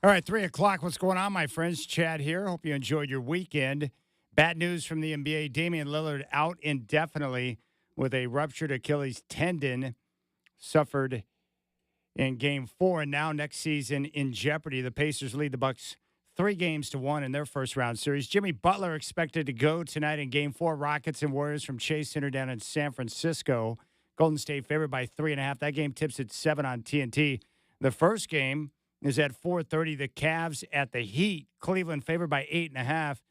All right, 3 o'clock. What's going on, my friends? Chad here. Hope you enjoyed your weekend. Bad news from the NBA. Damian Lillard out indefinitely with a ruptured Achilles tendon suffered in Game 4, and now next season in jeopardy. The Pacers lead the Bucks 3-1 in their first-round series. Jimmy Butler expected to go tonight in Game 4. Rockets and Warriors from Chase Center down in San Francisco. Golden State favored by 3.5. That game tips at 7 on TNT. The first game is at 4:30. The Cavs at the Heat. Cleveland favored by 8.5,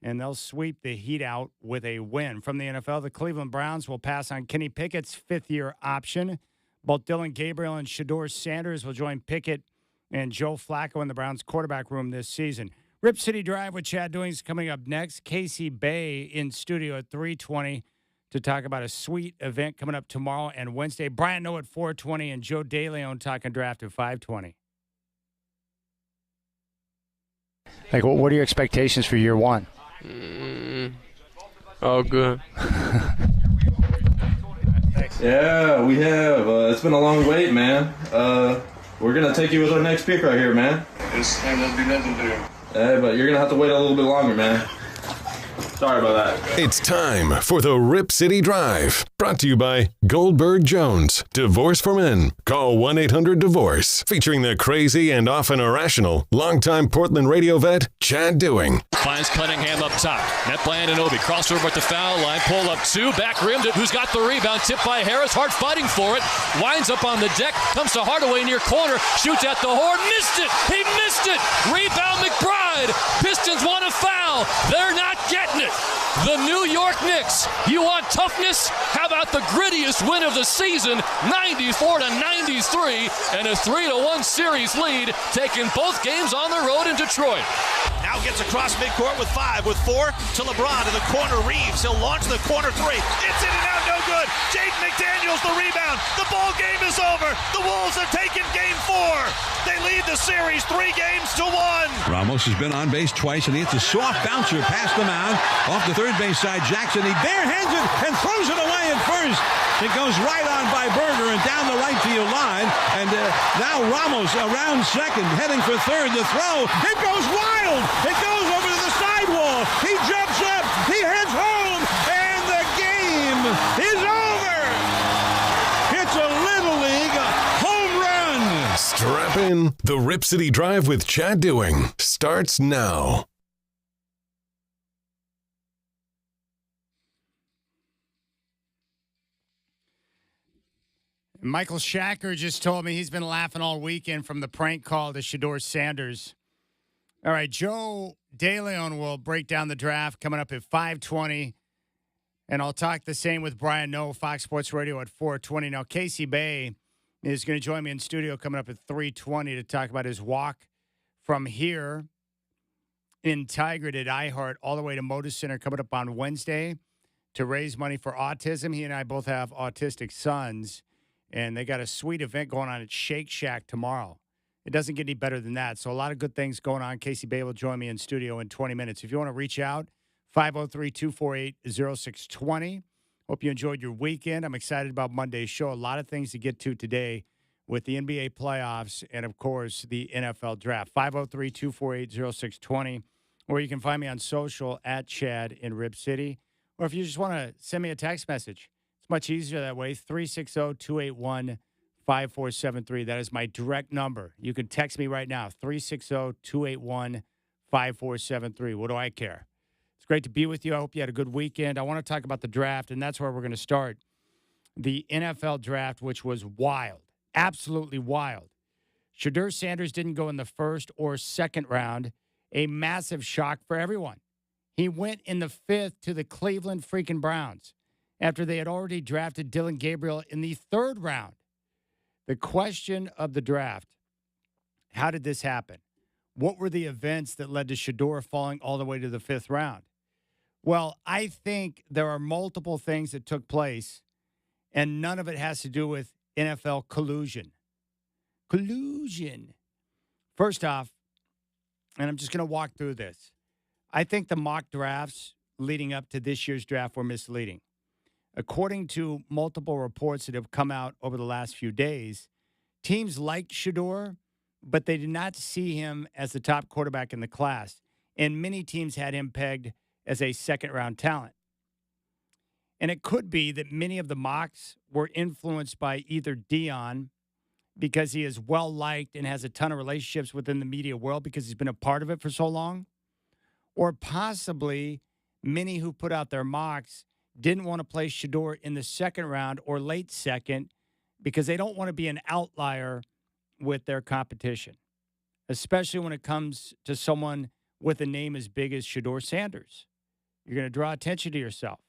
and they'll sweep the Heat out with a win. From the NFL, the Cleveland Browns will pass on Kenny Pickett's fifth-year option. Both Dylan Gabriel and Shedeur Sanders will join Pickett and Joe Flacco in the Browns quarterback room this season. Rip City Drive with Chad Doings coming up next. Casey Bay in studio at 3:20 to talk about a sweet event coming up tomorrow and Wednesday. Brian Noe at 4:20 and Joe DeLeon talking draft at 5:20. Like, what are your expectations for year one? Oh, good. Yeah, we have. It's been a long wait, man. We're going to take you with our next pick right here, man. This ain't gonna do nothing to him. Hey, but you're going to have to wait a little bit longer, man. Sorry about that. It's time for the Rip City Drive. Brought to you by Goldberg Jones. Divorce for Men. Call 1-800-DIVORCE. Featuring the crazy and often irrational longtime Portland radio vet, Chad Doing. Finds Cunningham up top. Net by Anunoby. Crossover at the foul line. Pull up two. Back rimmed it. Who's got the rebound? Tipped by Harris. Hart fighting for it. Winds up on the deck. Comes to Hardaway near corner. Shoots at the horn. Missed it. He missed it. Rebound McBride. Pistons want a foul. They're not getting it. The New York Knicks. You want toughness? How about the grittiest win of the season? 94-93 and a 3-1 series lead, taking both games on the road in Detroit. Now gets across midcourt with 5, with 4 to LeBron in the corner. Reeves, he'll launch the corner 3. It's in and out, no good. Jaden McDaniels the rebound. The ball game is over. The Wolves have taken game 4. They lead the series 3-1. Ramos has been on base twice, and he hits a soft bouncer past the mound. Off the third base side, Jackson. He barehands it and throws it away at first. It goes right on by Berger and down the right field line. And now Ramos around second, heading for third. The throw, it goes wild. It goes over to the sidewall. He jumps up. He heads home. And the game is over. It's a Little League home run. Strap in. The Rip City Drive with Chad Doing starts now. Michael Shacker just told me he's been laughing all weekend from the prank call to Shedeur Sanders. All right, Joe DeLeon will break down the draft coming up at 5:20, and I'll talk the same with Brian Noe, Fox Sports Radio at 4:20. Now, Casey Bay is going to join me in studio coming up at 3:20 to talk about his walk from here in Tigard at iHeart all the way to Moda Center coming up on Wednesday to raise money for autism. He and I both have autistic sons, and they got a sweet event going on at Shake Shack tomorrow. It doesn't get any better than that. So a lot of good things going on. Casey Bay will join me in studio in 20 minutes. If you want to reach out, 503-248-0620. Hope you enjoyed your weekend. I'm excited about Monday's show. A lot of things to get to today with the NBA playoffs and, of course, the NFL draft. 503-248-0620. Or you can find me on social at Chad in Rip City. Or if you just want to send me a text message, it's much easier that way. 360-281-5473. That is my direct number. You can text me right now. 360-281-5473. What do I care? It's great to be with you. I hope you had a good weekend. I want to talk about the draft, and that's where we're going to start. The NFL draft, which was wild. Absolutely wild. Shedeur Sanders didn't go in the first or second round. A massive shock for everyone. He went in the 5th to the Cleveland freaking Browns after they had already drafted Dylan Gabriel in the 3rd round. The question of the draft, how did this happen? What were the events that led to Shedeur falling all the way to the 5th round? Well, I think there are multiple things that took place, and none of it has to do with NFL collusion. Collusion. First off, and I'm just going to walk through this. I think the mock drafts leading up to this year's draft were misleading. According to multiple reports that have come out over the last few days, teams liked Shedeur, but they did not see him as the top quarterback in the class. And many teams had him pegged as a second-round talent. And it could be that many of the mocks were influenced by either Dion, because he is well-liked and has a ton of relationships within the media world because he's been a part of it for so long, or possibly many who put out their mocks didn't want to play Shador in the second round or late second because they don't want to be an outlier with their competition, especially when it comes to someone with a name as big as Shador Sanders. You're going to draw attention to yourself.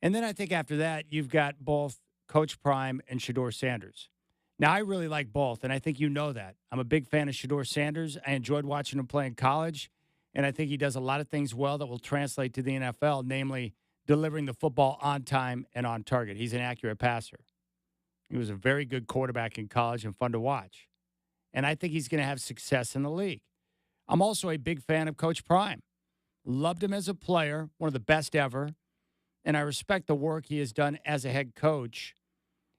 And then I think after that, you've got both Coach Prime and Shador Sanders. Now, I really like both, and I think you know that. I'm a big fan of Shador Sanders. I enjoyed watching him play in college, and I think he does a lot of things well that will translate to the NFL, namely delivering the football on time and on target. He's an accurate passer. He was a very good quarterback in college and fun to watch. And I think he's going to have success in the league. I'm also a big fan of Coach Prime. Loved him as a player, one of the best ever. And I respect the work he has done as a head coach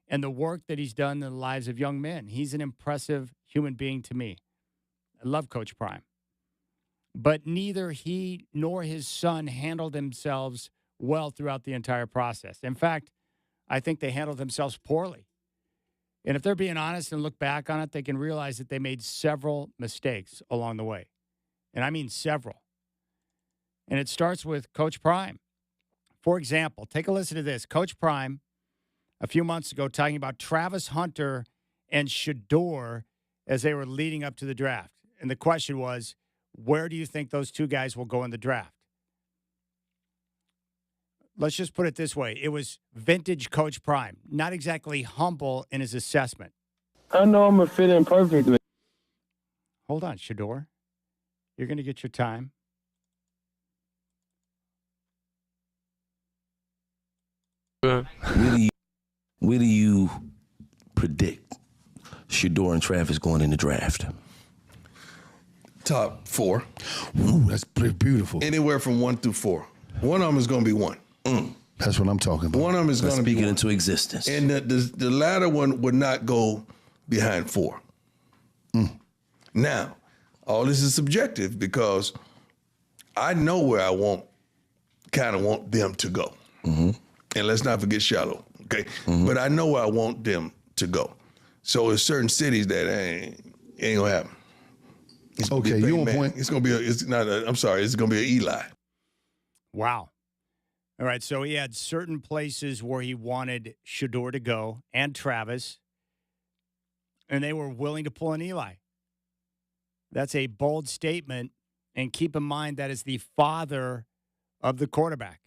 and the work that he's done in the lives of young men. He's an impressive human being to me. I love Coach Prime. But neither he nor his son handled themselves well throughout the entire process. In fact, I think they handled themselves poorly. And if they're being honest and look back on it, they can realize that they made several mistakes along the way. And I mean several. And it starts with Coach Prime. For example, take a listen to this. Coach Prime, a few months ago, talking about Travis Hunter and Shador as they were leading up to the draft. And the question was, where do you think those two guys will go in the draft? Let's just put it this way. It was vintage Coach Prime, not exactly humble in his assessment. I know I'm going to fit in perfectly. Hold on, Shador. You're going to get your time. Where do you predict Shador and Travis going in the draft? Top 4. Ooh, that's beautiful. Anywhere from 1 through 4. One of them is going to be 1. That's what I'm talking about. One of them is going to be speaking 1. into existence. And the latter one would not go behind 4. Now, all this is subjective because I know where I want them to go. And let's not forget Shallow, okay? But I know where I want them to go. So there's certain cities that ain't gonna happen. Okay, you on point. It's gonna be it's gonna be an Eli. Wow. All right, so he had certain places where he wanted Shador to go and Travis, and they were willing to pull an Eli. That's a bold statement, and keep in mind that is the father of the quarterback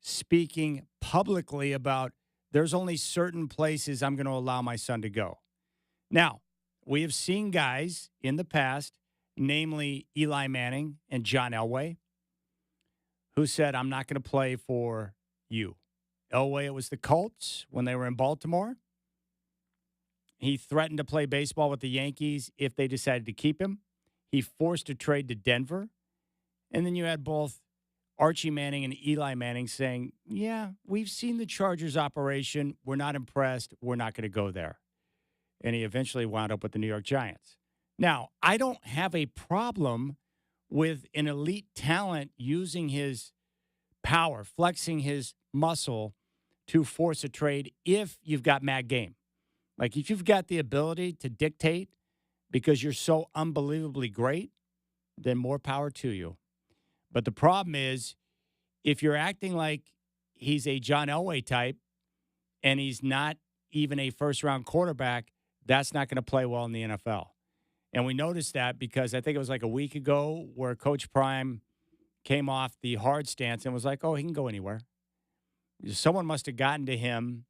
speaking publicly about there's only certain places I'm going to allow my son to go. Now, we have seen guys in the past, namely Eli Manning and John Elway, who said, I'm not going to play for you. Elway, it was the Colts when they were in Baltimore. He threatened to play baseball with the Yankees if they decided to keep him. He forced a trade to Denver. And then you had both Archie Manning and Eli Manning saying, yeah, we've seen the Chargers operation. We're not impressed. We're not going to go there. And he eventually wound up with the New York Giants. Now, I don't have a problem with an elite talent using his power, flexing his muscle to force a trade if you've got mad game. Like if you've got the ability to dictate because you're so unbelievably great, then more power to you. But the problem is if you're acting like he's a John Elway type and he's not even a first-round quarterback, that's not going to play well in the NFL. And we noticed that because I think it was like a week ago where Coach Prime came off the hard stance and was like, oh, he can go anywhere. Someone must have gotten to him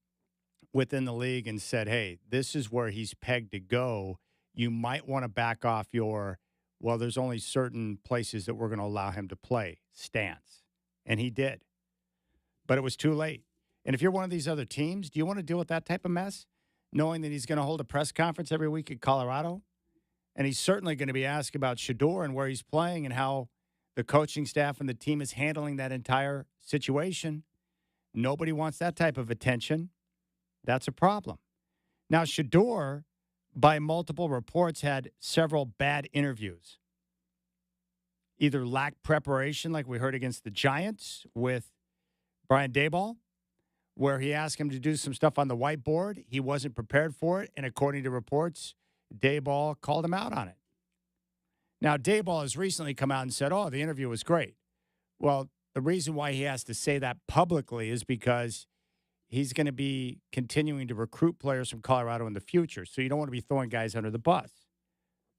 within the league and said, hey, this is where he's pegged to go. You might want to back off your, well, there's only certain places that we're going to allow him to play stance. And he did. But it was too late. And if you're one of these other teams, do you want to deal with that type of mess? Knowing that he's going to hold a press conference every week in Colorado? And he's certainly going to be asked about Shador and where he's playing and how the coaching staff and the team is handling that entire situation. Nobody wants that type of attention. That's a problem. Now, Shador, by multiple reports, had several bad interviews. Either lacked preparation, like we heard against the Giants with Brian Daboll, where he asked him to do some stuff on the whiteboard. He wasn't prepared for it, and according to reports, Daboll called him out on it. Now, Daboll has recently come out and said, oh, the interview was great. Well, the reason why he has to say that publicly is because he's going to be continuing to recruit players from Colorado in the future. So you don't want to be throwing guys under the bus.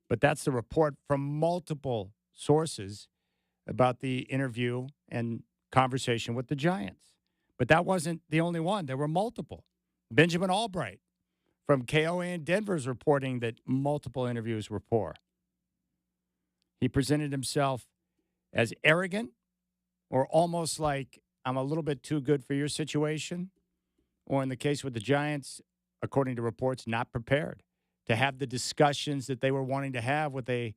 But that's the report from multiple sources about the interview and conversation with the Giants. But that wasn't the only one. There were multiple. Benjamin Albright from KOA in Denver is reporting that multiple interviews were poor. He presented himself as arrogant or almost like, I'm a little bit too good for your situation. Or in the case with the Giants, according to reports, not prepared to have the discussions that they were wanting to have with a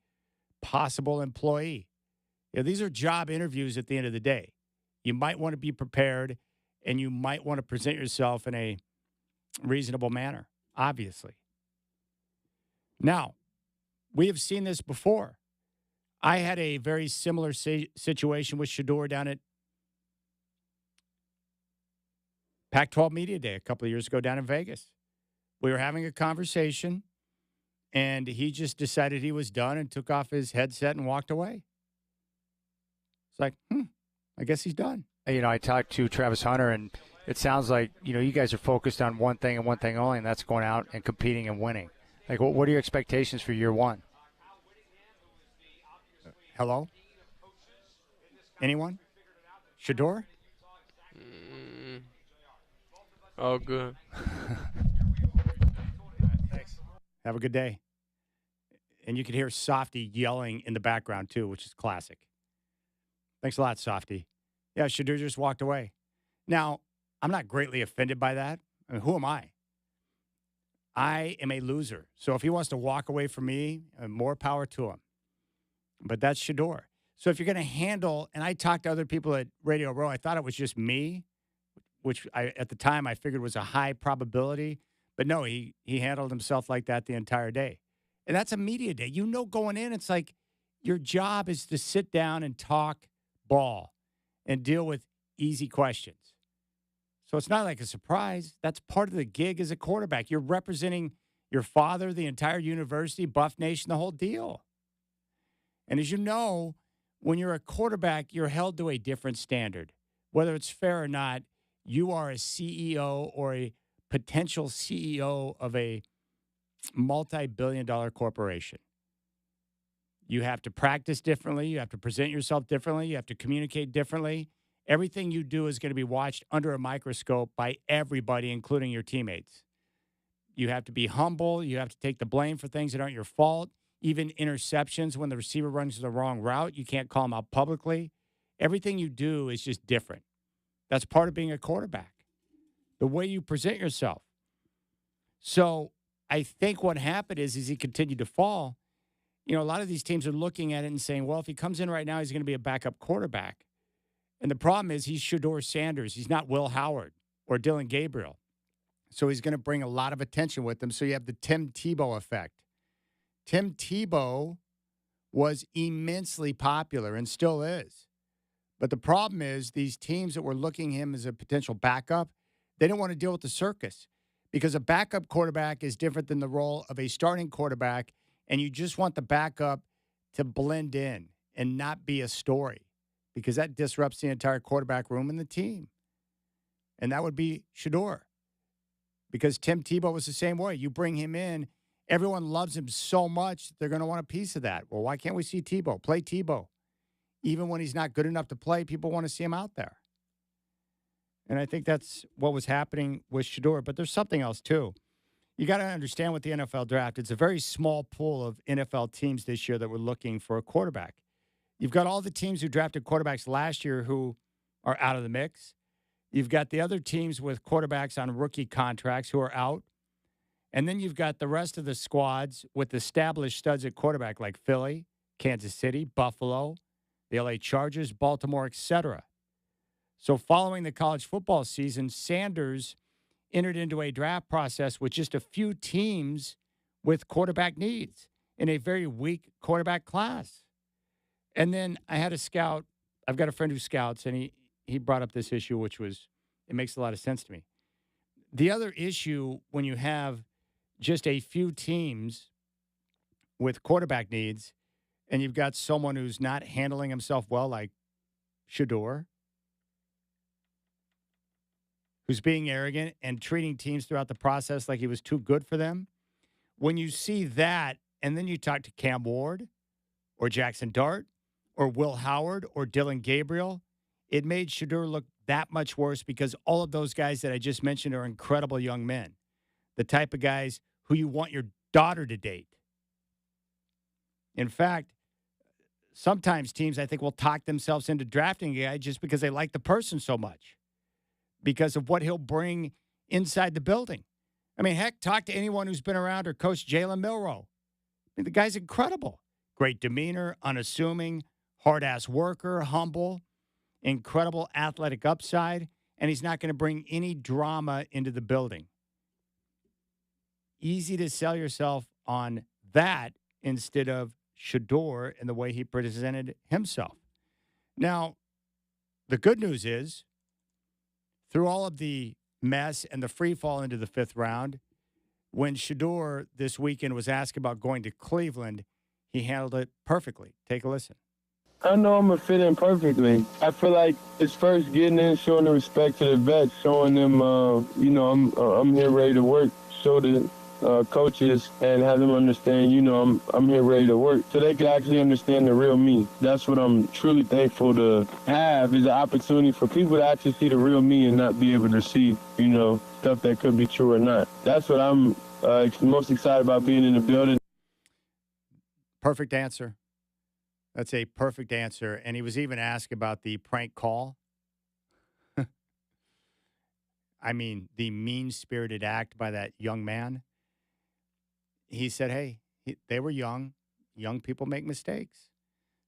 possible employee. These are job interviews at the end of the day. You might want to be prepared, and you might want to present yourself in a reasonable manner, obviously. Now, we have seen this before. I had a very similar situation with Shedeur down at Pac-12 Media Day a couple of years ago down in Vegas. We were having a conversation, and he just decided he was done and took off his headset and walked away. It's like, I guess he's done. I talked to Travis Hunter, and it sounds like, you guys are focused on one thing and one thing only, and that's going out and competing and winning. Like, what are your expectations for year one? Hello? Anyone? Shedeur? Oh, good. Thanks. Have a good day. And you can hear Softy yelling in the background, too, which is classic. Thanks a lot, Softy. Yeah, Shedeur just walked away. Now, I'm not greatly offended by that. I mean, who am I? I am a loser. So if he wants to walk away from me, more power to him. But that's Shedeur. So if you're going to handle, and I talked to other people at Radio Row, I thought it was just me, which at the time I figured was a high probability. But no, he handled himself like that the entire day. And that's a media day. Going in, it's like your job is to sit down and talk ball and deal with easy questions. So it's not like a surprise. That's part of the gig as a quarterback. You're representing your father, the entire university, Buff Nation, the whole deal. And as you know, when you're a quarterback, you're held to a different standard. Whether it's fair or not, you are a CEO or a potential CEO of a multi-billion-dollar corporation. You have to practice differently. You have to present yourself differently. You have to communicate differently. Everything you do is going to be watched under a microscope by everybody, including your teammates. You have to be humble. You have to take the blame for things that aren't your fault. Even interceptions, when the receiver runs the wrong route, you can't call them out publicly. Everything you do is just different. That's part of being a quarterback, the way you present yourself. So I think what happened is he continued to fall. A lot of these teams are looking at it and saying, well, if he comes in right now, he's going to be a backup quarterback. And the problem is he's Shedeur Sanders. He's not Will Howard or Dylan Gabriel. So he's going to bring a lot of attention with him. So you have the Tim Tebow effect. Tim Tebow was immensely popular and still is. But the problem is these teams that were looking at him as a potential backup, they don't want to deal with the circus because a backup quarterback is different than the role of a starting quarterback, and you just want the backup to blend in and not be a story because that disrupts the entire quarterback room and the team. And that would be Shedeur because Tim Tebow was the same way. You bring him in, everyone loves him so much, they're going to want a piece of that. Well, why can't we see Tebow? Play Tebow. Even when he's not good enough to play, people want to see him out there. And I think that's what was happening with Shedeur. But there's something else, too. You got to understand with the NFL draft, it's a very small pool of NFL teams this year that were looking for a quarterback. You've got all the teams who drafted quarterbacks last year who are out of the mix. You've got the other teams with quarterbacks on rookie contracts who are out. And then you've got the rest of the squads with established studs at quarterback like Philly, Kansas City, Buffalo, the LA Chargers, Baltimore, etc. So following the college football season, Sanders entered into a draft process with just a few teams with quarterback needs in a very weak quarterback class. And then I had a scout. I've got a friend who scouts, and he brought up this issue, which was, it makes a lot of sense to me. The other issue when you have just a few teams with quarterback needs and you've got someone who's not handling himself well, like Shador, who's being arrogant and treating teams throughout the process like he was too good for them. When you see that, and then you talk to Cam Ward or Jackson Dart or Will Howard or Dylan Gabriel, it made Shador look that much worse because all of those guys that I just mentioned are incredible young men, the type of guys who you want your daughter to date. In fact, sometimes teams, I think, will talk themselves into drafting a guy just because they like the person so much, because of what he'll bring inside the building. I mean, heck, talk to anyone who's been around or coached Jalen Milroe. I mean, the guy's incredible. Great demeanor, unassuming, hard-ass worker, humble, incredible athletic upside, and he's not going to bring any drama into the building. Easy to sell yourself on that instead of Shador and the way he presented himself. Now, the good news is, through all of the mess and the free fall into the fifth round, when Shador this weekend was asked about going to Cleveland, he handled it perfectly. Take a listen. I know I'm going to fit in perfectly. I feel like it's first getting in, showing the respect to the vets, showing them, I'm here ready to work, show the coaches and have them understand, I'm here ready to work so they can actually understand the real me. That's what I'm truly thankful to have, is an opportunity for people to actually see the real me and not be able to see, stuff that could be true or not. That's what I'm most excited about being in the building. Perfect answer. That's a perfect answer. And he was even asked about the prank call. I mean, the mean-spirited act by that young man. He said, hey, they were young. Young people make mistakes.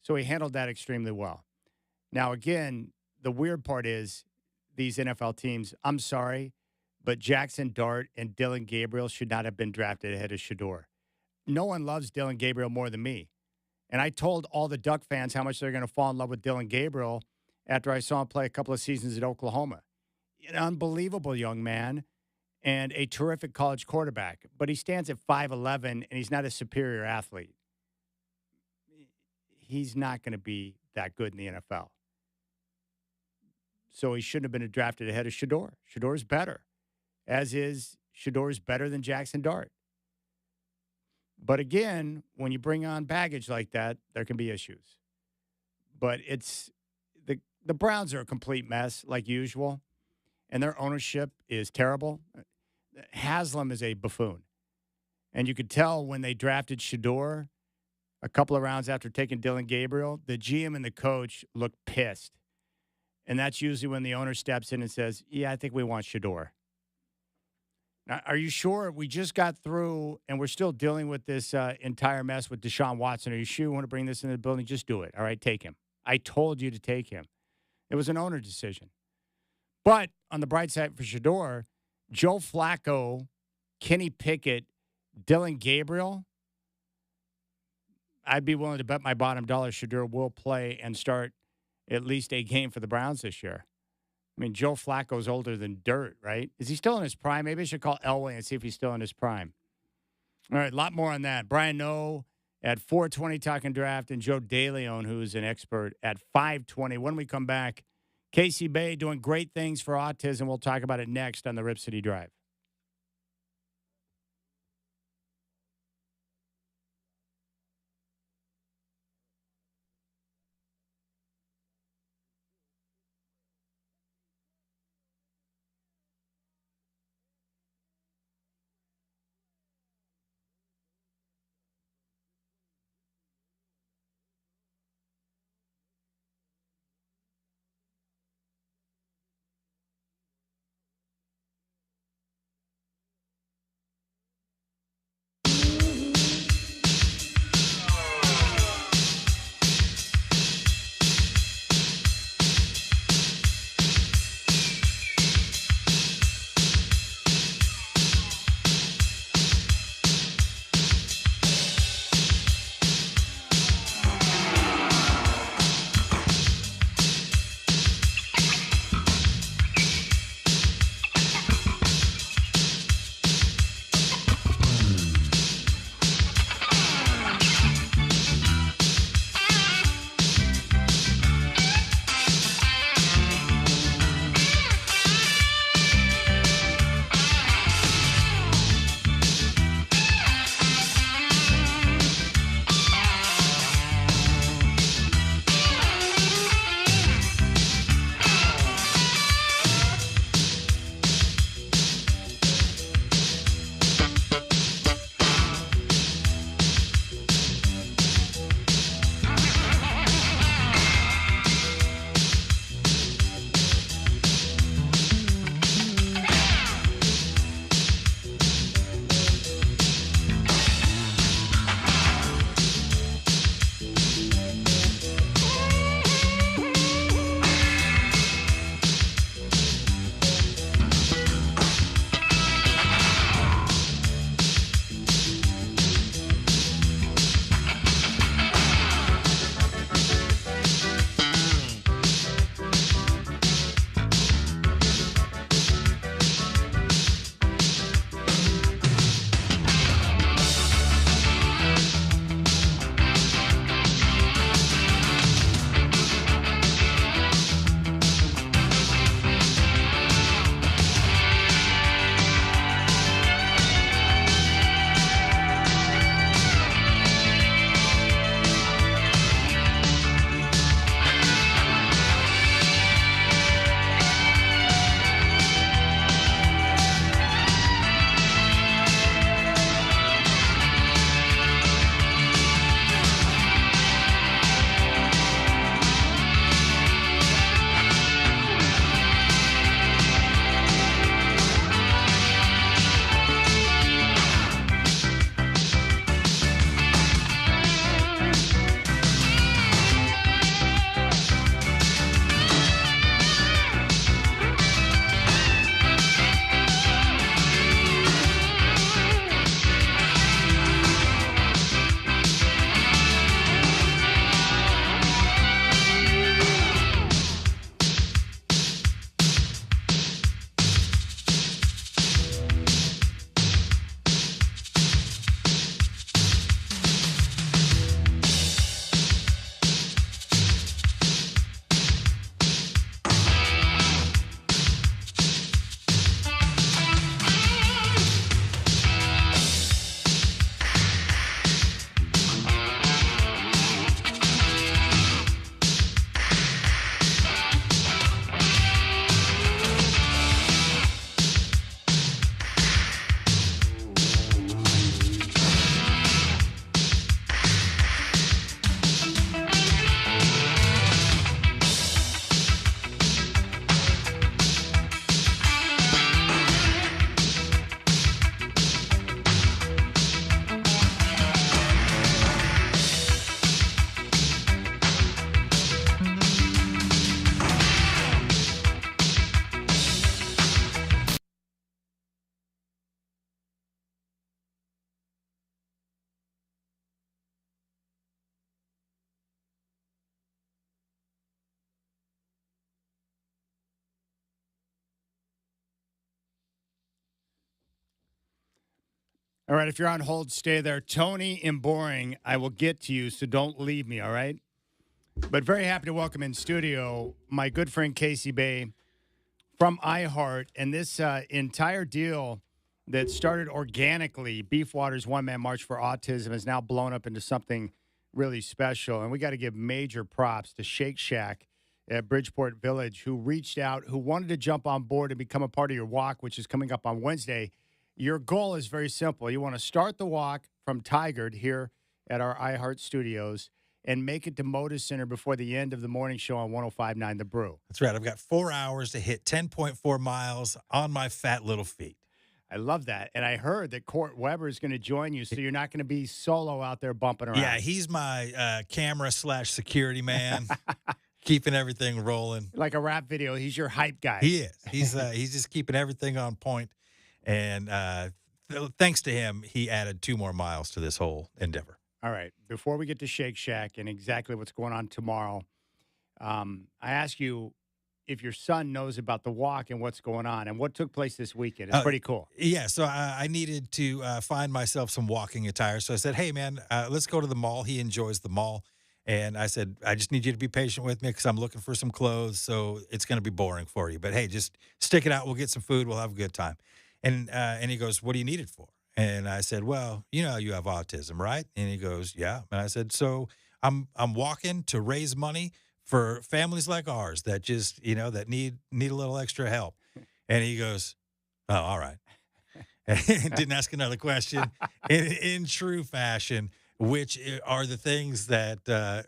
So he handled that extremely well. Now, again, the weird part is these NFL teams, I'm sorry, but Jackson Dart and Dylan Gabriel should not have been drafted ahead of Shador. No one loves Dylan Gabriel more than me. And I told all the Duck fans how much they're going to fall in love with Dylan Gabriel after I saw him play a couple of seasons at Oklahoma. An unbelievable young man and a terrific college quarterback. But he stands at 5'11", and he's not a superior athlete. He's not going to be that good in the NFL. So he shouldn't have been drafted ahead of Shador. Shador's better, as is Shador's better than Jackson Dart. But again, when you bring on baggage like that, there can be issues. But it's the Browns are a complete mess, like usual, and their ownership is terrible. Haslam is a buffoon. And you could tell when they drafted Shador a couple of rounds after taking Dylan Gabriel, the GM and the coach looked pissed. And that's usually when the owner steps in and says, yeah, I think we want Shador. Now, are you sure? We just got through, and we're still dealing with this entire mess with Deshaun Watson. Are you sure you want to bring this into the building? Just do it. All right, take him. I told you to take him. It was an owner decision. But on the bright side for Shador, Joe Flacco, Kenny Pickett, Dylan Gabriel, I'd be willing to bet my bottom dollar Shador will play and start at least a game for the Browns this year. I mean, Joe Flacco's older than dirt, right? Is he still in his prime? Maybe I should call Elway and see if he's still in his prime. All right, a lot more on that. Brian Noe at 4:20 talking draft, and Joe DeLeon, who's an expert, at 5:20. When we come back, Casey Bay doing great things for autism. We'll talk about it next on the Rip City Drive. All right, if you're on hold, stay there. Tony and Boring, I will get to you, so don't leave me, all right? But very happy to welcome in studio my good friend Casey Bay from iHeart. And this entire deal that started organically, Beef Water's one-man march for autism, has now blown up into something really special. And we got to give major props to Shake Shack at Bridgeport Village, who reached out, who wanted to jump on board and become a part of your walk, which is coming up on Wednesday. Your goal is very simple. You want to start the walk from Tigard here at our iHeart studios and make it to Moda Center before the end of the morning show on 105.9 The Brew. That's right. I've got 4 hours to hit 10.4 miles on my fat little feet. I love that. And I heard that Court Weber is going to join you, so you're not going to be solo out there bumping around. Yeah, he's my camera/security man, keeping everything rolling. Like a rap video, he's your hype guy. He is. He's just keeping everything on point. And thanks to him, he added 2 more miles to this whole endeavor. All right. Before we get to Shake Shack and exactly what's going on tomorrow, I ask you if your son knows about the walk and what's going on and what took place this weekend. It's pretty cool. Yeah, so I needed to find myself some walking attire. So I said, hey, man, let's go to the mall. He enjoys the mall. And I said, I just need you to be patient with me because I'm looking for some clothes, so it's going to be boring for you. But, hey, just stick it out. We'll get some food. We'll have a good time. And he goes, what do you need it for? And I said, well, you know you have autism, right? And he goes, yeah. And I said, so I'm walking to raise money for families like ours that just, that need a little extra help. And he goes, oh, all right. And didn't ask another question in true fashion, which are the things that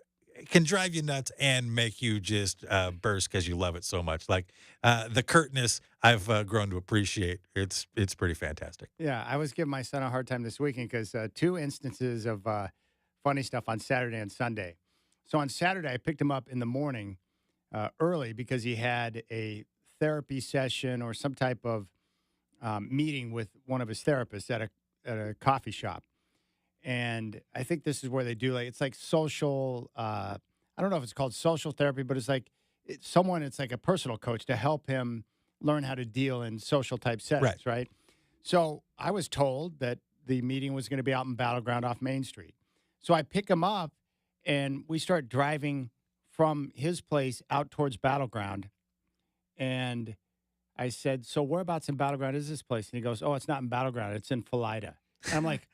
can drive you nuts and make you just burst because you love it so much. Like the curtness I've grown to appreciate. It's pretty fantastic. Yeah, I was giving my son a hard time this weekend because 2 instances of funny stuff on Saturday and Sunday. So on Saturday, I picked him up in the morning early because he had a therapy session or some type of meeting with one of his therapists at a coffee shop. And I think this is where they do it's like social, I don't know if it's called social therapy, but it's like it's like a personal coach to help him learn how to deal in social type settings, right? So I was told that the meeting was going to be out in Battleground off Main Street. So I pick him up and we start driving from his place out towards Battleground. And I said, so whereabouts in Battleground is this place? And he goes, oh, it's not in Battleground. It's in Philida. And I'm like,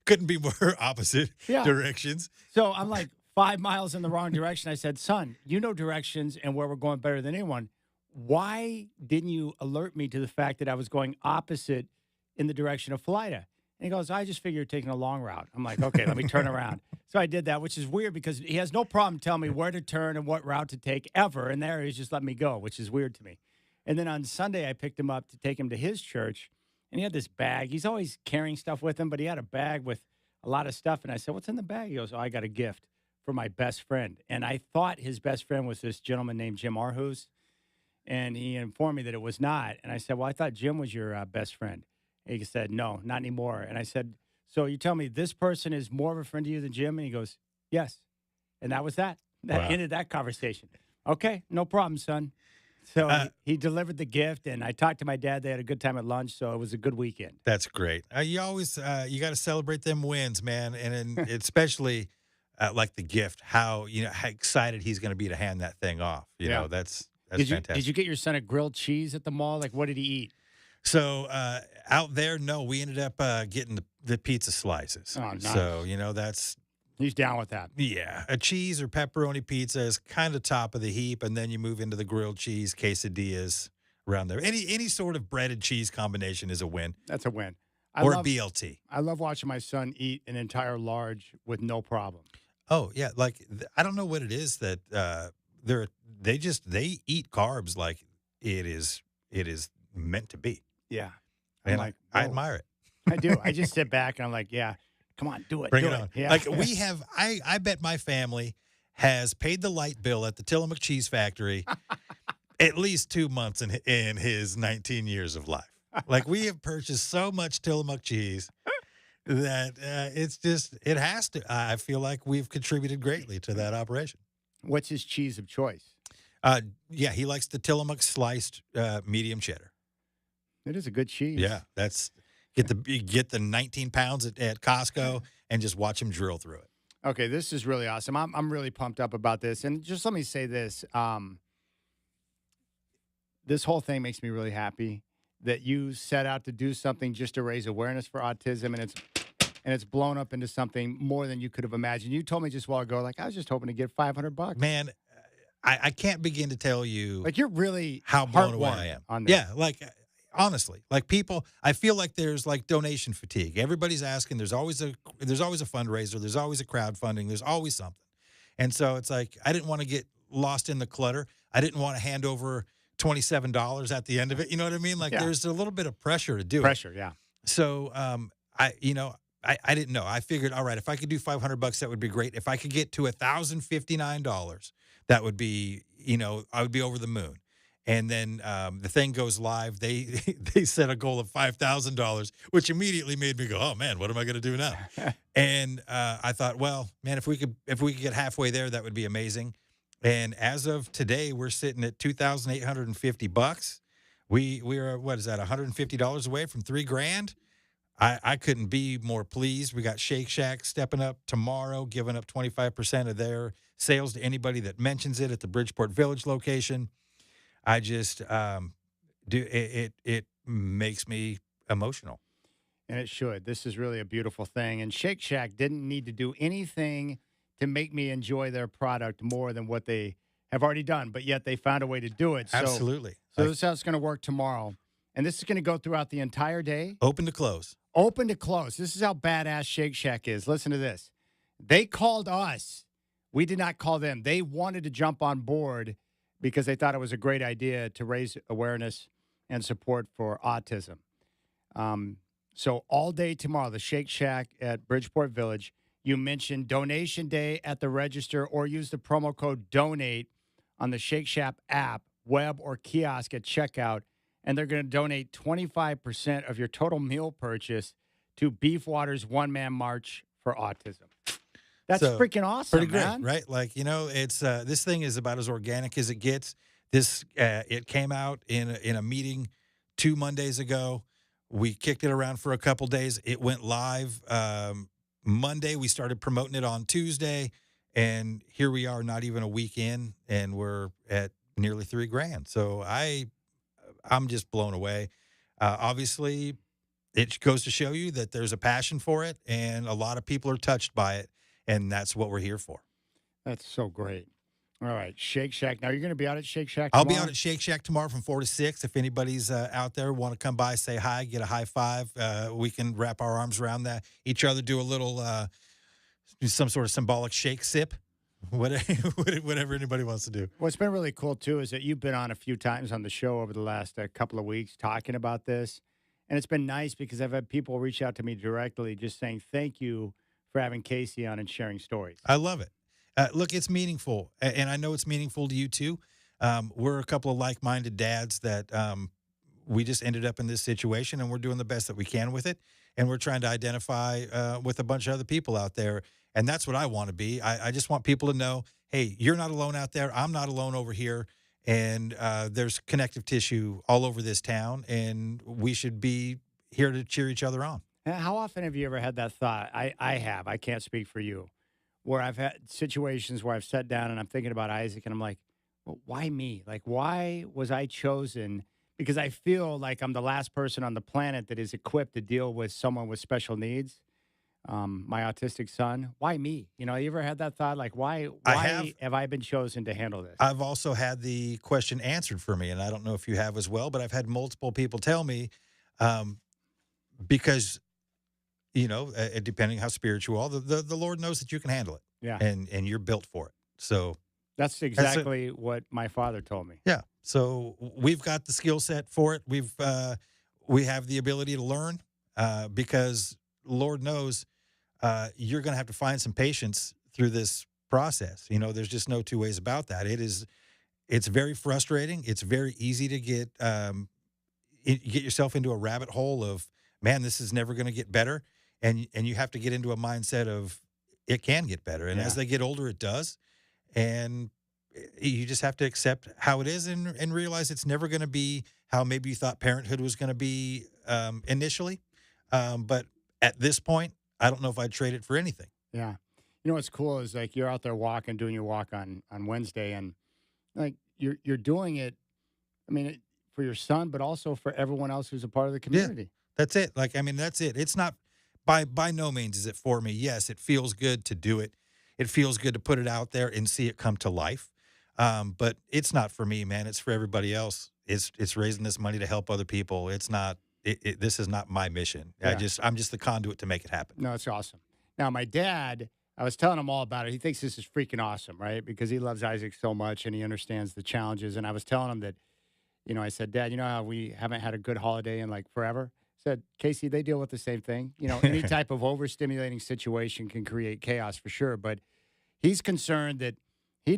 couldn't be more opposite directions. So I'm like 5 miles in the wrong direction. I said, son, you know directions and where we're going better than anyone. Why didn't you alert me to the fact that I was going opposite in the direction of Philida? And he goes, I just figured you're taking a long route. I'm like, okay, let me turn around. So I did that, which is weird because he has no problem telling me where to turn and what route to take ever. And there he's just let me go, which is weird to me. And then on Sunday, I picked him up to take him to his church. And he had this bag. He's always carrying stuff with him, but he had a bag with a lot of stuff. And I said, what's in the bag? He goes, oh, I got a gift for my best friend. And I thought his best friend was this gentleman named Jim Arhus. And he informed me that it was not. And I said, well, I thought Jim was your best friend. And he said, no, not anymore. And I said, so you tell me this person is more of a friend to you than Jim? And he goes, yes. And that was that. That ended that conversation. Okay, no problem, son. So he delivered the gift, and I talked to my dad. They had a good time at lunch, so it was a good weekend. That's great. You always you got to celebrate them wins, man, and especially like the gift. How how excited he's going to be to hand that thing off. You know, that's fantastic. Did you get your son a grilled cheese at the mall? Like, what did he eat? So out there, no, we ended up getting the pizza slices. Oh, nice. So that's. He's down with that. Yeah. A cheese or pepperoni pizza is kind of top of the heap, and then you move into the grilled cheese, quesadillas around there. Any sort of breaded cheese combination is a win. That's a win. A BLT. I love watching my son eat an entire large with no problem. Oh, yeah. Like, I don't know what it is that they eat carbs like it is meant to be. Yeah. And I admire it. I do. I just sit back and I'm like, yeah. Come on, do it. Bring do it on. Yeah. Like we have, I bet my family has paid the light bill at the Tillamook Cheese Factory at least 2 months in his 19 years of life. Like we have purchased so much Tillamook cheese that it has to. I feel like we've contributed greatly to that operation. What's his cheese of choice? Yeah, he likes the Tillamook sliced medium cheddar. It is a good cheese. Yeah, that's. Get the 19 pounds at Costco and just watch him drill through it. Okay, this is really awesome. I'm really pumped up about this. And just let me say this. This whole thing makes me really happy that you set out to do something just to raise awareness for autism, and it's blown up into something more than you could have imagined. You told me just a while ago, like, I was just hoping to get $500. Man, I can't begin to tell you, like, you're really how blown away I am on this. Yeah, like, honestly, like, people, I feel like there's like donation fatigue. Everybody's asking. There's always a fundraiser. There's always a crowdfunding. There's always something. And so it's like, I didn't want to get lost in the clutter. I didn't want to hand over $27 at the end of it. You know what I mean? Like, there's a little bit of pressure to do Pressure, yeah. So, I didn't know. I figured, all right, if I could do $500, that would be great. If I could get to $1,059, that would be, I would be over the moon. And then the thing goes live. They set a goal of $5,000, which immediately made me go, oh man, what am I going to do now? And I thought, well, man, if we could get halfway there, that would be amazing. And as of today, we're sitting at $2,850. We are, what is that, $150 away from $3,000. I couldn't be more pleased. We got Shake Shack stepping up tomorrow, giving up 25% of their sales to anybody that mentions it at the Bridgeport Village location. I just it makes me emotional. And it should. This is really a beautiful thing. And Shake Shack didn't need to do anything to make me enjoy their product more than what they have already done, but yet they found a way to do it. Absolutely. So this is how it's going to work tomorrow. And this is going to go throughout the entire day. Open to close. Open to close. This is how badass Shake Shack is. Listen to this. They called us. We did not call them. They wanted to jump on board because they thought it was a great idea to raise awareness and support for autism. So all day tomorrow, the Shake Shack at Bridgeport Village, you mentioned donation day at the register or use the promo code DONATE on the Shake Shack app, web, or kiosk at checkout, and they're going to donate 25% of your total meal purchase to Beef Water's one-man march for autism. That's freaking awesome, pretty man. great, right? Like, it's this thing is about as organic as it gets. This it came out in a meeting 2 Mondays ago. We kicked it around for a couple days. It went live Monday. We started promoting it on Tuesday, and here we are, not even a week in, and we're at nearly $3,000. So I'm just blown away. Obviously, it goes to show you that there's a passion for it, and a lot of people are touched by it. And that's what we're here for. That's so great. All right, Shake Shack. Now, you're going to be out at Shake Shack tomorrow? I'll be out at Shake Shack tomorrow from 4 to 6. If anybody's out there, want to come by, say hi, get a high five, we can wrap our arms around each other, do a little, do some sort of symbolic shake sip, whatever anybody wants to do. What's been really cool, too, is that you've been on a few times on the show over the last couple of weeks talking about this. And it's been nice because I've had people reach out to me directly just saying thank you for having Casey on and sharing stories. I love it. Look, it's meaningful, and I know it's meaningful to you too. We're a couple of like-minded dads that we just ended up in this situation, and we're doing the best that we can with it, and we're trying to identify with a bunch of other people out there, and that's what I want to be. I just want people to know, hey, you're not alone out there. I'm not alone over here, and there's connective tissue all over this town, and we should be here to cheer each other on. How often have you ever had that thought? I have. I can't speak for you. Where I've had situations where I've sat down and I'm thinking about Isaac and I'm like, well, why me? Like, why was I chosen? Because I feel like I'm the last person on the planet that is equipped to deal with someone with special needs, my autistic son. Why me? You ever had that thought? Like, why have I been chosen to handle this? I've also had the question answered for me, and I don't know if you have as well, but I've had multiple people tell me because – depending how spiritual you are, the Lord knows that you can handle it. Yeah. And you're built for it. So that's exactly what my father told me. Yeah. So we've got the skill set for it. We have the ability to learn because Lord knows you're going to have to find some patience through this process. There's just no two ways about that. It's very frustrating. It's very easy to get yourself into a rabbit hole of, man, this is never going to get better. And you have to get into a mindset of it can get better. And as they get older, it does. And you just have to accept how it is and realize it's never going to be how maybe you thought parenthood was going to be initially. But at this point, I don't know if I'd trade it for anything. Yeah. You know what's cool is like you're out there walking, doing your walk on Wednesday, and like you're doing it. I mean, for your son, but also for everyone else who's a part of the community. Yeah, that's it. Like, I mean, that's it. It's not by no means is it for me. Yes, it feels good to do it. It feels good to put it out there and see it come to life. But it's not for me, man. It's for everybody else. It's raising this money to help other people. It's not. This is not my mission. Yeah. I'm just the conduit to make it happen. No, it's awesome. Now, my dad, I was telling him all about it. He thinks this is freaking awesome, right? Because he loves Isaac so much and he understands the challenges. And I was telling him that, I said, Dad, you know how we haven't had a good holiday in like forever? I said, Casey, they deal with the same thing. Any type of overstimulating situation can create chaos for sure. But he's concerned that he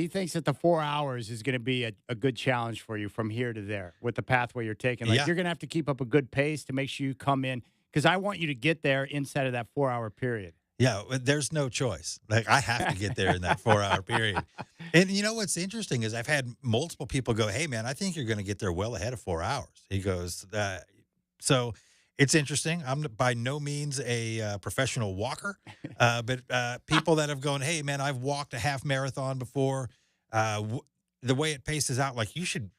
thinks that the 4 hours is going to be a good challenge for you from here to there with the pathway you're taking. Like you're going to have to keep up a good pace to make sure you come in because I want you to get there inside of that 4 hour period. Yeah, there's no choice. Like, I have to get there in that 4 hour period. And you know what's interesting is I've had multiple people go, hey, man, I think you're going to get there well ahead of 4 hours. He goes, so it's interesting. I'm by no means a professional walker, but people that have gone, hey, man, I've walked a half marathon before. The way it paces out, like you should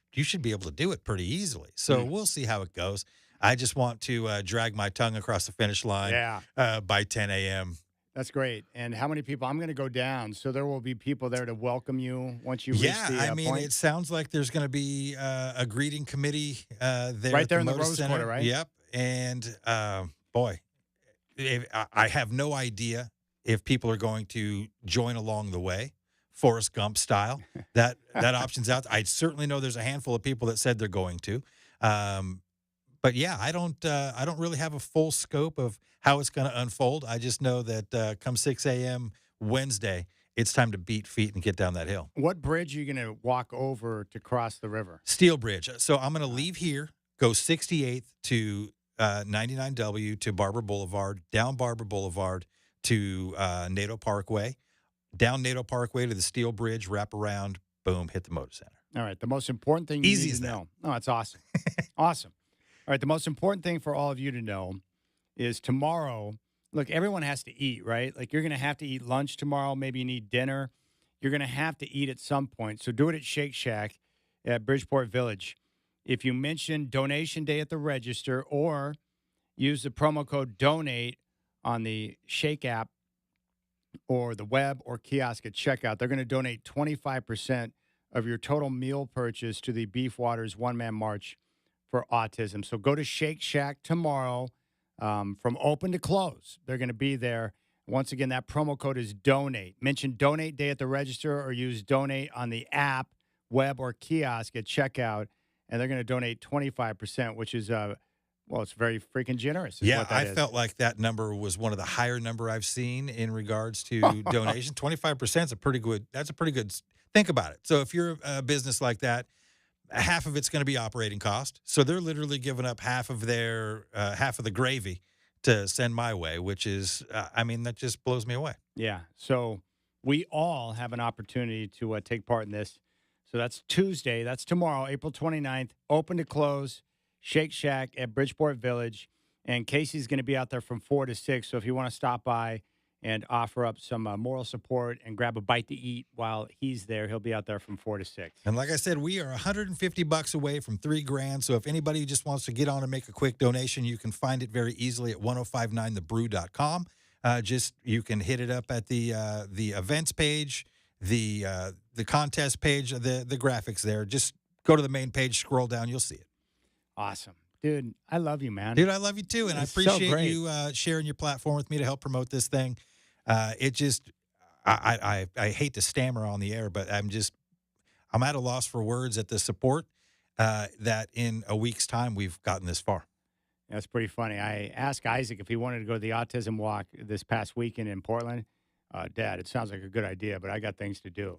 be able to do it pretty easily. So we'll see how it goes. I just want to drag my tongue across the finish line by 10 a.m. That's great. And how many people? I'm going to go down, so there will be people there to welcome you once you reach the I mean, point. it sounds like there's going to be a greeting committee there. Right there at in the Motor Rose Center. Quarter, right? Yep. And, boy, I have no idea if people are going to join along the way, Forrest Gump style. That option's out. I certainly know there's a handful of people that said they're going to. But yeah, I don't really have a full scope of how it's going to unfold. I just know that come 6 a.m. Wednesday, it's time to beat feet and get down that hill. What bridge are you going to walk over to cross the river? Steel Bridge. So I'm going to leave here, go 68th to 99W to Barber Boulevard, down Barber Boulevard to NATO Parkway, down NATO Parkway to the Steel Bridge, wrap around, boom, hit the Motor Center. All right. The most important thing you Easy need as to that. know. Oh, that's awesome. Awesome. All right. The most important thing for all of you to know is tomorrow. Look, everyone has to eat, right? Like you're going to have to eat lunch tomorrow. Maybe you need dinner. You're going to have to eat at some point. So do it at Shake Shack at Bridgeport Village. If you mention donation day at the register or use the promo code DONATE on the Shake app or the web or kiosk at checkout, they're going to donate 25% of your total meal purchase to the Beef Waters One-Man March for Autism. So go to Shake Shack tomorrow from open to close. They're going to be there. Once again, that promo code is DONATE. Mention Donate Day at the register or use Donate on the app, web, or kiosk at checkout, and they're going to donate 25%, which is, it's very freaking generous. Yeah, I felt like that number was one of the higher number I've seen in regards to donation. 25% is a pretty good. That's a pretty good. Think about it. So if you're a business like that, half of it's going to be operating cost. So they're literally giving up half of their half of the gravy to send my way, which is, that just blows me away. Yeah. So we all have an opportunity to take part in this. So that's Tuesday. That's tomorrow, April 29th, open to close, Shake Shack at Bridgeport Village. And Casey's going to be out there from 4 to 6. So if you want to stop by and offer up some moral support and grab a bite to eat while he's there, he'll be out there from 4 to 6. And like I said, we are $150 away from $3,000. So if anybody just wants to get on and make a quick donation, you can find it very easily at 1059thebrew.com. You can hit it up at the events page, the contest page, the graphics there. Just go to the main page, scroll down, you'll see it. Awesome. Dude, I love you, man. Dude, I love you too. And I It's so appreciate great. you sharing your platform with me to help promote this thing. I hate to stammer on the air, but I'm at a loss for words at the support that in a week's time we've gotten this far. That's pretty funny. I asked Isaac if he wanted to go to the autism walk this past weekend in Portland. Dad, it sounds like a good idea, but I got things to do.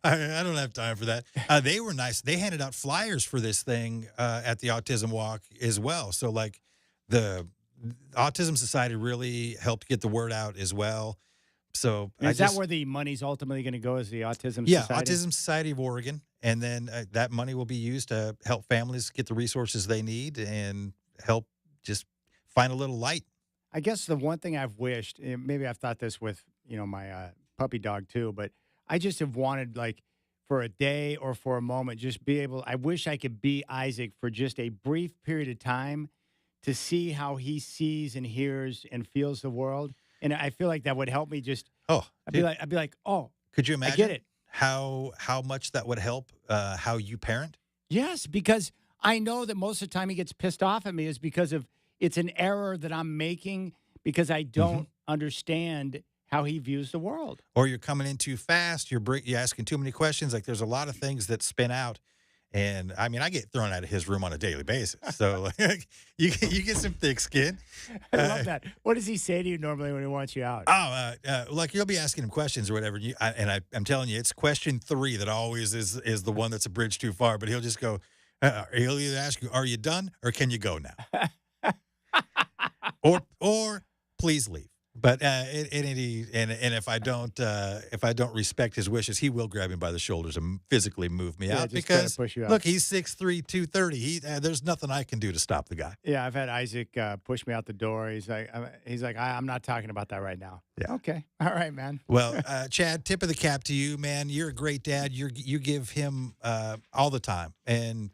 I don't have time for that. They were nice. They handed out flyers for this thing at the Autism Walk as well. So, like, the Autism Society really helped get the word out as well. So, Is that where the money's ultimately going to go? Is the Autism Society? Yeah, Autism Society of Oregon. And then that money will be used to help families get the resources they need and help just find a little light. I guess the one thing I've wished, and maybe I've thought this with, my puppy dog too, but I just have wanted, like, for a day or for a moment, just be able, I wish I could be Isaac for just a brief period of time to see how he sees and hears and feels the world. And I feel like that would help me just, I'd be like, oh, could you imagine I get it. How much that would help how you parent? Yes, because I know that most of the time he gets pissed off at me is because of it's an error that I'm making because I don't understand how he views the world. Or you're coming in too fast. You're asking too many questions. Like, there's a lot of things that spin out. And, I mean, I get thrown out of his room on a daily basis. So you get some thick skin. I love that. What does he say to you normally when he wants you out? Like, you'll be asking him questions or whatever. I'm telling you, it's question 3 that always is the one that's a bridge too far. But he'll just go, he'll either ask you, are you done or can you go now? or please leave. But if I don't respect his wishes, he will grab him by the shoulders and physically move me out because push you out. Look, he's 6'3", 230. There's nothing I can do to stop the guy. Yeah, I've had Isaac push me out the door. He's like, I'm not talking about that right now. Yeah. Okay. All right, man. Well, Chad, tip of the cap to you, man. You're a great dad. You give him all the time, and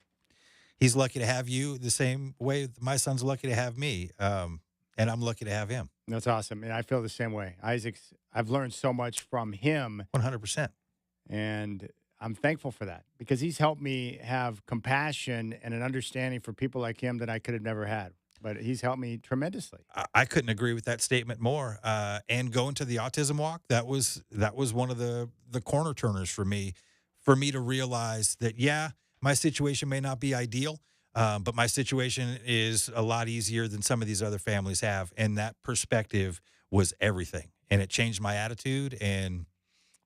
he's lucky to have you the same way my son's lucky to have me, and I'm lucky to have him. That's awesome. And I feel the same way. I've learned so much from him. 100%. And I'm thankful for that because he's helped me have compassion and an understanding for people like him that I could have never had. But he's helped me tremendously. I couldn't agree with that statement more. And going to the autism walk, that was one of the corner turners for me to realize that, yeah, my situation may not be ideal, but my situation is a lot easier than some of these other families have. And that perspective was everything. And it changed my attitude. And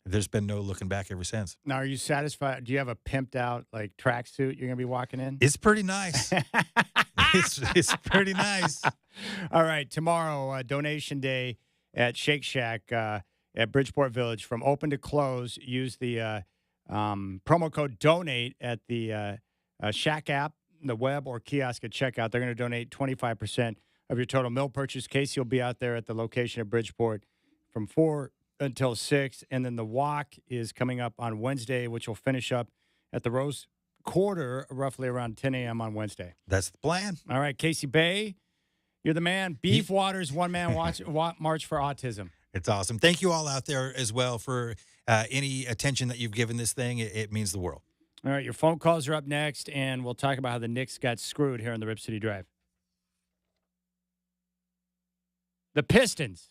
there's been no looking back ever since. Now, are you satisfied? Do you have a pimped out, like, tracksuit you're going to be walking in? It's pretty nice. It's pretty nice. All right. Tomorrow, donation day at Shake Shack at Bridgeport Village from open to close. Use the promo code DONATE at the Shack app, the web, or kiosk at checkout. They're going to donate 25% of your total meal purchase. Casey will be out there at the location of Bridgeport from 4 until 6. And then the walk is coming up on Wednesday, which will finish up at the Rose Quarter roughly around 10 a.m. on Wednesday. That's the plan. All right, Casey Bay, you're the man. Beef Waters, one man march for autism. It's awesome. Thank you all out there as well for any attention that you've given this thing. It means the world. All right, your phone calls are up next, and we'll talk about how the Knicks got screwed here on the Rip City Drive. The Pistons.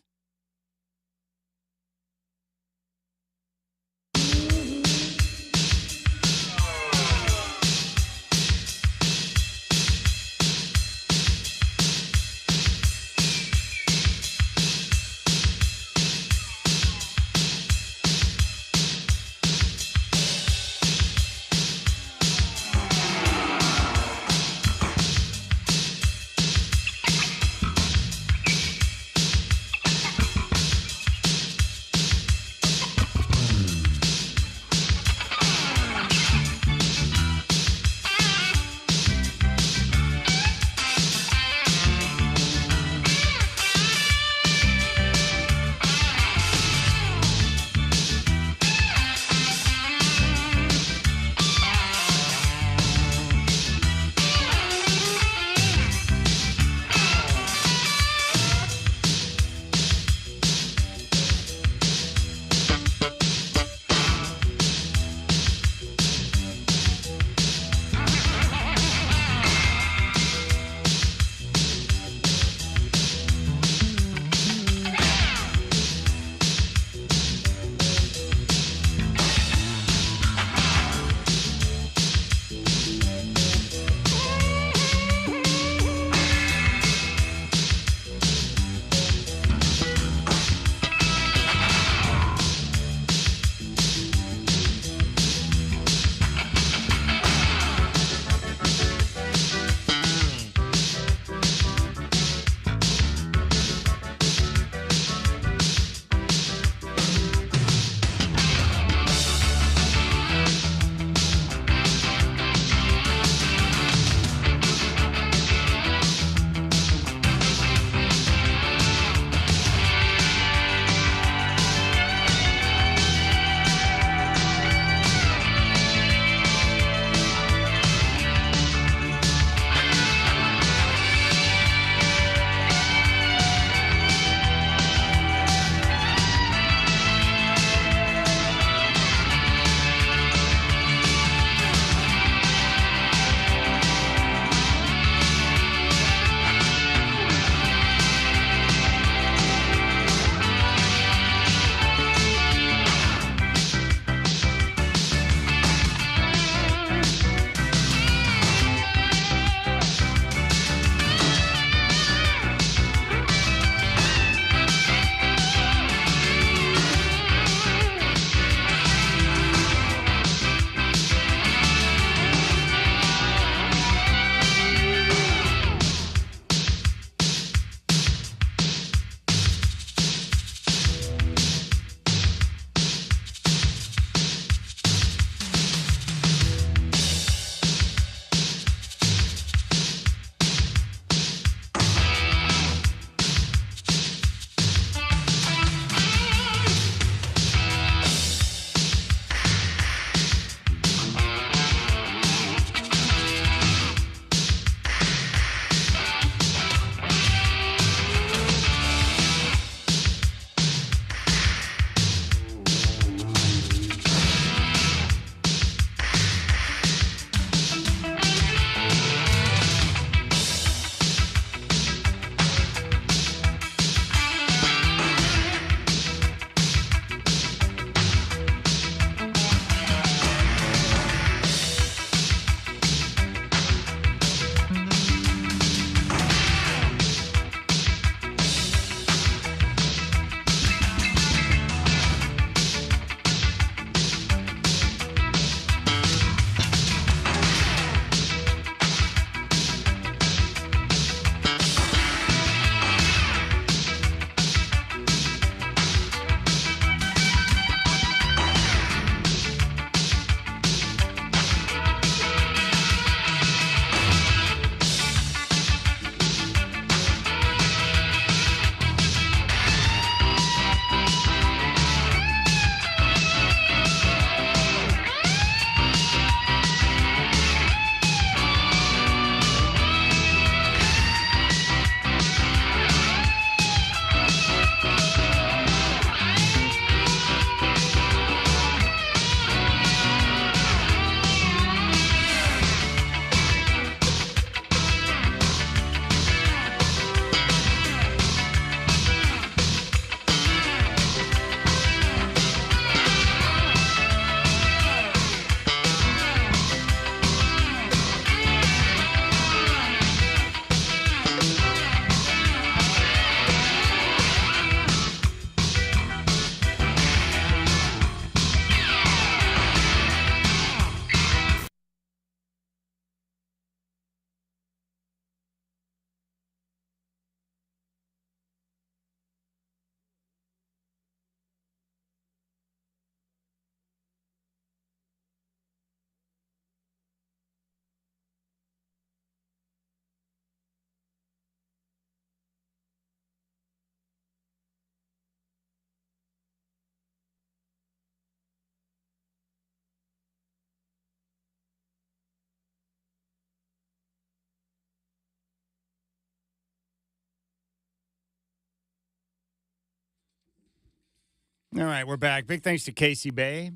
All right, we're back. Big thanks to Casey Bay.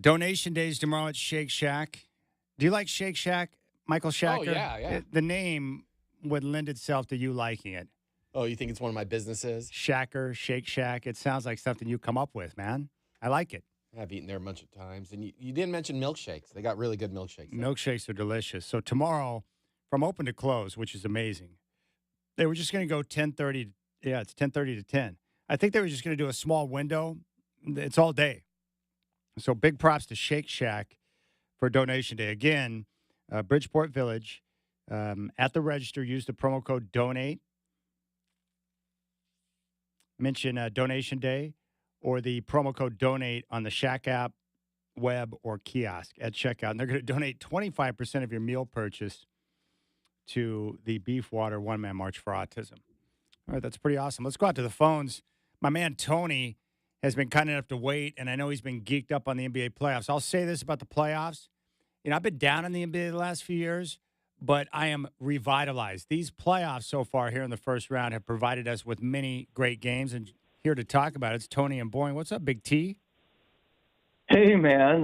Donation days tomorrow at Shake Shack. Do you like Shake Shack, Michael Shacker? Oh, yeah. The name would lend itself to you liking it. Oh, you think it's one of my businesses? Shacker, Shake Shack. It sounds like something you come up with, man. I like it. I've eaten there a bunch of times. And you didn't mention milkshakes. They got really good milkshakes. Milkshakes are delicious. So tomorrow, from open to close, which is amazing, they were just going to go 10:30. Yeah, it's 10:30 to 10. I think they were just going to do a small window. It's all day. So big props to Shake Shack for donation day. Again, Bridgeport Village, at the register, use the promo code DONATE. Mention donation day or the promo code DONATE on the Shack app, web, or kiosk at checkout. And they're going to donate 25% of your meal purchase to the Beef Water One Man March for Autism. All right, that's pretty awesome. Let's go out to the phones. My man Tony has been kind enough to wait, and I know he's been geeked up on the NBA playoffs. I'll say this about the playoffs. You know, I've been down on the NBA the last few years, but I am revitalized. These playoffs so far here in the first round have provided us with many great games, and here to talk about it, it's Tony and Boyne. What's up, Big T? Hey, man.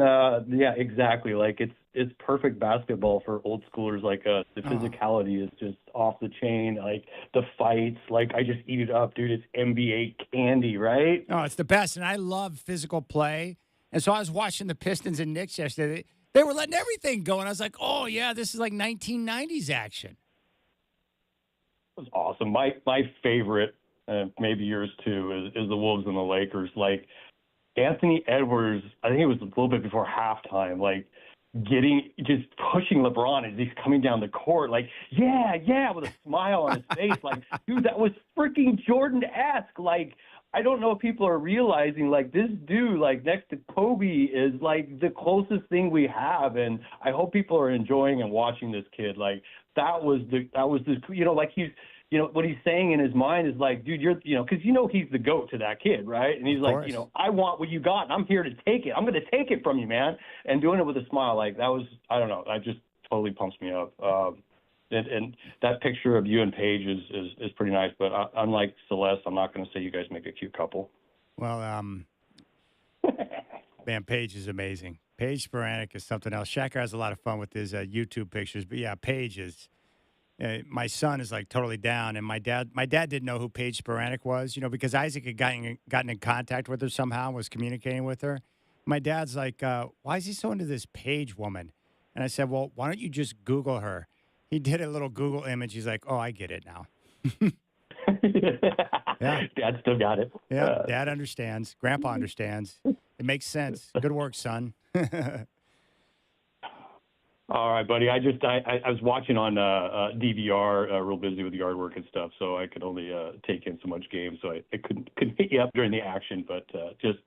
Yeah, exactly. Like, it's perfect basketball for old schoolers like us. The physicality is just off the chain. Like, the fights, like, I just eat it up, dude. It's NBA candy, right? Oh, it's the best, and I love physical play. And so I was watching the Pistons and Knicks yesterday. They were letting everything go, and I was like, oh, yeah, this is like 1990s action. It was awesome. My favorite, maybe yours too, is the Wolves and the Lakers. Like, Anthony Edwards, I think it was a little bit before halftime, like just pushing LeBron as he's coming down the court, like, yeah, with a smile on his face. Like, dude, that was freaking Jordan-esque. Like, I don't know if people are realizing, like, this dude, like, next to Kobe is, like, the closest thing we have. And I hope people are enjoying and watching this kid. Like, that was the, you know, like, he's, you know, what he's saying in his mind is like, dude, you're, you know, because you know he's the GOAT to that kid, right? And he's like, you know, I want what you got, and I'm here to take it. I'm going to take it from you, man. And doing it with a smile, like, that was, I don't know, that just totally pumps me up. And that picture of you and Paige is pretty nice. But unlike Celeste, I'm not going to say you guys make a cute couple. Well, man, Paige is amazing. Paige Sporanic is something else. Shacker has a lot of fun with his YouTube pictures. But, yeah, Paige is my son is, like, totally down. And my dad didn't know who Paige Sporanic was, you know, because Isaac had gotten in contact with her somehow and was communicating with her. My dad's like, why is he so into this Paige woman? And I said, well, why don't you just Google her? He did a little Google image. He's like, oh, I get it now. Yeah. Dad still got it. Yeah, Dad understands. Grandpa understands. It makes sense. Good work, son. All right, buddy. I was watching on DVR, real busy with yard work and stuff, so I could only take in so much game, so I couldn't hit you up during the action, but just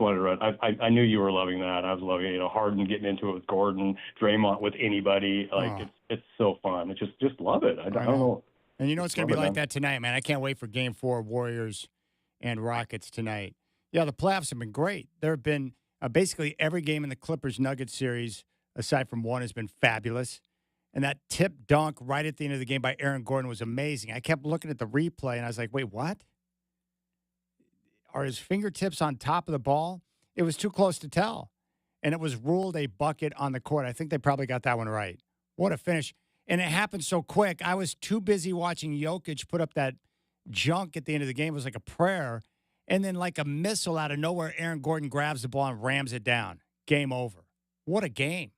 wanted to run. I knew you were loving that. I was loving it. You know, Harden getting into it with Gordon, Draymond with anybody. Like, it's so fun. It's just love it. I don't know. And you know it's going to be like that tonight, man. I can't wait for Game 4, Warriors and Rockets tonight. Yeah, the playoffs have been great. There have been basically every game in the Clippers-Nuggets series, aside from one, has been fabulous. And that tip dunk right at the end of the game by Aaron Gordon was amazing. I kept looking at the replay, and I was like, wait, what? Are his fingertips on top of the ball? It was too close to tell. And it was ruled a bucket on the court. I think they probably got that one right. What a finish. And it happened so quick. I was too busy watching Jokic put up that junk at the end of the game. It was like a prayer. And then like a missile out of nowhere, Aaron Gordon grabs the ball and rams it down. Game over. What a game.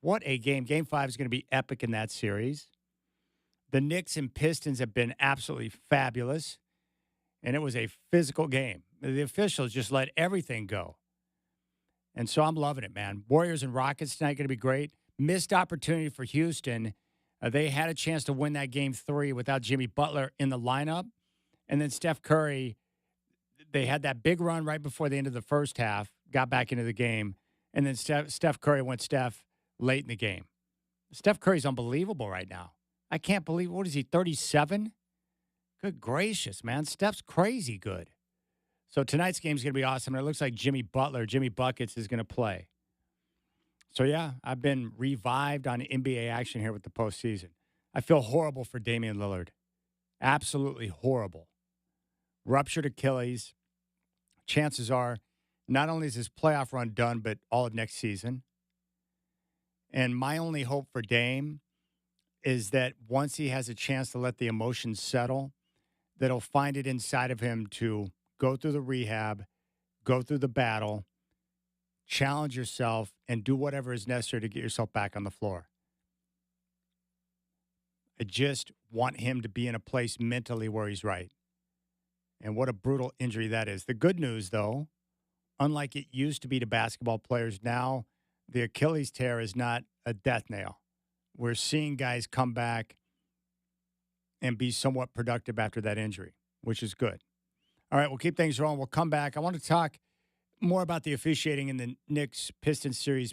What a game. Game 5 is going to be epic in that series. The Knicks and Pistons have been absolutely fabulous. And it was a physical game. The officials just let everything go. And so I'm loving it, man. Warriors and Rockets tonight going to be great. Missed opportunity for Houston. They had a chance to win that Game 3 without Jimmy Butler in the lineup. And then Steph Curry, they had that big run right before the end of the first half, got back into the game. And then Steph Curry went late in the game. Steph Curry's unbelievable right now. I can't believe, what is he, 37? Good gracious, man. Steph's crazy good. So tonight's game's going to be awesome. And it looks like Jimmy Buckets, is going to play. So, yeah, I've been revived on NBA action here with the postseason. I feel horrible for Damian Lillard. Absolutely horrible. ruptured Achilles. Chances are not only is his playoff run done, but all of next season. And my only hope for Dame is that once he has a chance to let the emotions settle, that he'll find it inside of him to go through the rehab, go through the battle, challenge yourself, and do whatever is necessary to get yourself back on the floor. I just want him to be in a place mentally where he's right. And what a brutal injury that is. The good news, though, unlike it used to be to basketball players, now the Achilles tear is not a death nail. We're seeing guys come back and be somewhat productive after that injury, which is good. All right, we'll keep things rolling. We'll come back. I want to talk more about the officiating in the Knicks-Pistons series,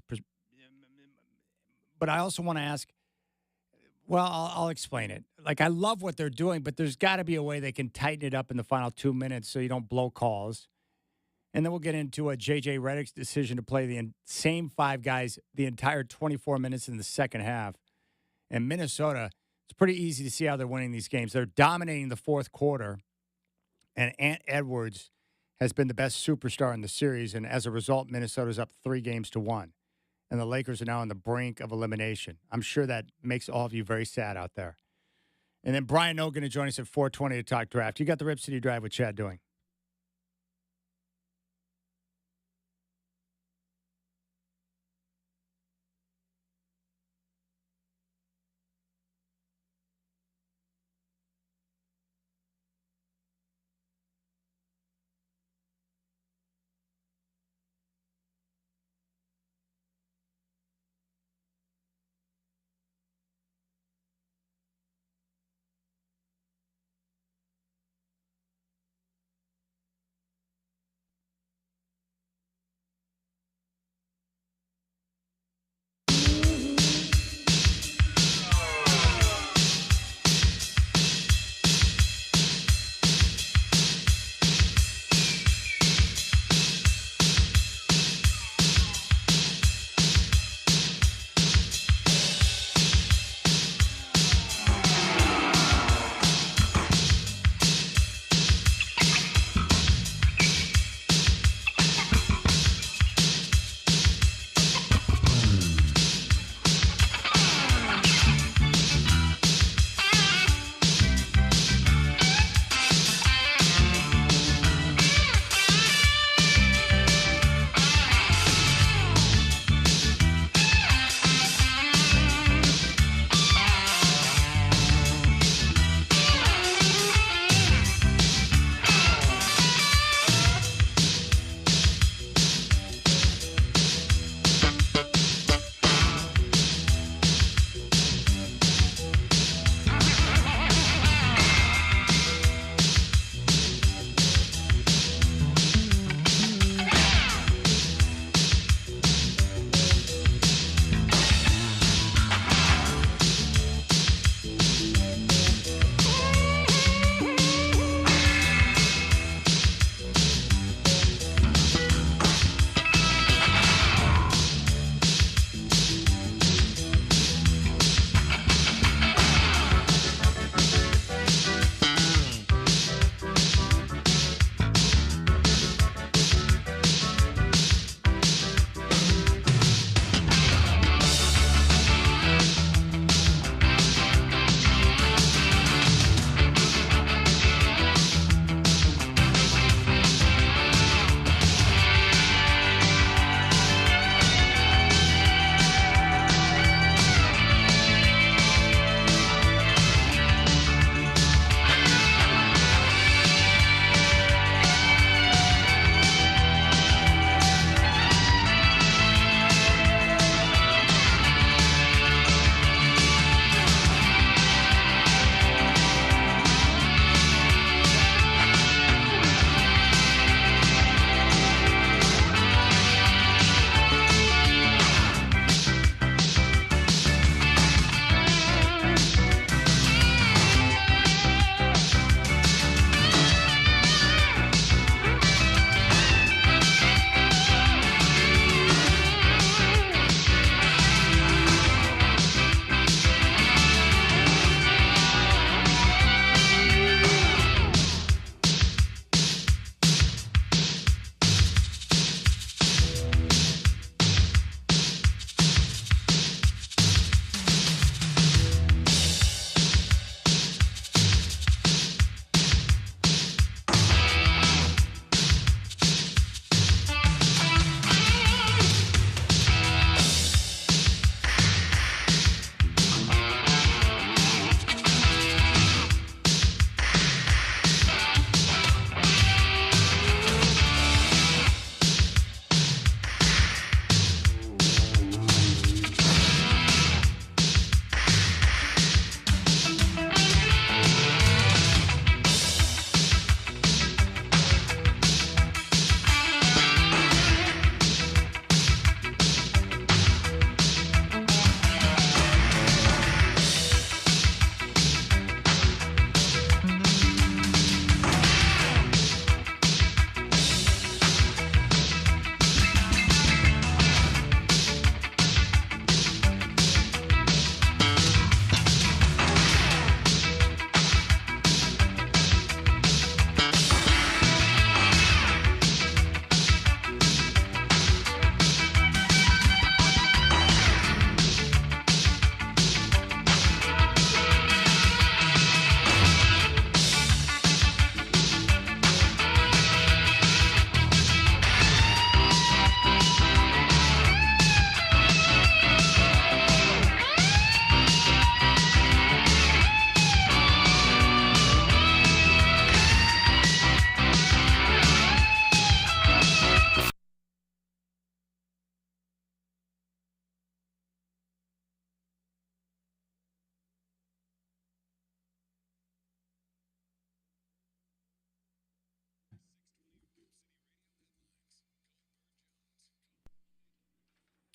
but I also want to ask, well, I'll explain it. Like, I love what they're doing, but there's got to be a way they can tighten it up in the final 2 minutes so you don't blow calls. And then we'll get into a J.J. Redick's decision to play the same 5 guys the entire 24 minutes in the second half. And Minnesota, it's pretty easy to see how they're winning these games. They're dominating the fourth quarter, and Ant Edwards has been the best superstar in the series. And as a result, Minnesota's up 3-1. And the Lakers are now on the brink of elimination. I'm sure that makes all of you very sad out there. And then Brian O going to join us at 4:20 to talk draft. You got the Rip City Drive with Chad doing.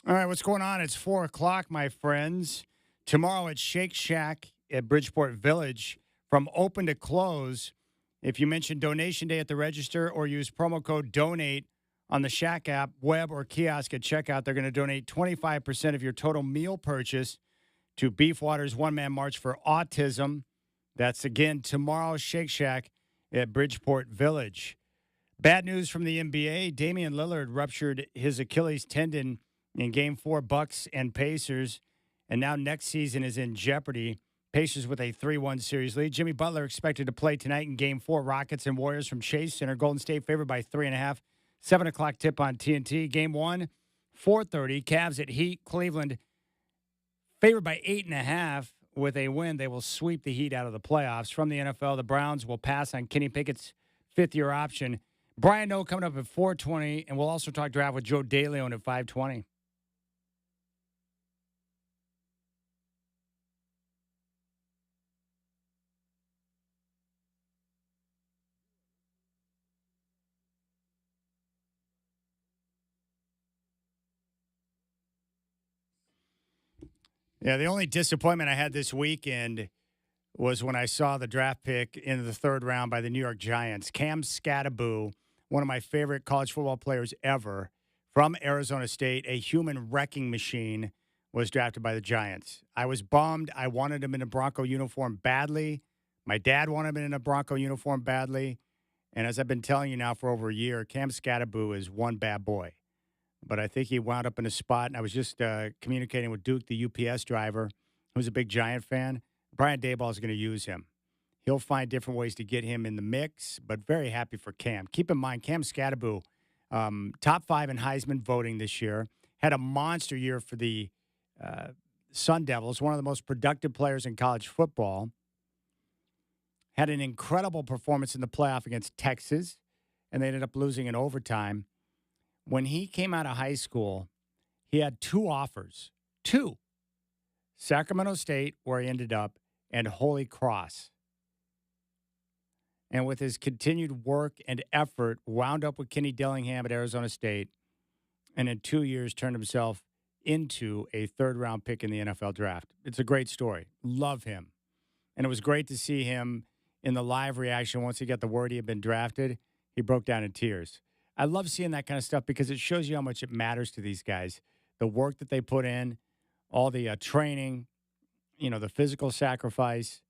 All right, what's going on? It's 4 o'clock, my friends. Tomorrow at Shake Shack at Bridgeport Village, from open to close, if you mention Donation Day at the register or use promo code DONATE on the Shack app, web, or kiosk at checkout, they're going to donate 25% of your total meal purchase to Beefwater's one-man march for autism. That's, again, tomorrow, Shake Shack at Bridgeport Village. Bad news from the NBA. Damian Lillard ruptured his Achilles tendon in Game 4, Bucks and Pacers, and now next season is in jeopardy. Pacers with a 3-1 series lead. Jimmy Butler expected to play tonight in Game 4, Rockets and Warriors from Chase Center. Golden State favored by 3.5. 7 o'clock tip on TNT. Game 1, 4:30. Cavs at Heat. Cleveland favored by 8.5. With a win, they will sweep the Heat out of the playoffs. From the NFL, the Browns will pass on Kenny Pickett's fifth-year option. Brian Noe coming up at 4:20, and we'll also talk draft with Joe DeLeon at 5:20. Yeah, the only disappointment I had this weekend was when I saw the draft pick in the third round by the New York Giants. Cam Skattebo, one of my favorite college football players ever, from Arizona State, a human wrecking machine, was drafted by the Giants. I was bummed. I wanted him in a Bronco uniform badly. My dad wanted him in a Bronco uniform badly. And as I've been telling you now for over a year, Cam Skattebo is one bad boy. But I think he wound up in a spot, and I was just communicating with Duke, the UPS driver, who's a big Giant fan. Brian Daboll is going to use him. He'll find different ways to get him in the mix, but very happy for Cam. Keep in mind, Cam Skattebo, top 5 in Heisman voting this year, had a monster year for the Sun Devils, one of the most productive players in college football. Had an incredible performance in the playoff against Texas, and they ended up losing in overtime. When he came out of high school, he had 2 offers. 2. Sacramento State, where he ended up, and Holy Cross. And with his continued work and effort, wound up with Kenny Dillingham at Arizona State, and in 2 years turned himself into a third-round pick in the NFL draft. It's a great story. Love him. And it was great to see him in the live reaction once he got the word he had been drafted. He broke down in tears. I love seeing that kind of stuff because it shows you how much it matters to these guys. The work that they put in, all the training, the physical sacrifice,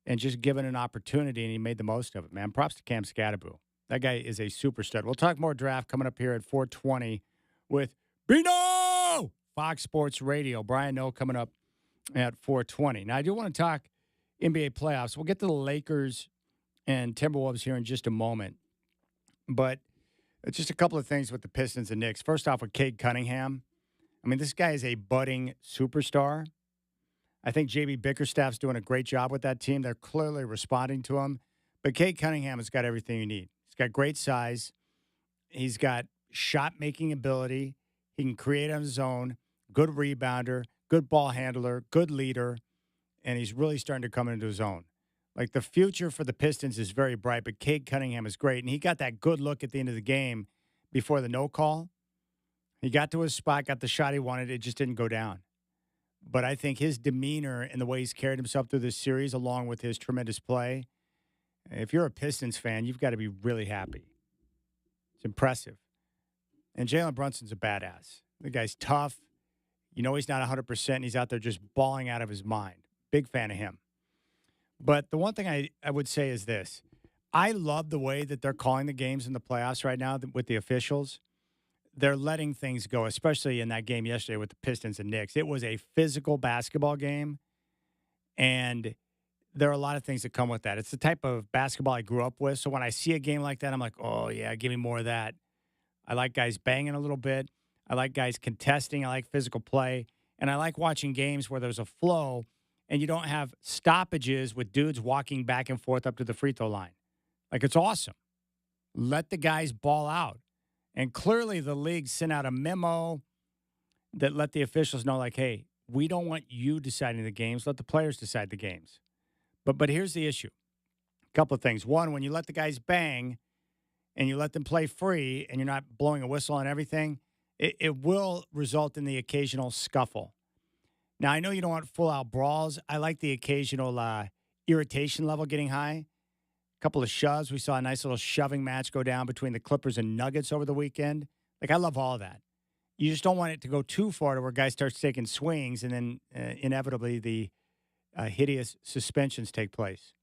and just given an opportunity, and he made the most of it, man. Props to Cam Skattebo. That guy is a super stud. We'll talk more draft coming up here at 4:20 with Bino! Fox Sports Radio. Brian Noe coming up at 4:20. Now, I do want to talk NBA playoffs. We'll get to the Lakers and Timberwolves here in just a moment. But just a couple of things with the Pistons and Knicks. First off, with Cade Cunningham. I mean, this guy is a budding superstar. I think J.B. Bickerstaff's doing a great job with that team. They're clearly responding to him. But Cade Cunningham has got everything you need. He's got great size. He's got shot-making ability. He can create on his own. Good rebounder, good ball handler, good leader. And he's really starting to come into his own. Like, the future for the Pistons is very bright, but Cade Cunningham is great. And he got that good look at the end of the game before the no call. He got to his spot, got the shot he wanted. It just didn't go down. But I think his demeanor and the way he's carried himself through this series, along with his tremendous play, if you're a Pistons fan, you've got to be really happy. It's impressive. And Jalen Brunson's a badass. The guy's tough. He's not 100%. He's out there just balling out of his mind. Big fan of him. But the one thing I would say is this. I love the way that they're calling the games in the playoffs right now with the officials. They're letting things go, especially in that game yesterday with the Pistons and Knicks. It was a physical basketball game, and there are a lot of things that come with that. It's the type of basketball I grew up with, so when I see a game like that, I'm like, oh, yeah, give me more of that. I like guys banging a little bit. I like guys contesting. I like physical play, and I like watching games where there's a flow and you don't have stoppages with dudes walking back and forth up to the free throw line. Like, it's awesome. Let the guys ball out. And clearly the league sent out a memo that let the officials know, like, hey, we don't want you deciding the games. Let the players decide the games. But here's the issue. A couple of things. One, when you let the guys bang and you let them play free and you're not blowing a whistle on everything, it will result in the occasional scuffle. Now, I know you don't want full-out brawls. I like the occasional irritation level getting high. A couple of shoves. We saw a nice little shoving match go down between the Clippers and Nuggets over the weekend. Like, I love all of that. You just don't want it to go too far to where guys start taking swings and then inevitably the hideous suspensions take place.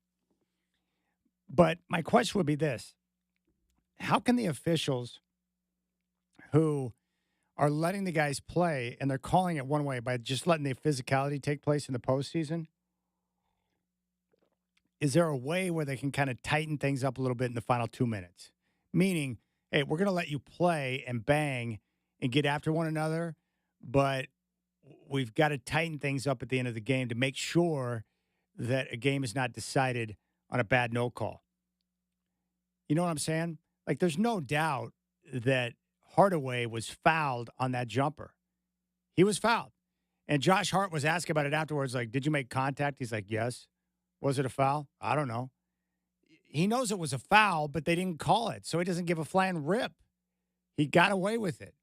But my question would be this. How can the officials who are letting the guys play and they're calling it one way by just letting the physicality take place in the postseason, is there a way where they can kind of tighten things up a little bit in the final 2 minutes? Meaning, hey, we're going to let you play and bang and get after one another, but we've got to tighten things up at the end of the game to make sure that a game is not decided on a bad no call. You know what I'm saying? Like, there's no doubt that Hardaway was fouled on that jumper. He was fouled. And Josh Hart was asked about it afterwards, like, did you make contact? He's like, yes. Was it a foul? I don't know. He knows it was a foul, but they didn't call it, so he doesn't give a flying rip. He got away with it.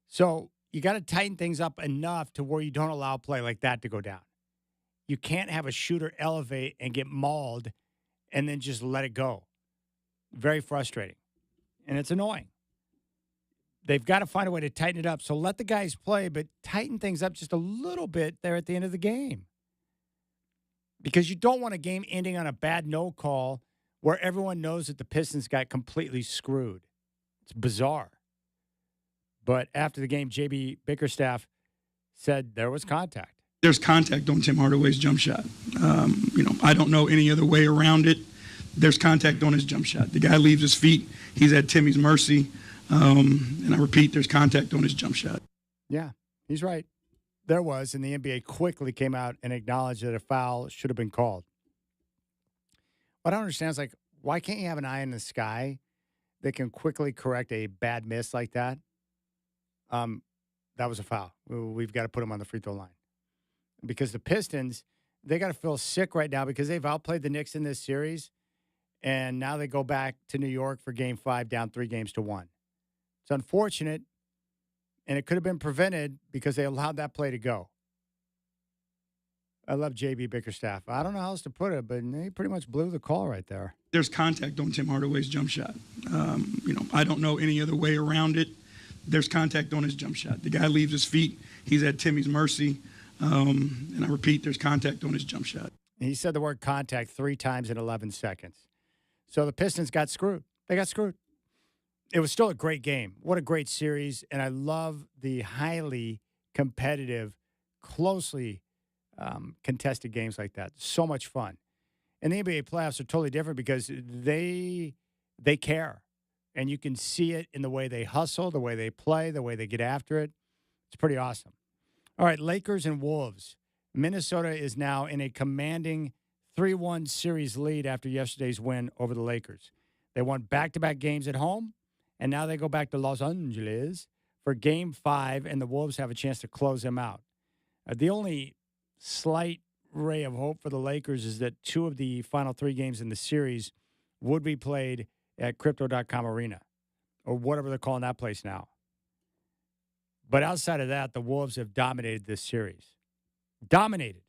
So you got to tighten things up enough to where you don't allow play like that to go down. You can't have a shooter elevate and get mauled and then just let it go. Very frustrating. And it's annoying. They've got to find a way to tighten it up. So let the guys play, but tighten things up just a little bit there at the end of the game. Because you don't want a game ending on a bad no call where everyone knows that the Pistons got completely screwed. It's bizarre. But after the game, J.B. Bickerstaff said there was contact. There's contact on Tim Hardaway's jump shot. I don't know any other way around it. There's contact on his jump shot. The guy leaves his feet. He's at Timmy's mercy. And I repeat, there's contact on his jump shot. Yeah, he's right. There was, and the NBA quickly came out and acknowledged that a foul should have been called. What I don't understand is, like, why can't you have an eye in the sky that can quickly correct a bad miss like that? That was a foul. We've got to put him on the free throw line. Because the Pistons, they got to feel sick right now because they've outplayed the Knicks in this series, and now they go back to New York for Game 5 down 3-1. It's unfortunate, and it could have been prevented because they allowed that play to go. I love J.B. Bickerstaff. I don't know how else to put it, but he pretty much blew the call right there. There's contact on Tim Hardaway's jump shot. I don't know any other way around it. There's contact on his jump shot. The guy leaves his feet. He's at Timmy's mercy. And I repeat, there's contact on his jump shot. He said the word contact 3 times in 11 seconds. So the Pistons got screwed. They got screwed. It was still a great game. What a great series. And I love the highly competitive, closely contested games like that. So much fun. And the NBA playoffs are totally different because they care. And you can see it in the way they hustle, the way they play, the way they get after it. It's pretty awesome. All right, Lakers and Wolves. Minnesota is now in a commanding 3-1 series lead after yesterday's win over the Lakers. They won back-to-back games at home, and now they go back to Los Angeles for Game 5, and the Wolves have a chance to close them out. The only slight ray of hope for the Lakers is that 2 of the final 3 games in the series would be played at Crypto.com Arena, or whatever they're calling that place now. But outside of that, the Wolves have dominated this series. Dominated.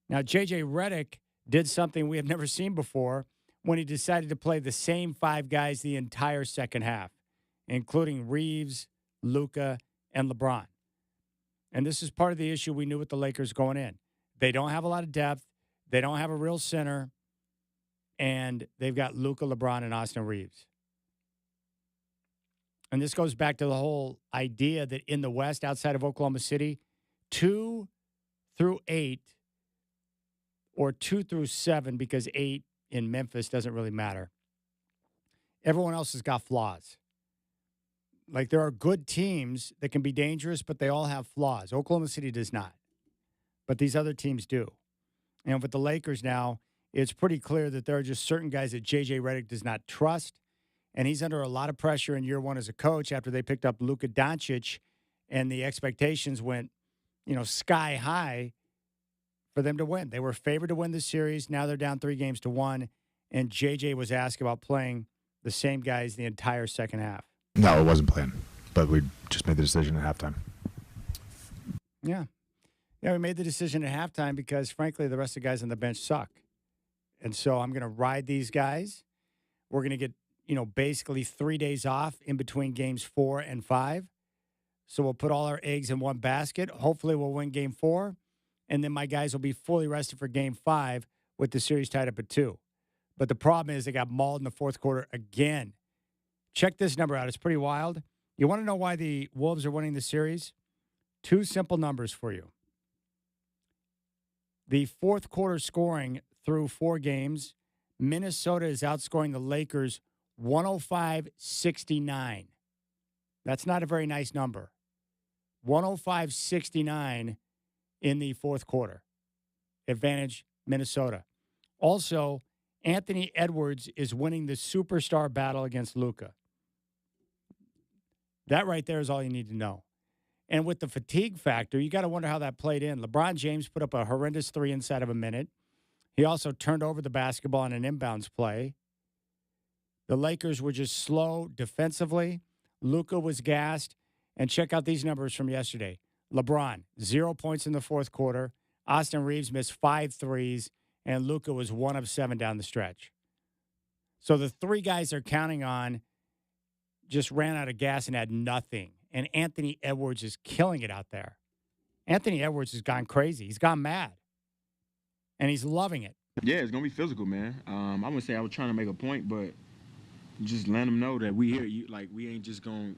Now, J.J. Redick did something we have never seen before when he decided to play the same 5 guys the entire second half, including Reeves, Luka, and LeBron. And this is part of the issue we knew with the Lakers going in. They don't have a lot of depth. They don't have a real center. And they've got Luka, LeBron, and Austin Reeves. And this goes back to the whole idea that in the West, outside of Oklahoma City, 2 through 8, or 2 through 7, because 8 in Memphis doesn't really matter. Everyone else has got flaws. Like, there are good teams that can be dangerous, but they all have flaws. Oklahoma City does not. But these other teams do. And with the Lakers now, it's pretty clear that there are just certain guys that J.J. Redick does not trust. And he's under a lot of pressure in year 1 as a coach after they picked up Luka Doncic, and the expectations went, sky high for them to win. They were favored to win this series. Now they're down 3-1, and J.J. was asked about playing the same guys the entire second half. No, it wasn't planned. but we just made the decision at halftime. Yeah. Yeah, we made the decision at halftime because, frankly, the rest of the guys on the bench suck. And so I'm going to ride these guys. We're going to get, basically 3 days off in between games 4 and 5. So we'll put all our eggs in one basket. Hopefully we'll win game 4. And then my guys will be fully rested for game 5 with the series tied up at 2. But the problem is they got mauled in the fourth quarter again. Check this number out. It's pretty wild. You want to know why the Wolves are winning the series? 2 simple numbers for you. The fourth quarter scoring through 4 games, Minnesota is outscoring the Lakers 105-69. That's not a very nice number. 105-69 in the fourth quarter. Advantage Minnesota. Also, Anthony Edwards is winning the superstar battle against Luka. That right there is all you need to know. And with the fatigue factor, you got to wonder how that played in. LeBron James put up a horrendous 3 inside of a minute. He also turned over the basketball in an inbounds play. The Lakers were just slow defensively. Luka was gassed. And check out these numbers from yesterday. LeBron, 0 points in the fourth quarter. Austin Reeves missed 5 threes. And Luka was 1 of 7 down the stretch. So the 3 guys they're counting on just ran out of gas and had nothing. And Anthony Edwards is killing it out there. Anthony Edwards has gone crazy. He's gone mad. And he's loving it. Yeah, it's going to be physical, man. I wouldn't say I was trying to make a point, but just let them know that we here. You ain't just going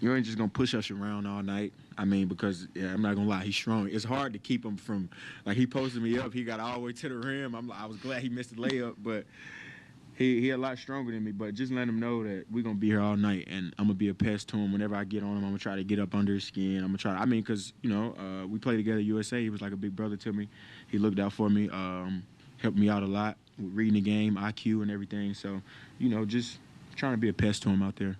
to push us around all night. I mean, because, I'm not going to lie, he's strong. It's hard to keep him from, he posted me up. He got all the way to the rim. I was glad he missed the layup, but he a lot stronger than me. But just let him know that we're going to be here all night, and I'm going to be a pest to him. Whenever I get on him, I'm going to try to get up under his skin. I'm going to try. Because, we played together at USA. He was like a big brother to me. He looked out for me, helped me out a lot with reading the game, IQ and everything. So, just trying to be a pest to him out there.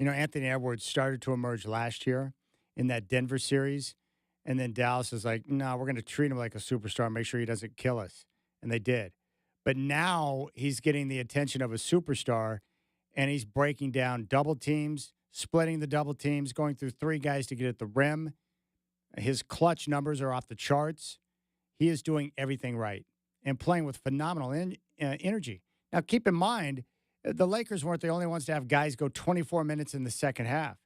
Anthony Edwards started to emerge last year in that Denver series, and then Dallas is like, no, we're going to treat him like a superstar, make sure he doesn't kill us. And they did. But now he's getting the attention of a superstar, and he's breaking down double teams, splitting the double teams, going through 3 guys to get at the rim. His clutch numbers are off the charts. He is doing everything right and playing with phenomenal energy. Now, keep in mind, the Lakers weren't the only ones to have guys go 24 minutes in the second half.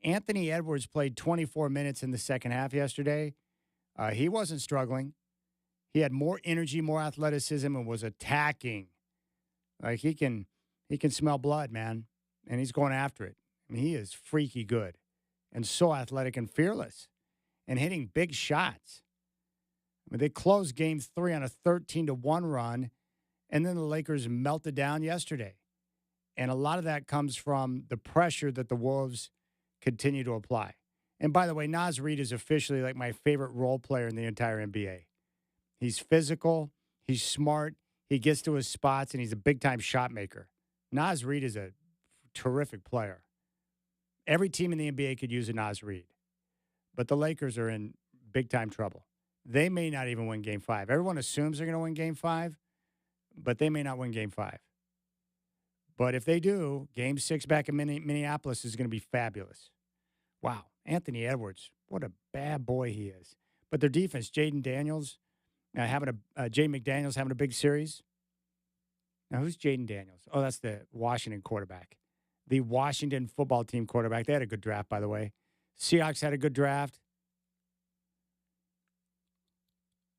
Anthony Edwards played 24 minutes in the second half yesterday. He wasn't struggling. He had more energy, more athleticism, and was attacking. He can smell blood, man, and he's going after it. I mean, he is freaky good and so athletic and fearless and hitting big shots. I mean, they closed game 3 on a 13-1 run, and then the Lakers melted down yesterday. And a lot of that comes from the pressure that the Wolves continue to apply. And by the way, Naz Reid is officially my favorite role player in the entire NBA. He's physical, he's smart, he gets to his spots, and he's a big-time shot maker. Naz Reid is a terrific player. Every team in the NBA could use a Naz Reid. But the Lakers are in big-time trouble. They may not even win Game 5. Everyone assumes they're going to win Game 5, but they may not win Game 5. But if they do, Game 6 back in Minneapolis is going to be fabulous. Wow, Anthony Edwards, what a bad boy he is. But their defense, Jaden McDaniels having a big series. Now, who's Jaden Daniels? Oh, that's the Washington quarterback. The Washington football team quarterback. They had a good draft, by the way. Seahawks had a good draft.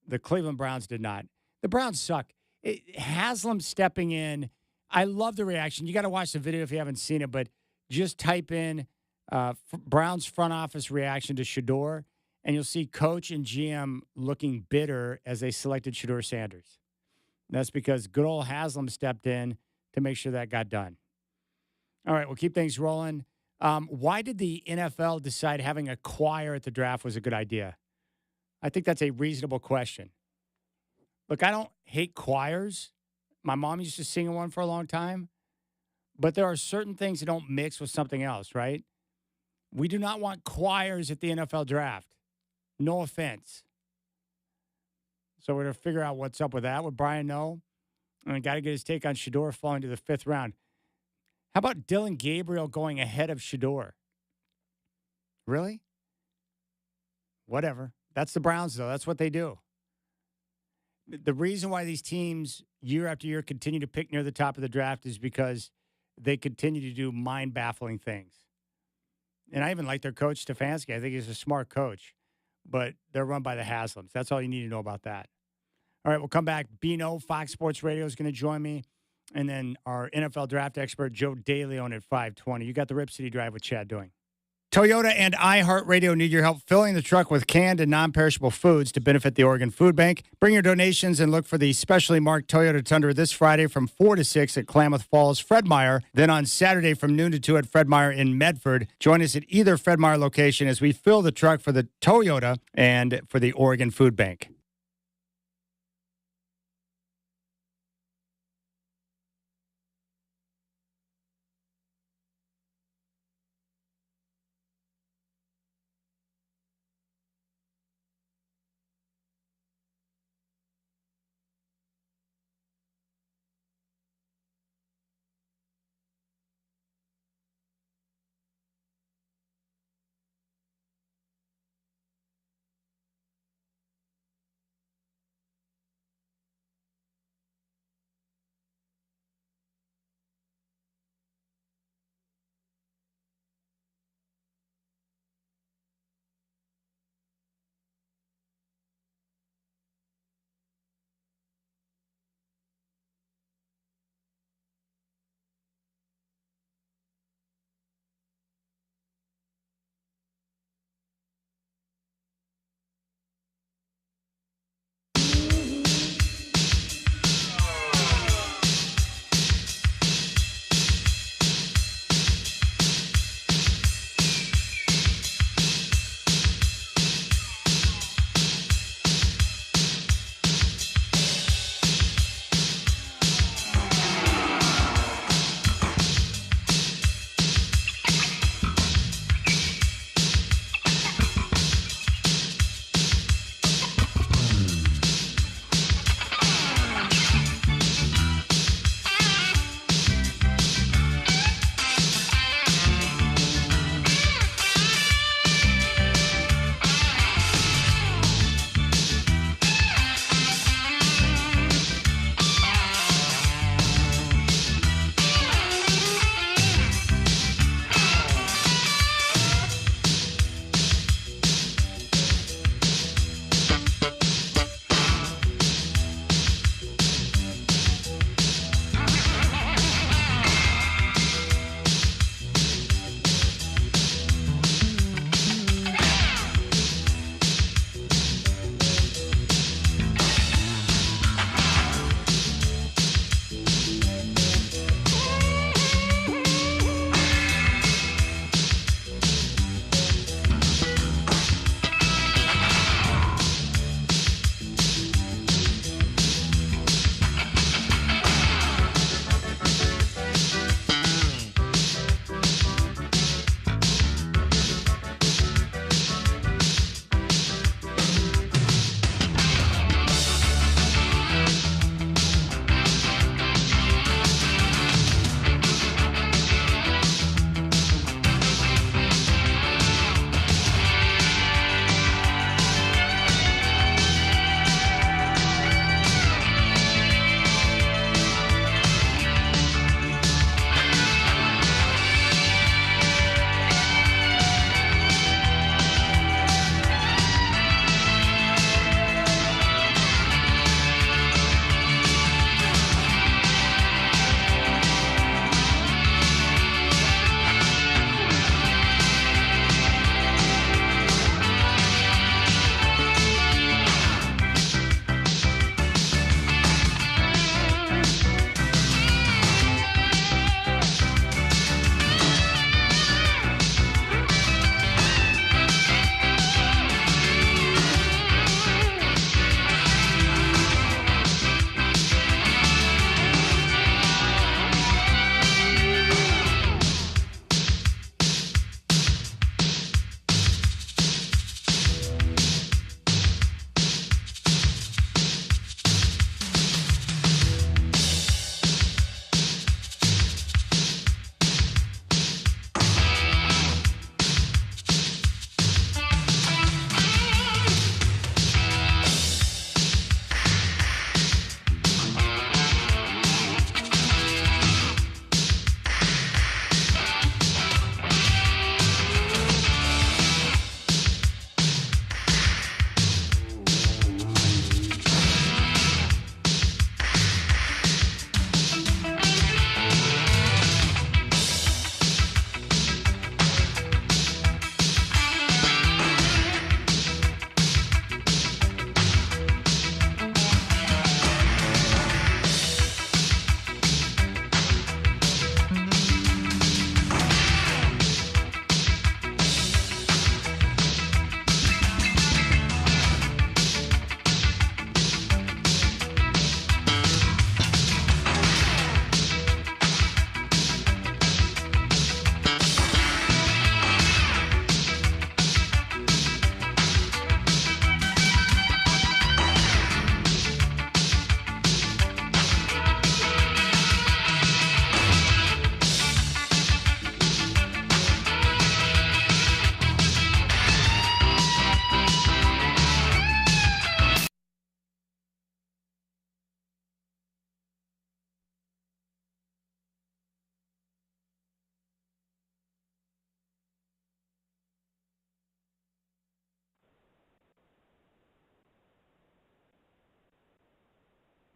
The Cleveland Browns did not. The Browns suck. Haslam stepping in. I love the reaction. You got to watch the video if you haven't seen it, but just type in Browns front office reaction to Shedeur, and you'll see coach and GM looking bitter as they selected Shedeur Sanders. That's because good old Haslam stepped in to make sure that got done. All right, we'll keep things rolling. Why did the NFL decide having a choir at the draft was a good idea? I think that's a reasonable question. Look, I don't hate choirs. My mom used to sing in one for a long time. But there are certain things that don't mix with something else, right? We do not want choirs at the NFL draft. No offense. So we're going to figure out what's up with that with Brian Noe. And got to get his take on Shedeur falling to the 5th round. How about Dylan Gabriel going ahead of Shedeur? Really? Whatever. That's the Browns, though. That's what they do. The reason why these teams, year after year, continue to pick near the top of the draft is because they continue to do mind-baffling things. And I even like their coach, Stefanski. I think he's a smart coach. But they're run by the Haslams. That's all you need to know about that. All right, we'll come back. Bino, Fox Sports Radio, is going to join me. And then our NFL draft expert, Joe Daly, on at 5:20. You got the Rip City Drive with Chad doing. Toyota and iHeartRadio need your help filling the truck with canned and non-perishable foods to benefit the Oregon Food Bank. Bring your donations and look for the specially marked Toyota Tundra this Friday from 4 to 6 at Klamath Falls, Fred Meyer. Then on Saturday from noon to 2 at Fred Meyer in Medford. Join us at either Fred Meyer location as we fill the truck for the Toyota and for the Oregon Food Bank.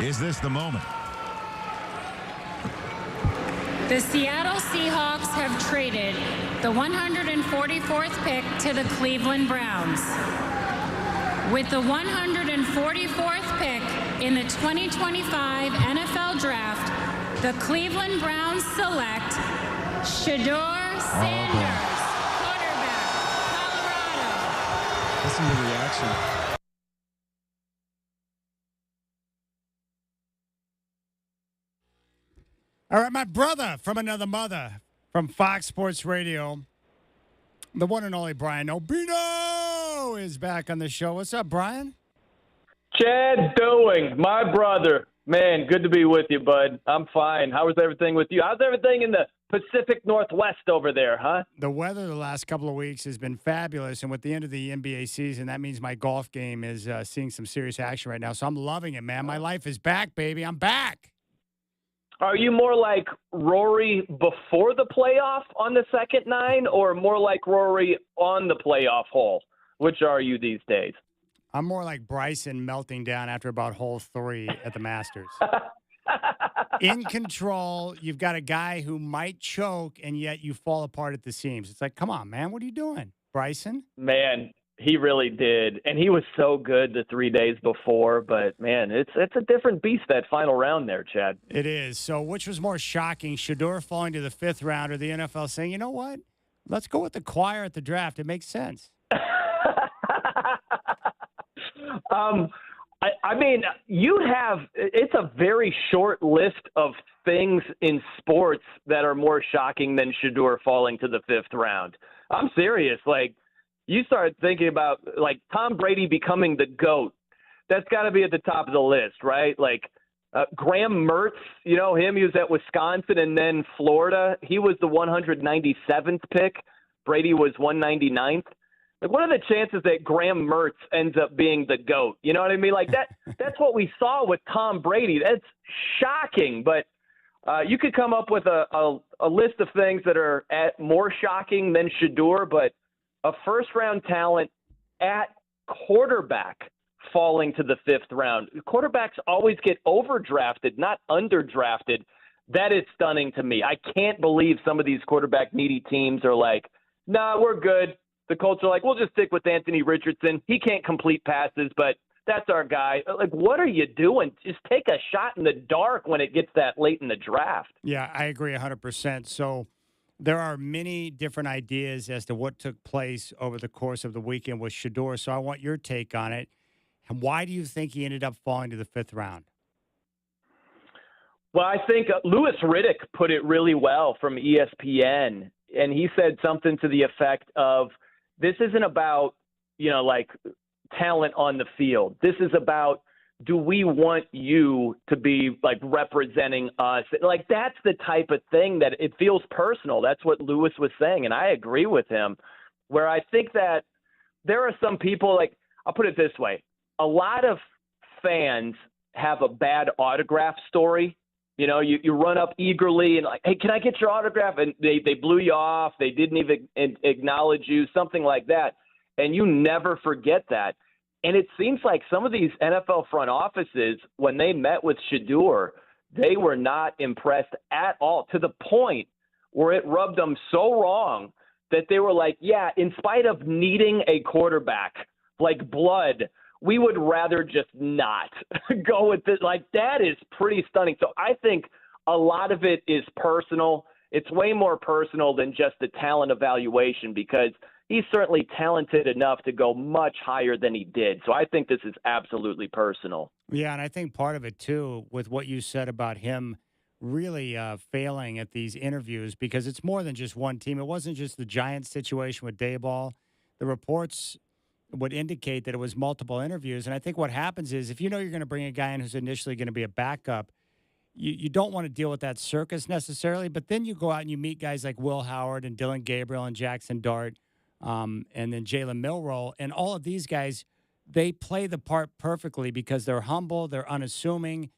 Is this the moment? The Seattle Seahawks have traded the 144th pick to the Cleveland Browns. With the 144th pick in the 2025 NFL Draft, the Cleveland Browns select Shedeur Sanders, quarterback, Colorado. Listen to the reaction. All right, my brother from another mother from Fox Sports Radio, the one and only Brian Obino is back on the show. What's up, Brian? Chad Doing, my brother. Man, good to be with you, bud. I'm fine. How was everything with you? How's everything in the Pacific Northwest over there, huh? The weather the last couple of weeks has been fabulous, and with the end of the NBA season, that means my golf game is seeing some serious action right now, so I'm loving it, man. My life is back, baby. I'm back. Are you more like Rory before the playoff on the second nine or more like Rory on the playoff hole? Which are you these days? I'm more like Bryson melting down after about hole 3 at the Masters. In control, you've got a guy who might choke, and yet you fall apart at the seams. It's like, come on, man. What are you doing, Bryson? Man, he really did. And he was so good the 3 days before. But, man, it's a different beast, that final round there, Chad. It is. So which was more shocking, Shedeur falling to the 5th round or the NFL saying, you know what? Let's go with the choir at the draft. It makes sense. I mean, it's a very short list of things in sports that are more shocking than Shedeur falling to the 5th round. I'm serious. Like, you start thinking about, like, Tom Brady becoming the GOAT. That's got to be at the top of the list, right? Like, Graham Mertz, you know him, he was at Wisconsin and then Florida. He was the 197th pick. Brady was 199th. Like, what are the chances that Graham Mertz ends up being the GOAT? You know what I mean? Like, that's what we saw with Tom Brady. That's shocking. But you could come up with a list of things that are more shocking than Shedeur, but a first-round talent at quarterback falling to the 5th round. Quarterbacks always get overdrafted, not underdrafted. That is stunning to me. I can't believe some of these quarterback-needy teams are like, nah, we're good. The Colts are like, we'll just stick with Anthony Richardson. He can't complete passes, but that's our guy. Like, what are you doing? Just take a shot in the dark when it gets that late in the draft. Yeah, I agree 100%. So there are many different ideas as to what took place over the course of the weekend with Shedeur. So I want your take on it. And why do you think he ended up falling to the 5th round? Well, I think Louis Riddick put it really well from ESPN, and he said something to the effect of, this isn't about, like talent on the field. This is about, do we want you to be like representing us? Like, that's the type of thing that it feels personal. That's what Lewis was saying. And I agree with him, where I think that there are some people, like, I'll put it this way. A lot of fans have a bad autograph story. You run up eagerly and like, hey, can I get your autograph? And they blew you off. They didn't even acknowledge you, something like that. And you never forget that. And it seems like some of these NFL front offices, when they met with Shedeur, they were not impressed at all, to the point where it rubbed them so wrong that they were like, yeah, in spite of needing a quarterback like blood, we would rather just not go with this. Like, that is pretty stunning. So I think a lot of it is personal. It's way more personal than just the talent evaluation, because he's certainly talented enough to go much higher than he did. So I think this is absolutely personal. Yeah, and I think part of it, too, with what you said about him really failing at these interviews, because it's more than just one team. It wasn't just the Giants situation with Dayball. The reports would indicate that it was multiple interviews. And I think what happens is, if you know you're going to bring a guy in who's initially going to be a backup, you don't want to deal with that circus necessarily. But then you go out and you meet guys like Will Howard and Dylan Gabriel and Jackson Dart, and then Jalen Milroe. And all of these guys, they play the part perfectly because they're humble, they're unassuming,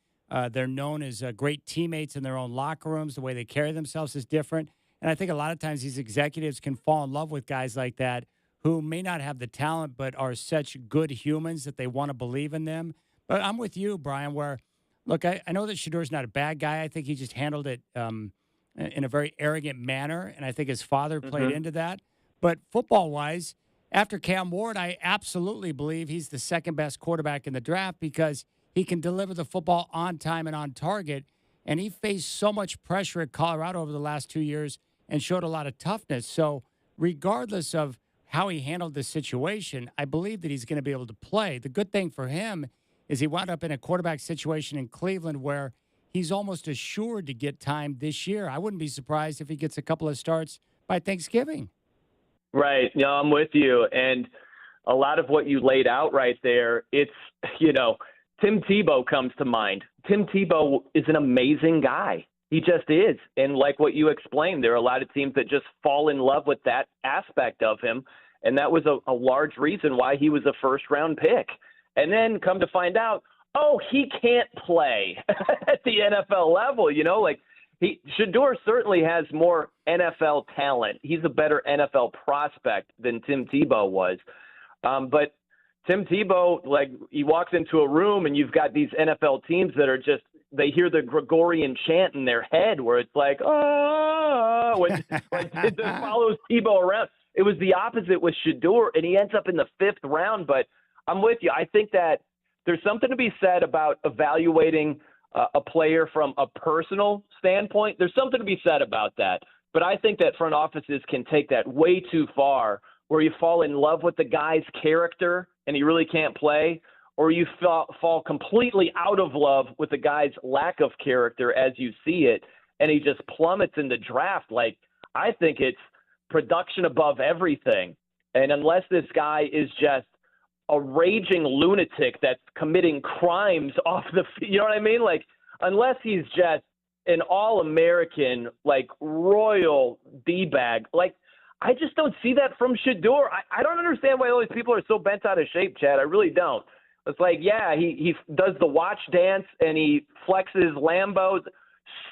they're known as great teammates in their own locker rooms. The way they carry themselves is different. And I think a lot of times these executives can fall in love with guys like that, who may not have the talent but are such good humans that they want to believe in them. But I'm with you, Brian, where look, I know that Shador's not a bad guy. I think he just handled it in a very arrogant manner, and I think his father played into that. But football-wise, after Cam Ward, I absolutely believe he's the second-best quarterback in the draft because he can deliver the football on time and on target. And he faced so much pressure at Colorado over the last 2 years and showed a lot of toughness. So regardless of how he handled this situation, I believe that he's going to be able to play. The good thing for him is he wound up in a quarterback situation in Cleveland where he's almost assured to get time this year. I wouldn't be surprised if he gets a couple of starts by Thanksgiving. Right. No, I'm with you. And a lot of what you laid out right there, it's, Tim Tebow comes to mind. Tim Tebow is an amazing guy. He just is. And like what you explained, there are a lot of teams that just fall in love with that aspect of him. And that was a large reason why he was a first-round pick. And then come to find out, he can't play at the NFL level. Shador certainly has more NFL talent. He's a better NFL prospect than Tim Tebow was. But Tim Tebow, he walks into a room and you've got these NFL teams that are just, they hear the Gregorian chant in their head where it's like, when it just follows Tebow around. It was the opposite with Shador, and he ends up in the 5th round. But I'm with you. I think that there's something to be said about evaluating a player from a personal standpoint. There's something to be said about that. But I think that front offices can take that way too far, where you fall in love with the guy's character and he really can't play, or you fall completely out of love with the guy's lack of character as you see it, and he just plummets in the draft. I think it's production above everything. And unless this guy is just a raging lunatic that's committing crimes off the field, you know what I mean? Unless he's just an all-American, royal D-bag, I just don't see that from Shador. I don't understand why all these people are so bent out of shape, Chad. I really don't. It's he does the watch dance and he flexes Lambos.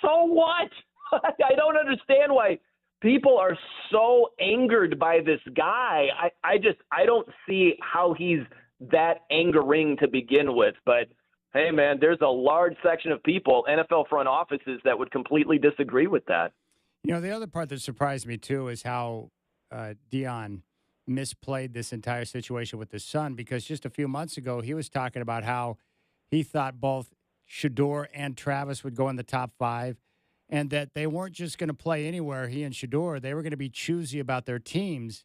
So what? I don't understand why people are so angered by this guy. I don't see how he's that angering to begin with. But, hey, man, there's a large section of people, NFL front offices, that would completely disagree with that. The other part that surprised me, too, is how Deion misplayed this entire situation with his son, because just a few months ago he was talking about how he thought both Shador and Travis would go in the top 5 and that they weren't just going to play anywhere, he and Shador. They were going to be choosy about their teams.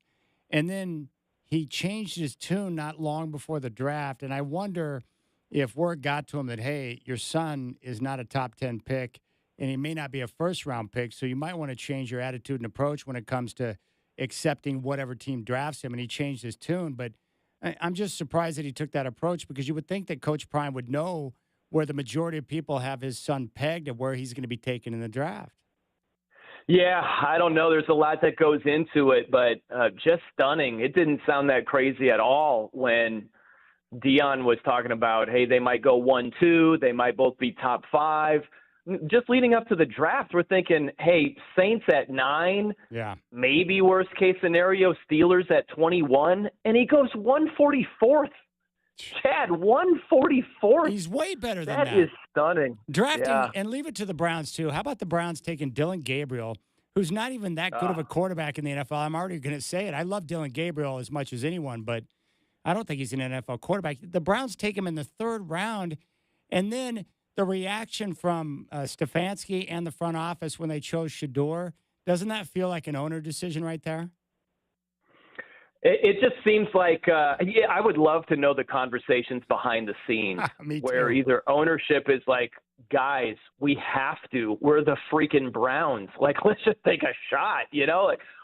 And then he changed his tune not long before the draft, and I wonder if word got to him that, hey, your son is not a top 10 pick and he may not be a first-round pick, so you might want to change your attitude and approach when it comes to accepting whatever team drafts him, and he changed his tune. But I'm just surprised that he took that approach, because you would think that Coach Prime would know where the majority of people have his son pegged and where he's going to be taken in the draft. Yeah, I don't know. There's a lot that goes into it, but just stunning. It didn't sound that crazy at all when Deion was talking about, hey, they might go 1-2, they might both be top 5. Just leading up to the draft, we're thinking, hey, Saints at 9, maybe worst case scenario, Steelers at 21, and he goes 144th. Chad, 144th. He's way better than that. That is stunning. Drafting, and leave it to the Browns, too. How about the Browns taking Dylan Gabriel, who's not even that good of a quarterback in the NFL? I'm already going to say it. I love Dylan Gabriel as much as anyone, but I don't think he's an NFL quarterback. The Browns take him in the 3rd round, and then the reaction from Stefanski and the front office when they chose Shador, doesn't that feel like an owner decision right there? It just seems like, I would love to know the conversations behind the scenes where either ownership is like, guys, we have to. We're the freaking Browns. Let's just take a shot,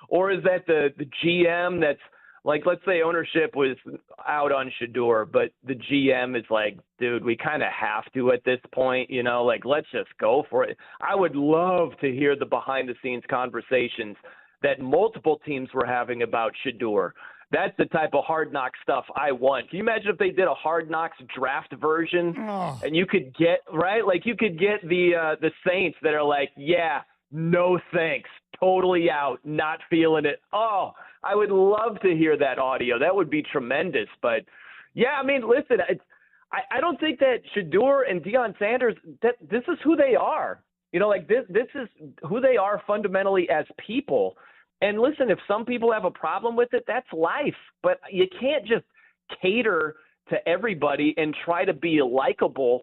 or is that the GM that's, let's say ownership was out on Shador, but the GM is like, dude, we kind of have to at this point, let's just go for it. I would love to hear the behind-the-scenes conversations that multiple teams were having about Shador. That's the type of Hard Knocks stuff I want. Can you imagine if they did a Hard Knocks draft version and you could get, you could get the Saints that are like, yeah, no thanks, totally out, not feeling it. Oh, I would love to hear that audio. That would be tremendous. But, yeah, I mean, listen, I don't think that Shador and Deion Sanders, that this is who they are. Like this is who they are fundamentally as people. And listen, if some people have a problem with it, that's life. But you can't just cater to everybody and try to be likable.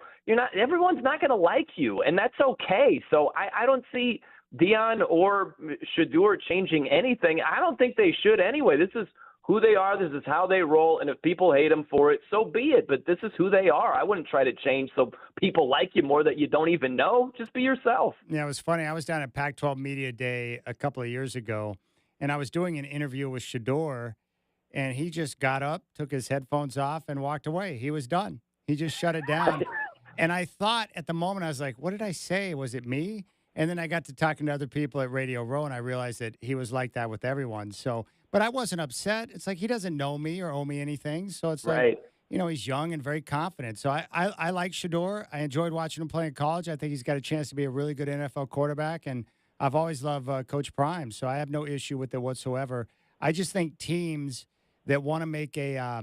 Everyone's not going to like you, and that's okay. So I don't see Deion or Shador changing anything. I don't think they should anyway. This is who they are. This is how they roll. And if people hate them for it, so be it. But this is who they are. I wouldn't try to change so people like you more that you don't even know. Just be yourself. Yeah, it was funny. I was down at Pac-12 Media Day a couple of years ago, and I was doing an interview with Shador, and he just got up, took his headphones off, and walked away. He was done. He just shut it down. And I thought at the moment, I was like, what did I say? Was it me? And then I got to talking to other people at Radio Row, and I realized that he was like that with everyone. So, but I wasn't upset. It's like he doesn't know me or owe me anything. So it's like, he's young and very confident. So I like Shador. I enjoyed watching him play in college. I think he's got a chance to be a really good NFL quarterback. And I've always loved Coach Prime, so I have no issue with it whatsoever. I just think teams that want to make a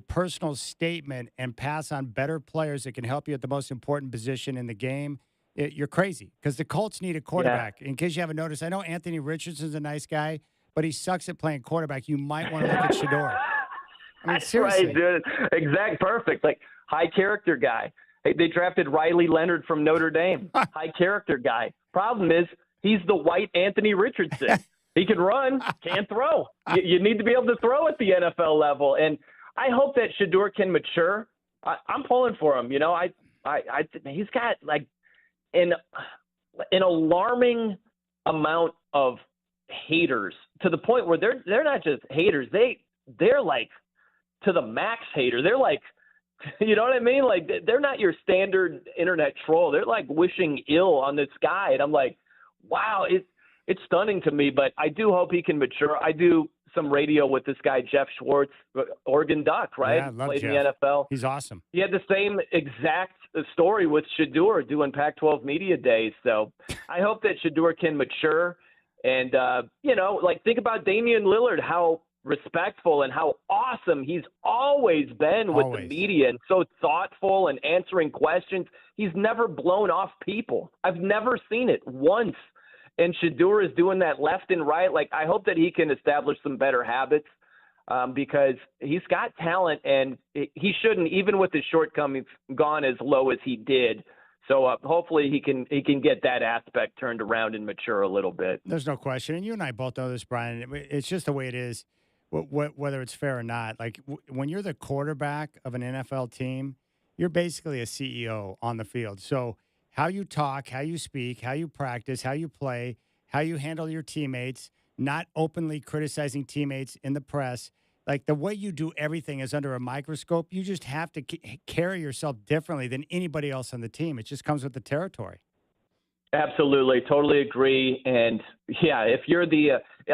personal statement and pass on better players that can help you at the most important position in the game, you're crazy, because the Colts need a quarterback. Yeah. In case you haven't noticed, I know Anthony Richardson's a nice guy, but he sucks at playing quarterback. You might want to look at Shador. I mean, That's seriously. right, dude. Perfect. Like, high character guy. They drafted Riley Leonard from Notre Dame. High character guy. Problem is, he's the white Anthony Richardson. He can run, can't throw. You need to be able to throw at the NFL level. And I hope that Shador can mature. I'm pulling for him. He's got like an alarming amount of haters, to the point where they're not just haters. They're like to the max hater. They're like, you know what I mean? Like, they're not your standard internet troll. They're like wishing ill on this guy. And I'm like, wow, it's stunning to me, but I do hope he can mature. I do some radio with this guy, Jeff Schwartz, Oregon Duck, right? Yeah, I love Played Jeff. in the NFL. He's awesome. He had the same exact story with Shador doing Pac-12 Media Days. So I hope that Shador can mature. And, think about Damian Lillard, how respectful and how awesome he's always been with the media, and so thoughtful and answering questions. He's never blown off people. I've never seen it once. And Shador is doing that left and right. Like, I hope that he can establish some better habits because he's got talent, and he shouldn't, even with his shortcomings, gone as low as he did. So hopefully he can get that aspect turned around and mature a little bit. There's no question. And you and I both know this, Brian. It's just the way it is, whether it's fair or not. Like, when you're the quarterback of an NFL team, you're basically a CEO on the field. So how you talk, how you speak, how you practice, how you play, how you handle your teammates, not openly criticizing teammates in the press. Like, the way you do everything is under a microscope. You just have to carry yourself differently than anybody else on the team. It just comes with the territory. Absolutely. Totally agree. And, yeah, if you're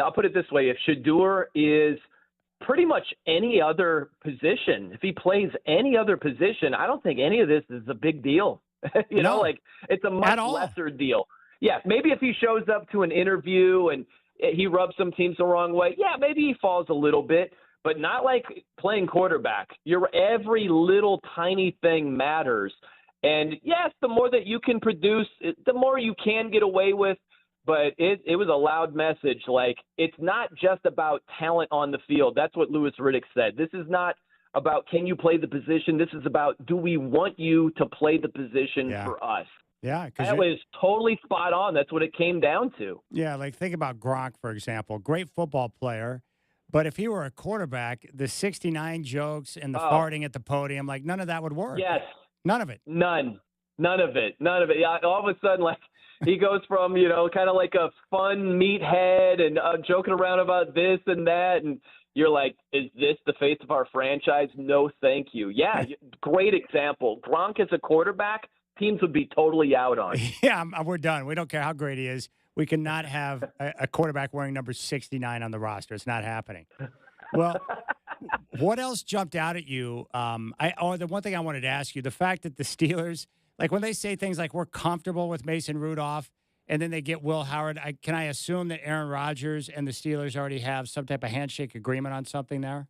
I'll put it this way. If Shador is pretty much any other position, if he plays any other position, I don't think any of this is a big deal. It's a much lesser deal. Yeah, maybe if he shows up to an interview and he rubs some teams the wrong way, yeah, maybe he falls a little bit, but not like playing quarterback. Every little tiny thing matters. And, yes, the more that you can produce, the more you can get away with. But it was a loud message. Like, it's not just about talent on the field. That's what Louis Riddick said. This is not about can you play the position. This is about, do we want you to play the position for us? Yeah. That was totally spot on. That's what it came down to. Yeah, like think about Gronk, for example. Great football player. But if he were a quarterback, the 69 jokes and the farting at the podium, like, none of that would work. Yes. None of it. None of it. Yeah, all of a sudden, like, he goes from, kind of like a fun meathead and joking around about this and that. And you're like, is this the face of our franchise? No, thank you. Yeah, great example. Gronk as a quarterback, teams would be totally out on. Yeah, we're done. We don't care how great he is. We cannot have a quarterback wearing number 69 on the roster. It's not happening. Well, what else jumped out at you? The one thing I wanted to ask you, the fact that the Steelers, like, when they say things like, we're comfortable with Mason Rudolph, and then they get Will Howard, can I assume that Aaron Rodgers and the Steelers already have some type of handshake agreement on something there?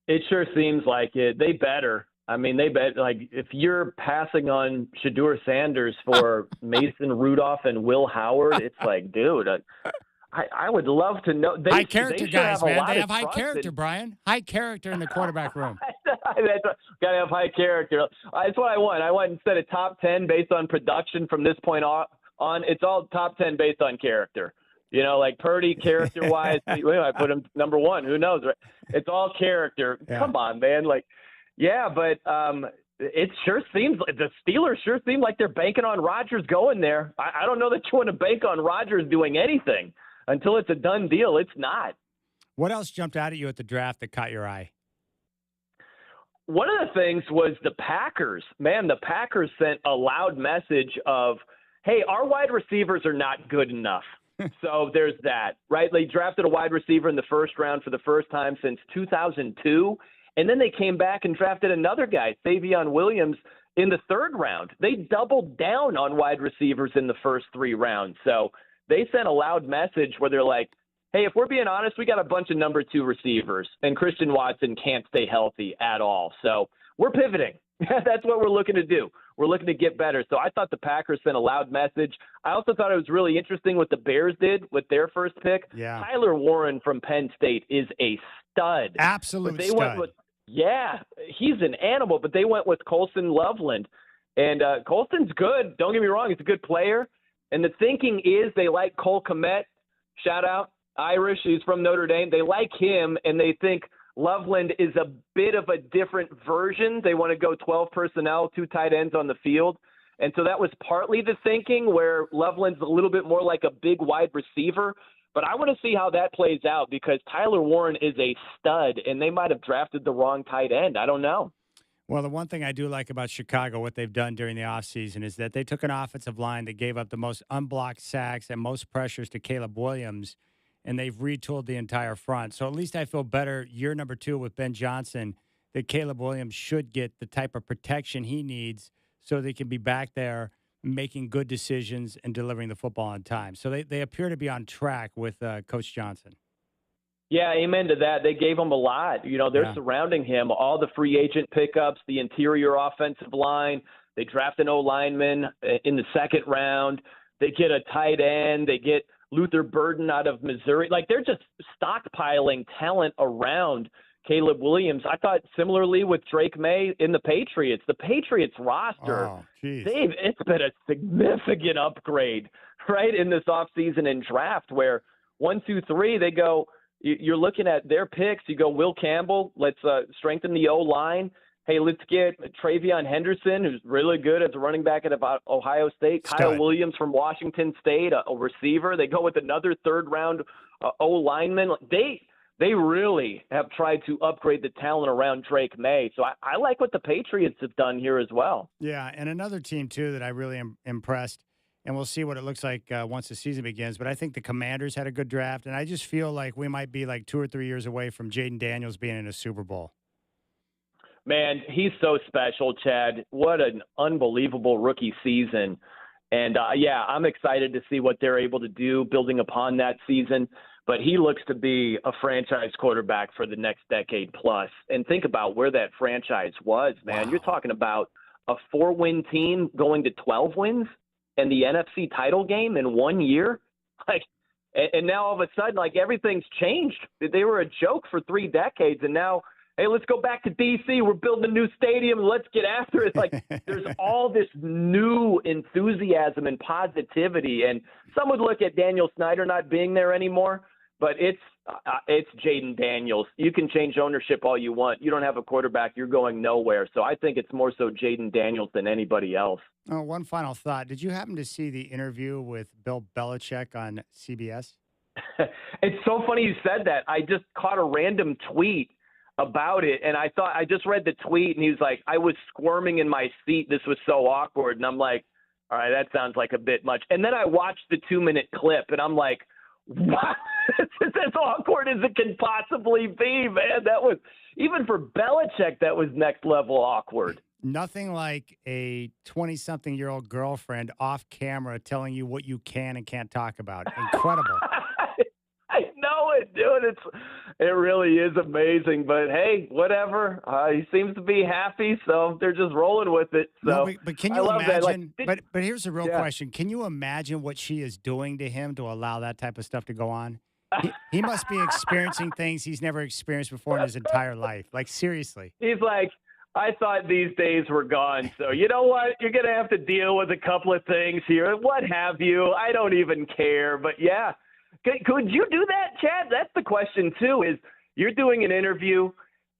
It sure seems like it. They better. I mean, they bet like if you're passing on Shedeur Sanders for Mason Rudolph and Will Howard, it's like, dude, I would love to know. High character guys, man. They have high trust character, Brian. High character in the quarterback room. Got to have high character. That's what I want. I want, instead of top 10 based on production from this point on, it's all top 10 based on character. You know, like Purdy, character-wise, I put him number 1. Who knows? Right? It's all character. Yeah. Come on, man. Like, yeah, but it sure seems like the Steelers sure seem like they're banking on Rodgers going there. I don't know that you want to bank on Rodgers doing anything until it's a done deal. It's not. What else jumped out at you at the draft that caught your eye? One of the things was the Packers. Man, the Packers sent a loud message of, hey, our wide receivers are not good enough. So there's that, right? They drafted a wide receiver in the first round for the first time since 2002. And then they came back and drafted another guy, Savion Williams, in the third round. They doubled down on wide receivers in the first 3 rounds. So they sent a loud message where they're like, hey, if we're being honest, we got a bunch of number 2 receivers, and Christian Watson can't stay healthy at all. So we're pivoting. That's what we're looking to do. We're looking to get better. So I thought the Packers sent a loud message. I also thought it was really interesting what the Bears did with their first pick. Yeah. Tyler Warren from Penn State is a stud. Absolute they stud. Went with, yeah, he's an animal, but they went with Colson Loveland. And Colson's good. Don't get me wrong. He's a good player. And the thinking is they like Cole Kmet. Shout out. Irish. He's from Notre Dame. They like him, and they think Loveland is a bit of a different version. They want to go 12 personnel, 2 tight ends on the field. And so that was partly the thinking, where Loveland's a little bit more like a big wide receiver. But I want to see how that plays out, because Tyler Warren is a stud, and they might have drafted the wrong tight end. I don't know. Well, the one thing I do like about Chicago, what they've done during the offseason, is that they took an offensive line that gave up the most unblocked sacks and most pressures to Caleb Williams, and they've retooled the entire front. So at least I feel better year number 2 with Ben Johnson that Caleb Williams should get the type of protection he needs so they can be back there making good decisions and delivering the football on time. So they appear to be on track with Coach Johnson. Yeah, amen to that. They gave him a lot. You know, they're surrounding him, all the free agent pickups, the interior offensive line. They draft an O-lineman in the second round. They get a tight end. They get Luther Burden out of Missouri. Like, they're just stockpiling talent around Caleb Williams. I thought similarly with Drake May in the Patriots roster, it's been a significant upgrade, right, in this offseason and draft, where 1, 2, 3, they go, you're looking at their picks. You go, Will Campbell, let's strengthen the O-line. Hey, let's get Travion Henderson, who's really good as a running back at about Ohio State. Kyle Williams from Washington State, a receiver. They go with another third-round O-lineman. They really have tried to upgrade the talent around Drake May. So I like what the Patriots have done here as well. Yeah, and another team, too, that I really am impressed, and we'll see what it looks like once the season begins, but I think the Commanders had a good draft, and I just feel like we might be like 2 or 3 years away from Jaden Daniels being in a Super Bowl. Man, he's so special, Chad. What an unbelievable rookie season. And, I'm excited to see what they're able to do building upon that season. But he looks to be a franchise quarterback for the next decade plus. And think about where that franchise was, man. Wow. You're talking about a 4-win team going to 12 wins and the NFC title game in 1 year. And now all of a sudden, like, everything's changed. They were a joke for 3 decades, and now, hey, let's go back to D.C. We're building a new stadium. Let's get after it. Like, there's all this new enthusiasm and positivity. And some would look at Daniel Snyder not being there anymore, but it's Jaden Daniels. You can change ownership all you want. You don't have a quarterback, you're going nowhere. So I think it's more so Jaden Daniels than anybody else. Oh, one final thought. Did you happen to see the interview with Bill Belichick on CBS? It's so funny you said that. I just caught a random tweet about it, and I thought, I just read the tweet, and he was like, I was squirming in my seat. This was so awkward. And I'm like, all right, that sounds like a bit much. And then I watched the 2-minute clip, and I'm like, wow, it's as awkward as it can possibly be, man. That was, even for Belichick, that was next level awkward. Nothing like a 20-something-year-old girlfriend off camera telling you what you can and can't talk about. Incredible. I know it. doing. It really is amazing. But hey, whatever. He seems to be happy, so they're just rolling with it. So, No, but can I you love that. imagine? Like, But here's the real question: can you imagine what she is doing to him to allow that type of stuff to go on? He must be experiencing things he's never experienced before in his entire life. Like, seriously. he's like, I thought these days were gone. So you know what? You're gonna have to deal with a couple of things here. What have you? I don't even care. But yeah, could you do that, Chad? That's the question too. Is you're doing an interview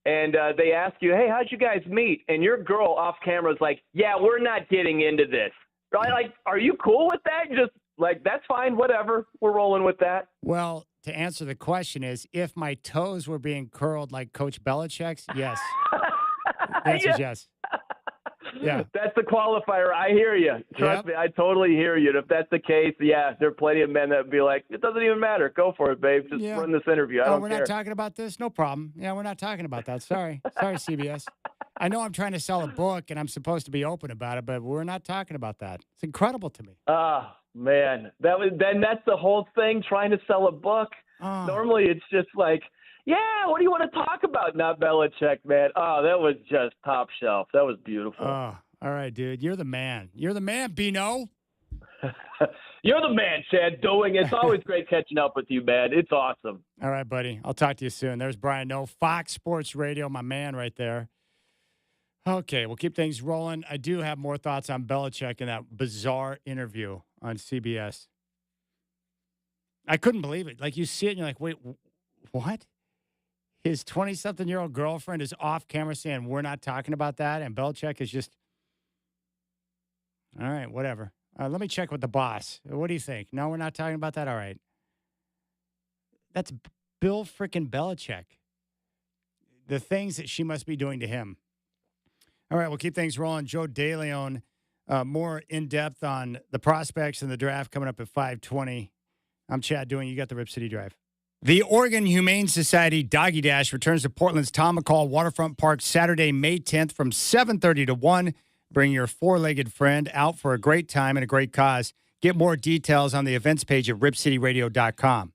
and they ask you, hey, how'd you guys meet? And your girl off camera is like, yeah, we're not getting into this. Right? Like, are you cool with that? Just like, that's fine, whatever. We're rolling with that. Well, to answer the question is, if my toes were being curled like Coach Belichick's, yes. The answer is yes. Yeah. That's the qualifier. I hear you. Trust me, I totally hear you. And if that's the case, yeah, there are plenty of men that would be like, it doesn't even matter. Go for it, babe. Just run this interview. I don't we're care. not talking about this? No problem. Yeah, we're not talking about that. Sorry, CBS. I know I'm trying to sell a book and I'm supposed to be open about it, but we're not talking about that. It's incredible to me. Man, that's the whole thing, trying to sell a book. Normally it's just like, yeah, what do you want to talk about? Not Belichick, man. Oh, that was just top shelf. That was beautiful. Oh, all right, dude. You're the man. You're the man, Bino. You're the man, Chad. It's always great catching up with you, man. It's awesome. All right, buddy. I'll talk to you soon. There's Brian Noe, Fox Sports Radio, my man right there. Okay, we'll keep things rolling. I do have more thoughts on Belichick in that bizarre interview on CBS. I couldn't believe it. Like, you see it and you're like, wait, what? His 20-something-year-old girlfriend is off camera saying, we're not talking about that, and Belichick is just, all right, whatever. Let me check with the boss. What do you think? No, we're not talking about that? All right. That's Bill frickin' Belichick. The things that she must be doing to him. All right, we'll keep things rolling. Joe DeLeon, more in-depth on the prospects and the draft coming up at 5:20. I'm Chad Doing. You got the Rip City Drive. The Oregon Humane Society Doggy Dash returns to Portland's Tom McCall Waterfront Park Saturday, May 10th from 7:30 to 1. Bring your four-legged friend out for a great time and a great cause. Get more details on the events page at RipCityRadio.com.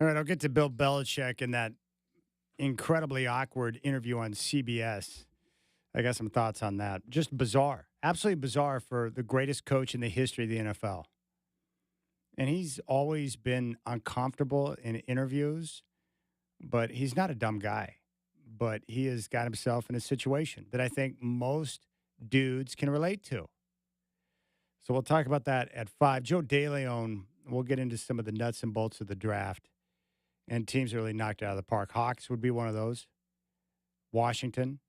All right, I'll get to Bill Belichick in that incredibly awkward interview on CBS. I got some thoughts on that. Just bizarre. Absolutely bizarre for the greatest coach in the history of the NFL. And he's always been uncomfortable in interviews, but he's not a dumb guy. But he has got himself in a situation that I think most dudes can relate to. So we'll talk about that at 5. Joe DeLeon, we'll get into some of the nuts and bolts of the draft. And teams really knocked it out of the park. Hawks would be one of those. Washington.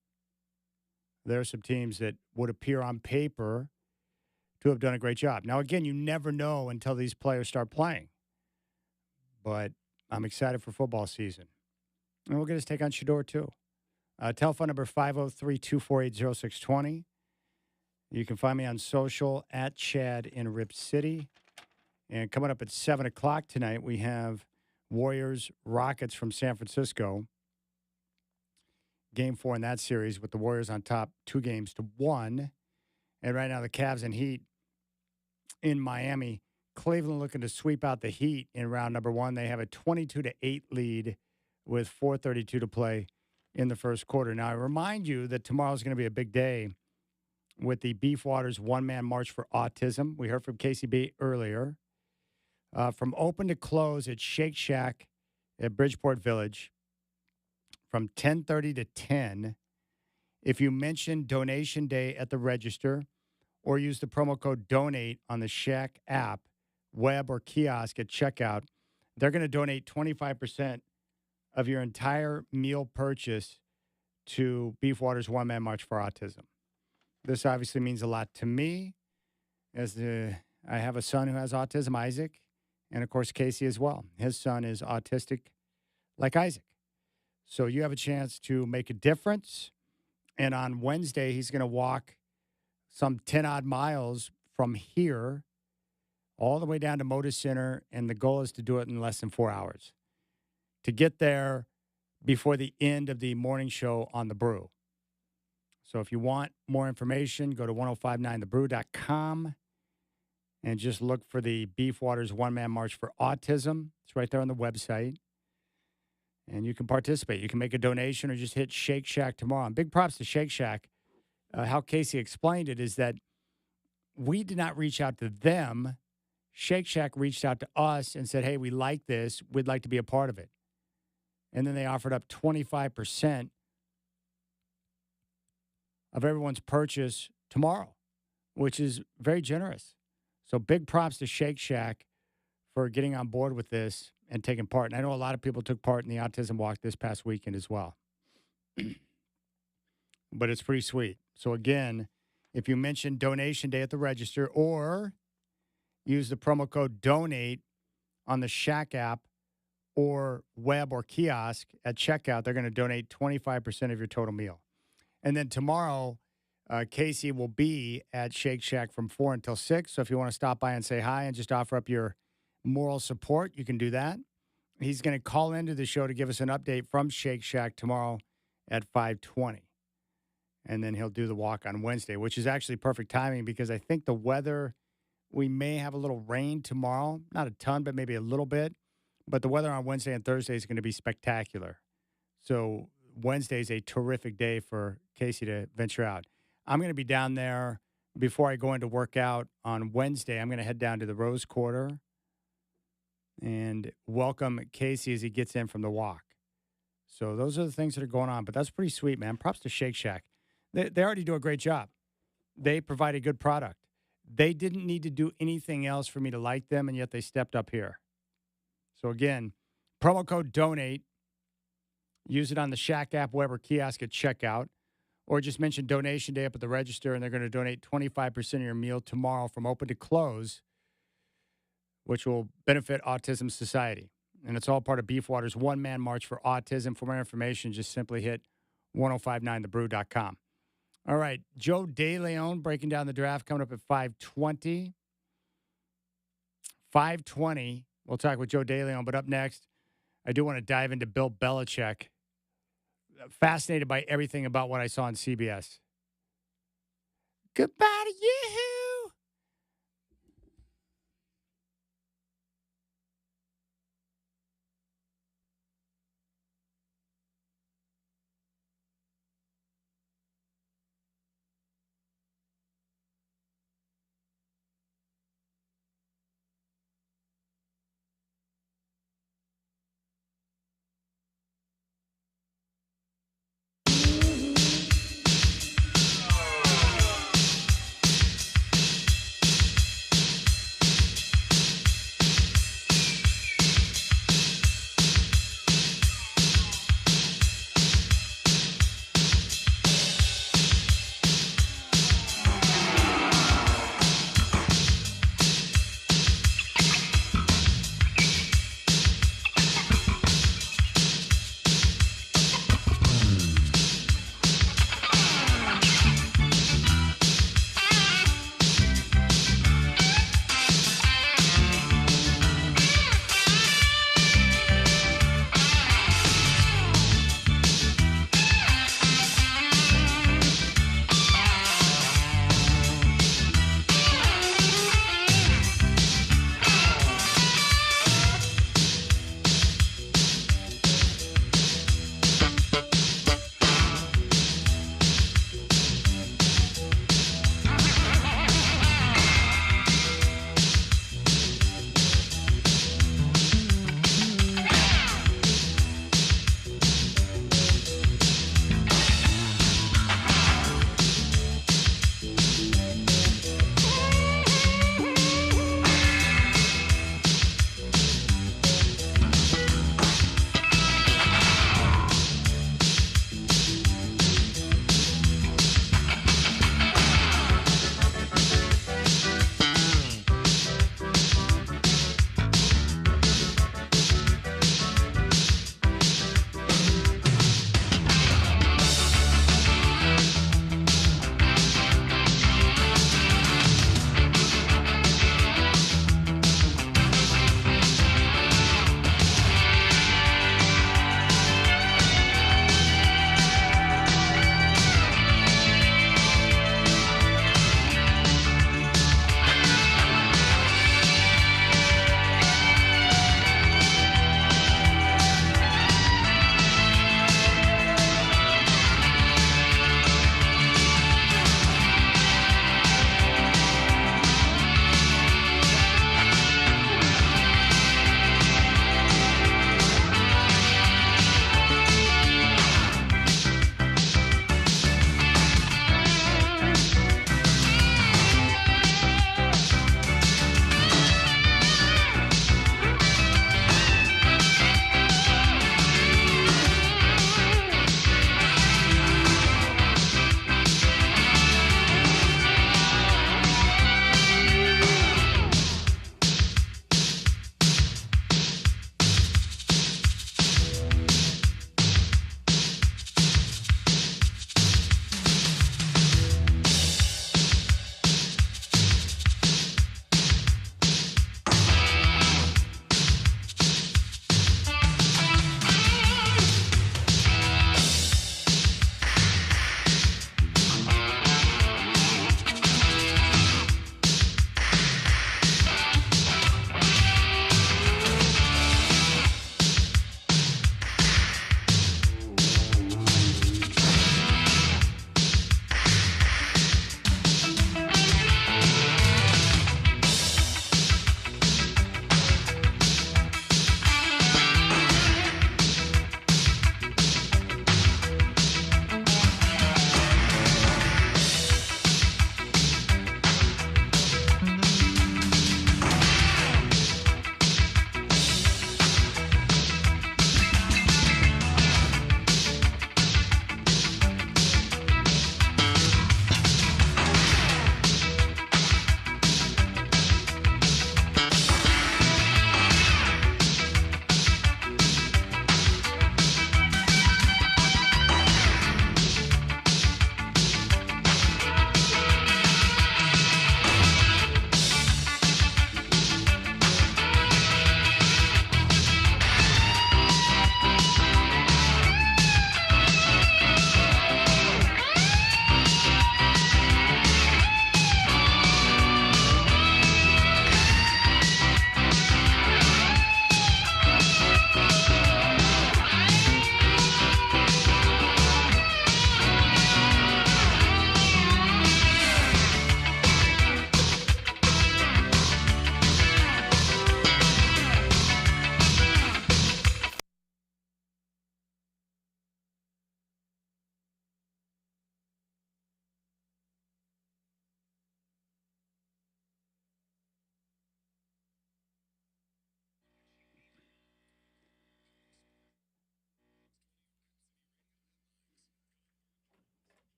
There are some teams that would appear on paper to have done a great job. Now, again, you never know until these players start playing. But I'm excited for football season. And we'll get his take on Shador, too. Telephone number 503-248-0620. You can find me on social at Chad in Rip City. And coming up at 7 o'clock tonight, we have Warriors Rockets from San Francisco. Game 4 in that series with the Warriors on top 2-1. And right now the Cavs and Heat in Miami. Cleveland looking to sweep out the Heat in round number 1. They have a 22-8 lead with 4:32 to play in the first quarter. Now, I remind you that tomorrow's going to be a big day with the Beef Waters one-man march for autism. We heard from KCB earlier. From open to close at Shake Shack at Bridgeport Village from 10:30 to 10. If you mention Donation Day at the register or use the promo code DONATE on the Shack app, web, or kiosk at checkout, they're going to donate 25% of your entire meal purchase to Beef Waters One-Man March for Autism. This obviously means a lot to me, as I have a son who has autism, Isaac, and, of course, Casey as well. His son is autistic like Isaac. So you have a chance to make a difference. And on Wednesday, he's going to walk some 10-odd miles from here all the way down to Moda Center, and the goal is to do it in less than 4 hours to get there before the end of the morning show on The Brew. So if you want more information, go to 1059thebrew.com and just look for the Beef Waters One-Man March for Autism. It's right there on the website. And you can participate. You can make a donation or just hit Shake Shack tomorrow. And big props to Shake Shack. How Casey explained it is that we did not reach out to them. Shake Shack reached out to us and said, hey, we like this. We'd like to be a part of it. And then they offered up 25% of everyone's purchase tomorrow, which is very generous. So big props to Shake Shack for getting on board with this and taking part. And I know a lot of people took part in the Autism Walk this past weekend as well. But it's pretty sweet. So again, if you mention Donation Day at the register or use the promo code DONATE on the Shack app or web or kiosk at checkout, they're going to donate 25% of your total meal. And then tomorrow, Casey will be at Shake Shack from 4 until 6. So if you want to stop by and say hi and just offer up your moral support, you can do that. He's going to call into the show to give us an update from Shake Shack tomorrow at 5:20. And then he'll do the walk on Wednesday, which is actually perfect timing because I think the weather, we may have a little rain tomorrow. Not a ton, but maybe a little bit. But the weather on Wednesday and Thursday is going to be spectacular. So Wednesday is a terrific day for Casey to venture out. I'm going to be down there before I go into workout on Wednesday. I'm going to head down to the Rose Quarter and welcome Casey as he gets in from the walk. So those are the things that are going on. But that's pretty sweet, man. Props to Shake Shack. They already do a great job. They provide a good product. They didn't need to do anything else for me to like them, and yet they stepped up here. So, again, promo code DONATE. Use it on the Shack app, web, or kiosk at checkout. Or just mention Donation Day up at the register, and they're going to donate 25% of your meal tomorrow from open to close, which will benefit Autism Society. And it's all part of Beef Waters One-Man March for Autism. For more information, just simply hit 1059thebrew.com. All right, Joe DeLeon breaking down the draft coming up at 5:20. 5:20, we'll talk with Joe DeLeon. But up next, I do want to dive into Bill Belichick. Fascinated by everything about what I saw on CBS. Goodbye to you.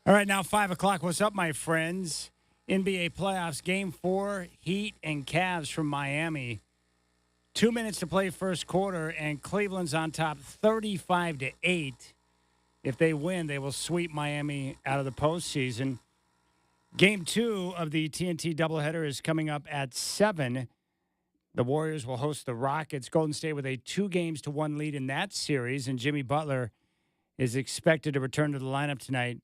All right, now 5 o'clock. What's up, my friends? NBA playoffs, Game 4, Heat and Cavs from Miami. 2 minutes to play first quarter, and Cleveland's on top 35-8. If they win, they will sweep Miami out of the postseason. Game 2 of the TNT doubleheader is coming up at 7. The Warriors will host the Rockets. Golden State with a 2-1 lead in that series, and Jimmy Butler is expected to return to the lineup tonight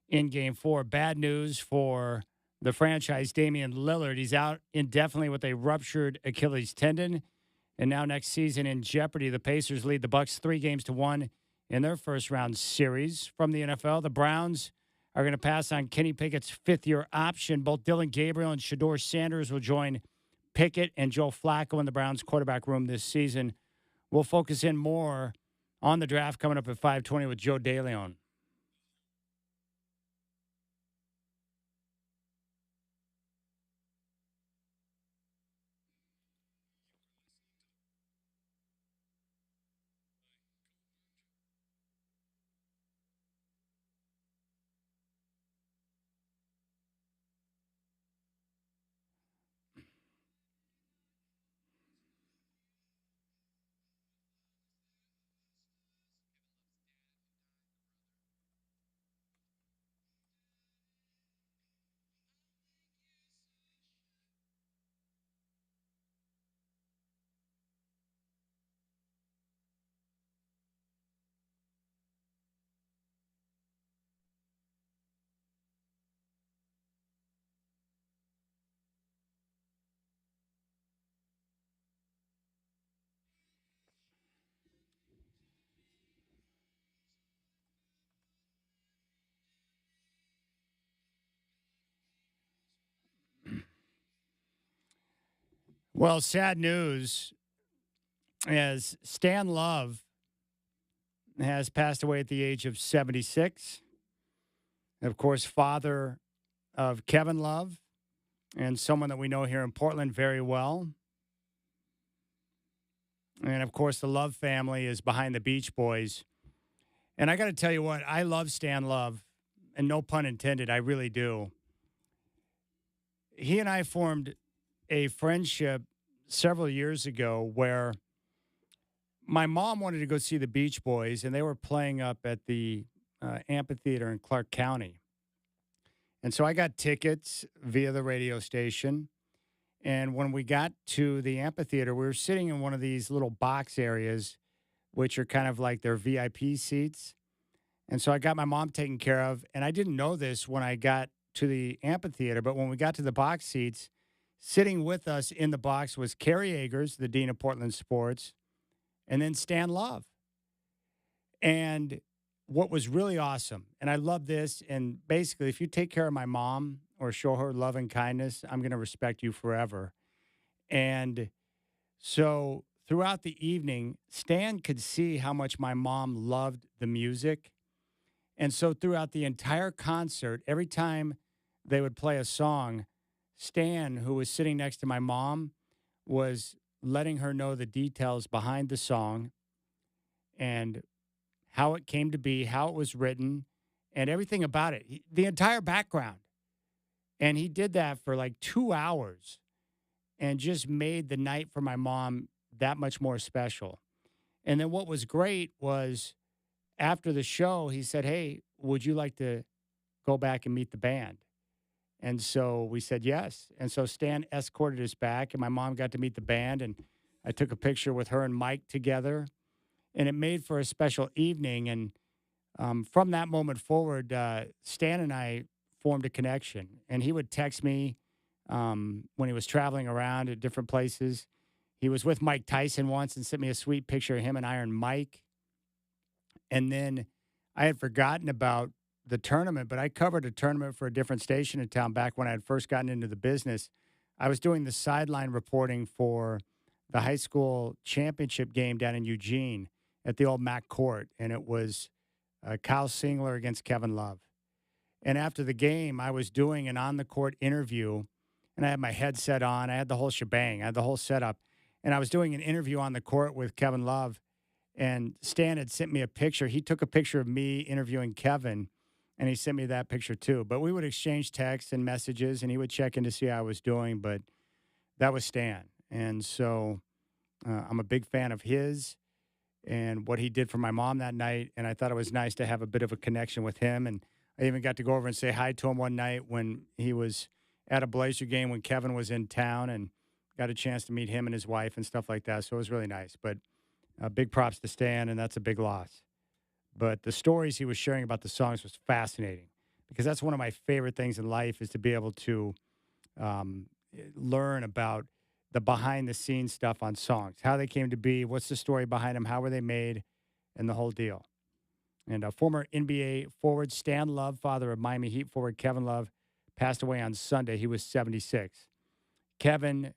in Game 4. Bad news for the franchise, Damian Lillard. He's out indefinitely with a ruptured Achilles tendon, and now next season in jeopardy. The Pacers lead the Bucks 3-1 in their first-round series. From the NFL, the Browns are going to pass on Kenny Pickett's fifth-year option. Both Dylan Gabriel and Shador Sanders will join Pickett and Joe Flacco in the Browns quarterback room this season. We'll focus in more on the draft coming up at 5:20 with Joe DeLeon. Well, sad news as Stan Love has passed away at the age of 76. And of course, father of Kevin Love and someone that we know here in Portland very well. And of course, the Love family is behind the Beach Boys. And I got to tell you what, I love Stan Love, and no pun intended, I really do. He and I formed a friendship several years ago where my mom wanted to go see the Beach Boys, and they were playing up at the amphitheater in Clark County. And so I got tickets via the radio station. And when we got to the amphitheater, we were sitting in one of these little box areas, which are kind of like their VIP seats. And so I got my mom taken care of. And I didn't know this when I got to the amphitheater, but when we got to the box seats, sitting with us in the box was Kerry Agers, the dean of Portland sports, and then Stan Love. And what was really awesome, and I love this, and basically, if you take care of my mom or show her love and kindness, I'm going to respect you forever. And so throughout the evening, Stan could see how much my mom loved the music. And so throughout the entire concert, every time they would play a song, Stan, who was sitting next to my mom, was letting her know the details behind the song and how it came to be, how it was written, and everything about it, the entire background. And he did that for like 2 hours and just made the night for my mom that much more special. And then what was great was after the show, he said, "Hey, would you like to go back and meet the band?" And so we said yes. And so Stan escorted us back, and my mom got to meet the band, and I took a picture with her and Mike together. And it made for a special evening. And from that moment forward, Stan and I formed a connection. And he would text me when he was traveling around at different places. He was with Mike Tyson once and sent me a sweet picture of him and Iron Mike. And then I had forgotten about the tournament, but I covered a tournament for a different station in town back when I had first gotten into the business. I was doing the sideline reporting for the high school championship game down in Eugene at the old Mac Court, and it was Kyle Singler against Kevin Love. And after the game, I was doing an on-the-court interview, and I had my headset on. I had the whole shebang. I had the whole setup. And I was doing an interview on the court with Kevin Love, and Stan had sent me a picture. He took a picture of me interviewing Kevin, And he sent me that picture too. But we would exchange texts and messages, and he would check in to see how I was doing. But that was Stan. And so I'm a big fan of his and what he did for my mom that night. And I thought it was nice to have a bit of a connection with him. And I even got to go over and say hi to him one night when he was at a Blazer game when Kevin was in town, and got a chance to meet him and his wife and stuff like that. So it was really nice. But big props to Stan, and that's a big loss. But the stories he was sharing about the songs was fascinating, because that's one of my favorite things in life, is to be able to learn about the behind-the-scenes stuff on songs, how they came to be, what's the story behind them, how were they made, and the whole deal. And former NBA forward Stan Love, father of Miami Heat forward Kevin Love, passed away on Sunday. He was 76. Kevin,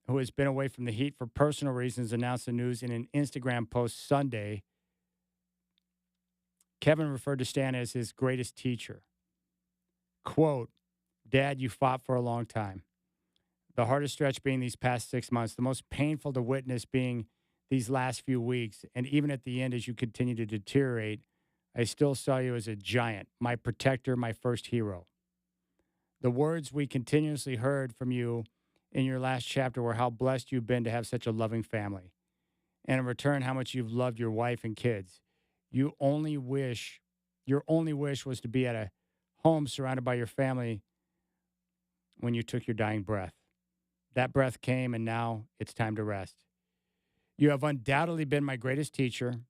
who has been away from the Heat for personal reasons, announced the news in an Instagram post Sunday. Kevin referred to Stan as his greatest teacher. Quote, "Dad, you fought for a long time. The hardest stretch being these past 6 months, the most painful to witness being these last few weeks. And even at the end, as you continue to deteriorate, I still saw you as a giant, my protector, my first hero. The words we continuously heard from you in your last chapter were how blessed you've been to have such a loving family. And in return, how much you've loved your wife and kids. Your only wish was to be at a home surrounded by your family when you took your dying breath. That breath came, and now it's time to rest. You have undoubtedly been my greatest teacher,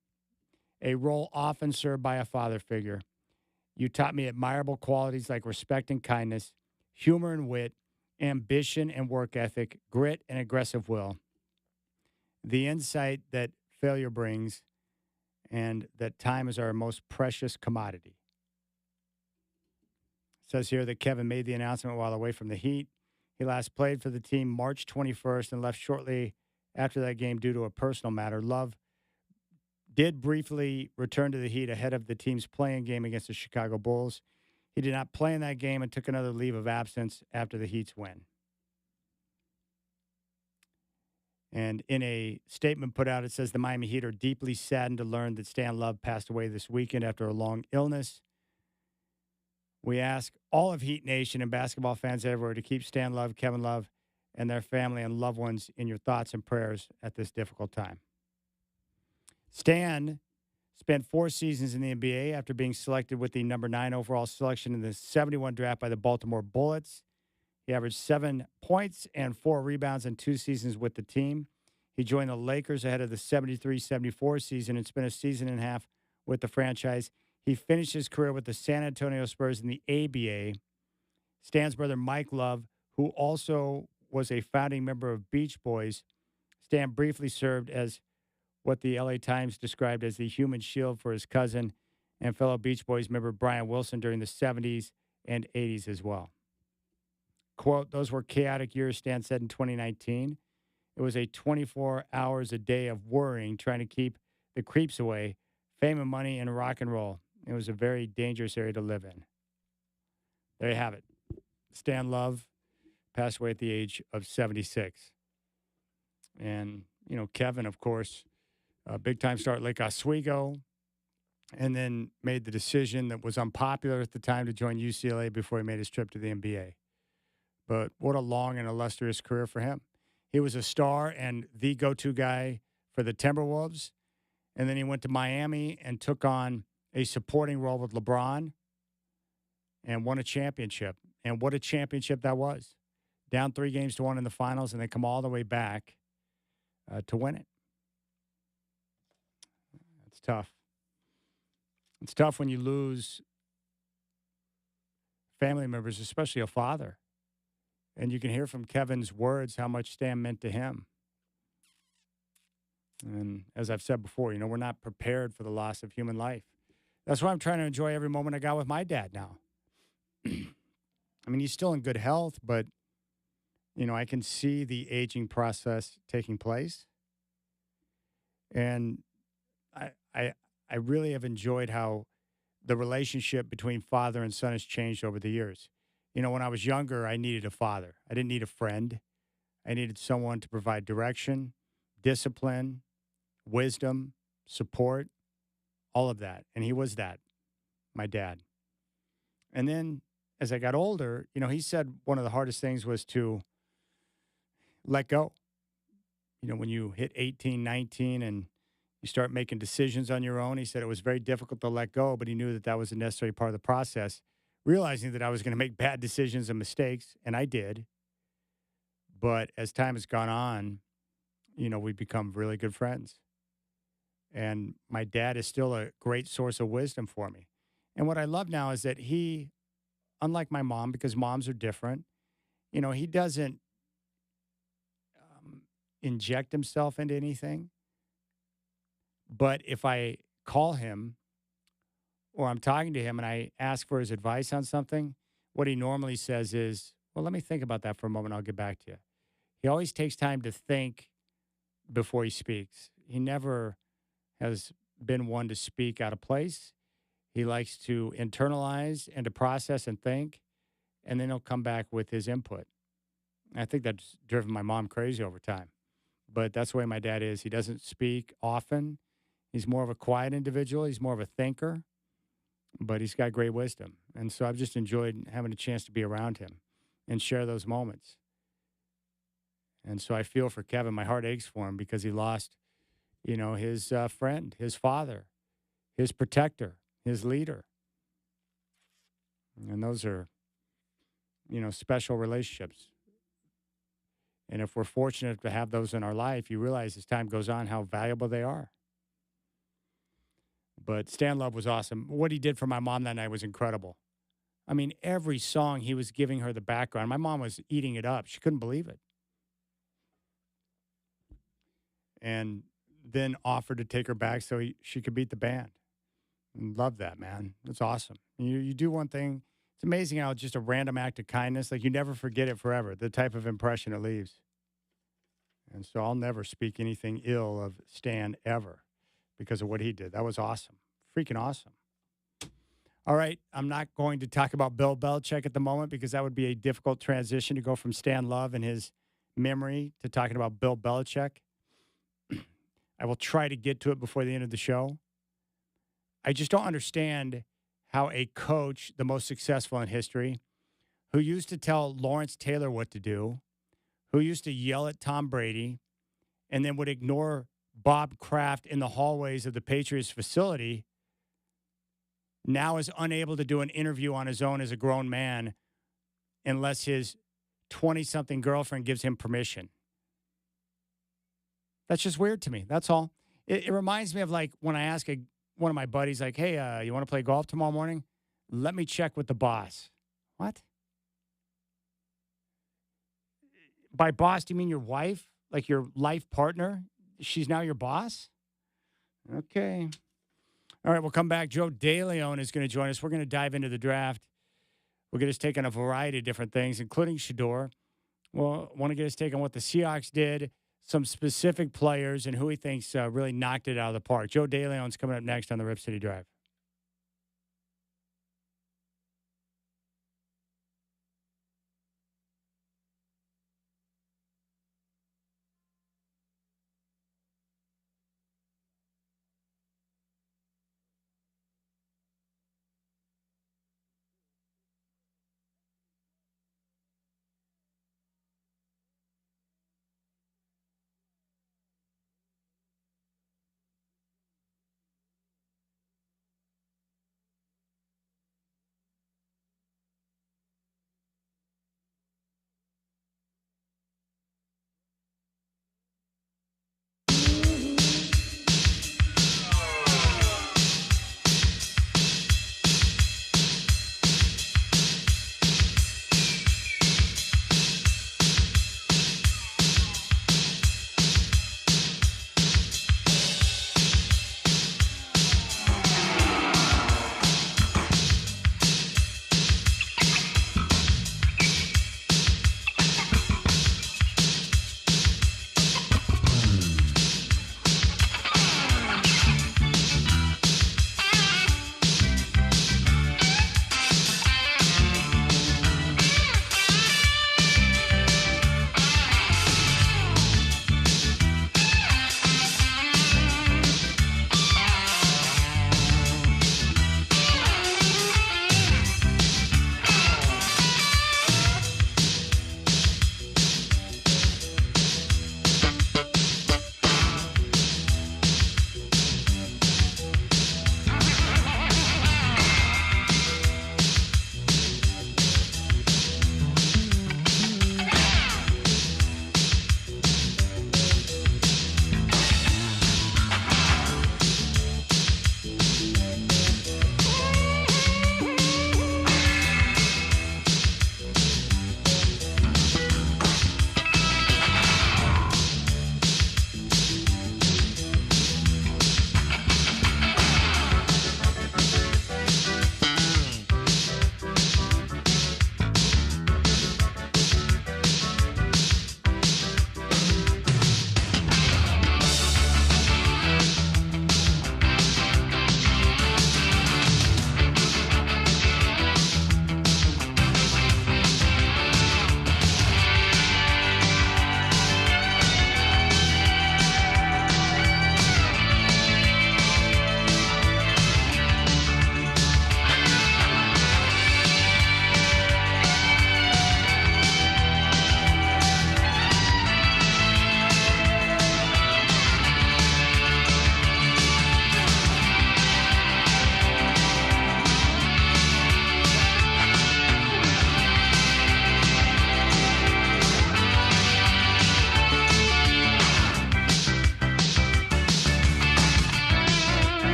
a role often served by a father figure. You taught me admirable qualities like respect and kindness, humor and wit, ambition and work ethic, grit and aggressive will, the insight that failure brings, and that time is our most precious commodity." It says here that Kevin made the announcement while away from the Heat. He last played for the team March 21st and left shortly after that game due to a personal matter. Love did briefly return to the Heat ahead of the team's playing game against the Chicago Bulls. He did not play in that game and took another leave of absence after the Heat's win. And in a statement put out, it says the Miami Heat are deeply saddened to learn that Stan Love passed away this weekend after a long illness. We ask all of Heat Nation and basketball fans everywhere to keep Stan Love, Kevin Love, and their family and loved ones in your thoughts and prayers at this difficult time. Stan spent 4 seasons in the NBA after being selected with the number 9 overall selection in the 71 draft by the Baltimore Bullets. He averaged 7 points and 4 rebounds in 2 seasons with the team. He joined the Lakers ahead of the 73-74 season and spent a season and a half with the franchise. He finished his career with the San Antonio Spurs in the ABA. Stan's brother, Mike Love, who also was a founding member of Beach Boys, Stan briefly served as what the LA Times described as the human shield for his cousin and fellow Beach Boys member Brian Wilson during the 70s and 80s as well. Quote, "Those were chaotic years," Stan said in 2019. "It was a 24 hours a day of worrying, trying to keep the creeps away, fame and money, and rock and roll. It was a very dangerous area to live in." There you have it. Stan Love passed away at the age of 76. And, you know, Kevin, of course, a big-time star at Lake Oswego, and then made the decision that was unpopular at the time to join UCLA before he made his trip to the NBA. But what a long and illustrious career for him. He was a star and the go-to guy for the Timberwolves, and then he went to Miami and took on a supporting role with LeBron and won a championship. And what a championship that was. Down 3-1 in the finals, and they come all the way back to win it. It's tough. It's tough when you lose family members, especially a father. And you can hear from Kevin's words how much Stan meant to him. And as I've said before, you know, we're not prepared for the loss of human life. That's why I'm trying to enjoy every moment I got with my dad now. I mean, he's still in good health, but, you know, I can see the aging process taking place. And I really have enjoyed how the relationship between father and son has changed over the years. You know, when I was younger, I needed a father. I didn't need a friend. I needed someone to provide direction, discipline, wisdom, support, all of that. And he was that, my dad. And then as I got older, he said one of the hardest things was to let go. When you hit 18, 19, and you start making decisions on your own, he said it was very difficult to let go, but he knew that that was a necessary part of the process, realizing that I was going to make bad decisions and mistakes, and I did. But as time has gone on, we've become really good friends. And my dad is still a great source of wisdom for me. And what I love now is that he, unlike my mom, because moms are different, he doesn't inject himself into anything. But if I call him or I'm talking to him and I ask for his advice on something, what he normally says is, well, let me think about that for a moment. I'll get back to you. He always takes time to think before he speaks. He never has been one to speak out of place. He likes to internalize and to process and think, and then he'll come back with his input. I think that's driven my mom crazy over time. But that's the way my dad is. He doesn't speak often. He's more of a quiet individual. He's more of a thinker, but he's got great wisdom. And so I've just enjoyed having a chance to be around him and share those moments. And so I feel for Kevin. My heart aches for him because he lost, his friend, his father, his protector, his leader. And those are, special relationships. And if we're fortunate to have those in our life, you realize as time goes on how valuable they are. But Stan Love was awesome. What he did for my mom that night was incredible. I mean, every song he was giving her the background. My mom was eating it up. She couldn't believe it. And then offered to take her back so she could beat the band. Love that, man. That's awesome. You do one thing. It's amazing how just a random act of kindness, like you never forget it forever, the type of impression it leaves. And so I'll never speak anything ill of Stan ever because of what he did. That was awesome. Freaking awesome. All right. I'm not going to talk about Bill Belichick at the moment because that would be a difficult transition to go from Stan Love and his memory to talking about Bill Belichick. I will try to get to it before the end of the show. I just don't understand how a coach, the most successful in history, who used to tell Lawrence Taylor what to do, who used to yell at Tom Brady, and then would ignore Bob Kraft in the hallways of the Patriots facility, now is unable to do an interview on his own as a grown man unless his 20-something girlfriend gives him permission. That's just weird to me. That's all. It reminds me of like when I ask one of my buddies, like, hey, you want to play golf tomorrow morning? Let me check with the boss. What? By boss, do you mean your wife? Like your life partner? She's now your boss? Okay. All right, we'll come back. Joe DeLeon is going to join us. We're going to dive into the draft. We'll get his take on a variety of different things, including Shador. We'll want to get his take on what the Seahawks did, some specific players, and who he thinks really knocked it out of the park. Joe DeLeon's coming up next on the Rip City Drive.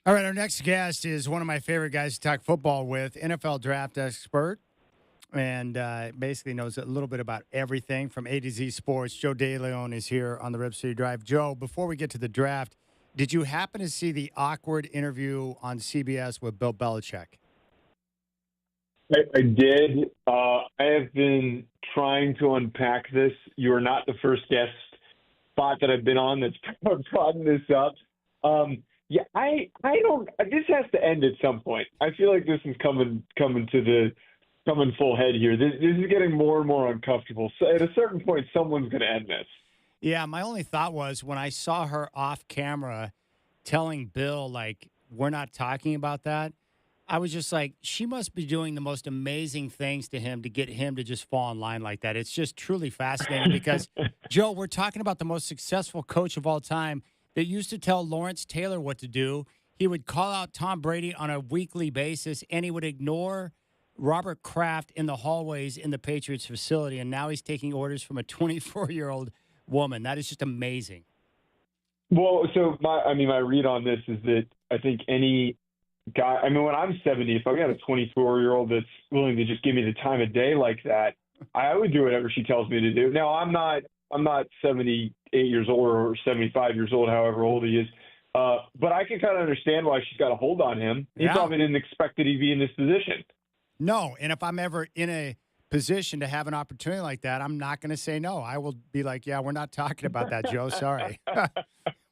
All right, our next guest is one of my favorite guys to talk football with, NFL draft expert, and basically knows a little bit about everything from A to Z sports. Joe DeLeon is here on the Rip City Drive. Joe, before we get to the draft, did you happen to see the awkward interview on CBS with Bill Belichick? I did. I have been trying to unpack this. You are not the first guest spot that I've been on that's brought this up. Yeah, I don't. This has to end at some point. I feel like this is coming full head here. This is getting more and more uncomfortable. So at a certain point, someone's going to end this. Yeah, my only thought was when I saw her off camera telling Bill, like, we're not talking about that, I was just like, she must be doing the most amazing things to him to get him to just fall in line like that. It's just truly fascinating because, Joe, we're talking about the most successful coach of all time that used to tell Lawrence Taylor what to do. He would call out Tom Brady on a weekly basis, and he would ignore Robert Kraft in the hallways in the Patriots facility, and now he's taking orders from a 24-year-old woman. That is just amazing. Well, so my read on this is that I think any guy, when I'm 70, if I got a 24-year-old that's willing to just give me the time of day like that, I would do whatever she tells me to do. Now, I'm not 78 years old or 75 years old, however old he is. But I can kind of understand why she's got a hold on him. He probably didn't expect that he'd be in this position. No, and if I'm ever in a position to have an opportunity like that, I'm not going to say no. I will be like, yeah, we're not talking about that, Joe. Sorry.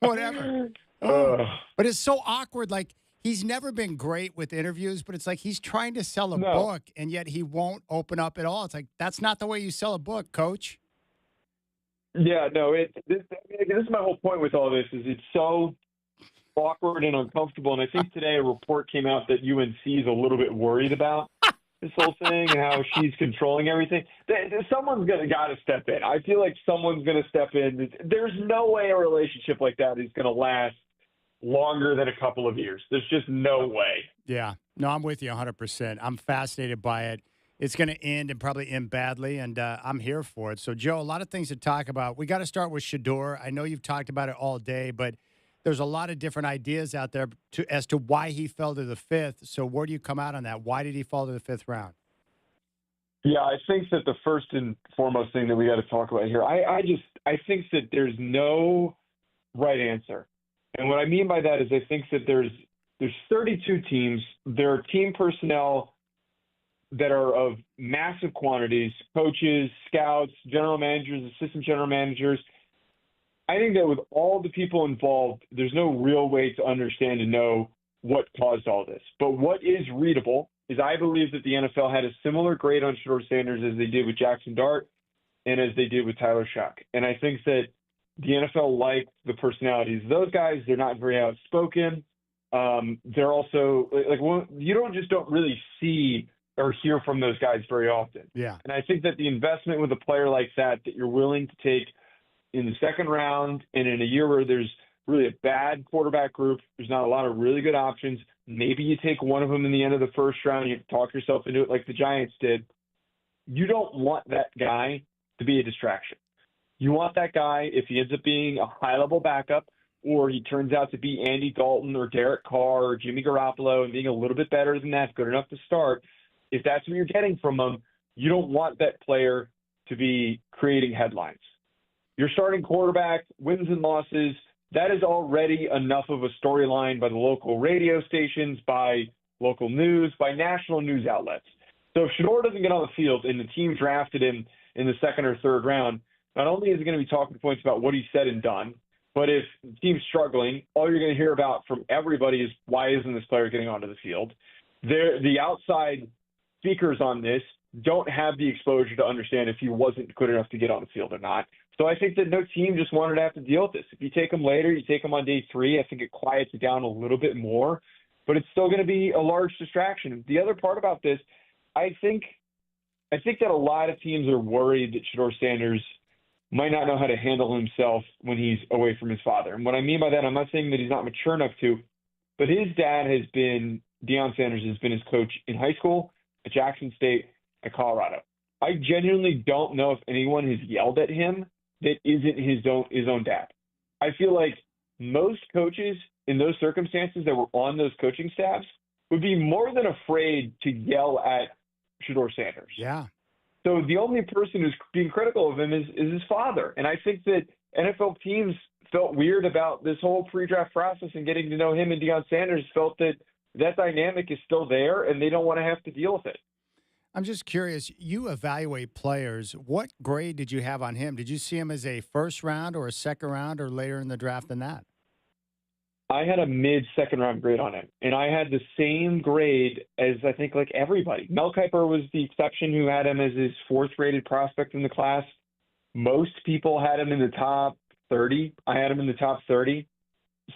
Whatever. But it's so awkward. Like, he's never been great with interviews, but it's like he's trying to sell a book, and yet he won't open up at all. It's like, that's not the way you sell a book, Coach. Yeah, no, this is my whole point with all this is it's so awkward and uncomfortable. And I think today a report came out that UNC is a little bit worried about this whole thing and how she's controlling everything. Someone's got to step in. I feel like someone's going to step in. There's no way a relationship like that is going to last longer than a couple of years. There's just no way. Yeah. No, I'm with you 100%. I'm fascinated by it. It's going to end and probably end badly, and I'm here for it. So, Joe, a lot of things to talk about. We got to start with Shedeur. I know you've talked about it all day, but there's a lot of different ideas out there as to why he fell to the fifth. So where do you come out on that? Why did he fall to the fifth round? Yeah, I think that the first and foremost thing that we got to talk about here, I think that there's no right answer. And what I mean by that is I think that there's 32 teams. There are team personnel that are of massive quantities, coaches, scouts, general managers, assistant general managers. I think that with all the people involved, there's no real way to understand and know what caused all this. But what is readable is I believe that the NFL had a similar grade on Shedeur Sanders as they did with Jackson Dart and as they did with Tyler Shuck. And I think that the NFL liked the personalities of those guys. They're not very outspoken. They're also you don't really see or hear from those guys very often. Yeah. And I think that the investment with a player like that you're willing to take in the second round and in a year where there's really a bad quarterback group, there's not a lot of really good options. Maybe you take one of them in the end of the first round. You talk yourself into it like the Giants did. You don't want that guy to be a distraction. You want that guy, if he ends up being a high-level backup or he turns out to be Andy Dalton or Derek Carr or Jimmy Garoppolo and being a little bit better than that, good enough to start, if that's what you're getting from him, you don't want that player to be creating headlines. Your starting quarterback, wins and losses, that is already enough of a storyline by the local radio stations, by local news, by national news outlets. So if Shedeur doesn't get on the field and the team drafted him in the second or third round, not only is it going to be talking points about what he said and done, but if the team's struggling, all you're going to hear about from everybody is why isn't this player getting onto the field? The outside speakers on this don't have the exposure to understand if he wasn't good enough to get on the field or not. So I think that no team just wanted to have to deal with this. If you take him later, you take him on day 3, I think it quiets it down a little bit more, but it's still going to be a large distraction. The other part about this, I think that a lot of teams are worried that Shedeur Sanders might not know how to handle himself when he's away from his father. And what I mean by that, I'm not saying that he's not mature enough to, but his dad Deion Sanders has been his coach in high school, at Jackson State, at Colorado. I genuinely don't know if anyone has yelled at him that isn't his own dad. I feel like most coaches in those circumstances that were on those coaching staffs would be more than afraid to yell at Shedeur Sanders. Yeah. So the only person who's being critical of him is his father. And I think that NFL teams felt weird about this whole pre-draft process, and getting to know him and Deion Sanders felt that dynamic is still there and they don't want to have to deal with it. I'm just curious, you evaluate players. What grade did you have on him? Did you see him as a first round or a second round or later in the draft than that? I had a mid-second round grade on him, and I had the same grade as I think like everybody. Mel Kiper was the exception who had him as his fourth-rated prospect in the class. Most people had him in the top 30. I had him in the top 30.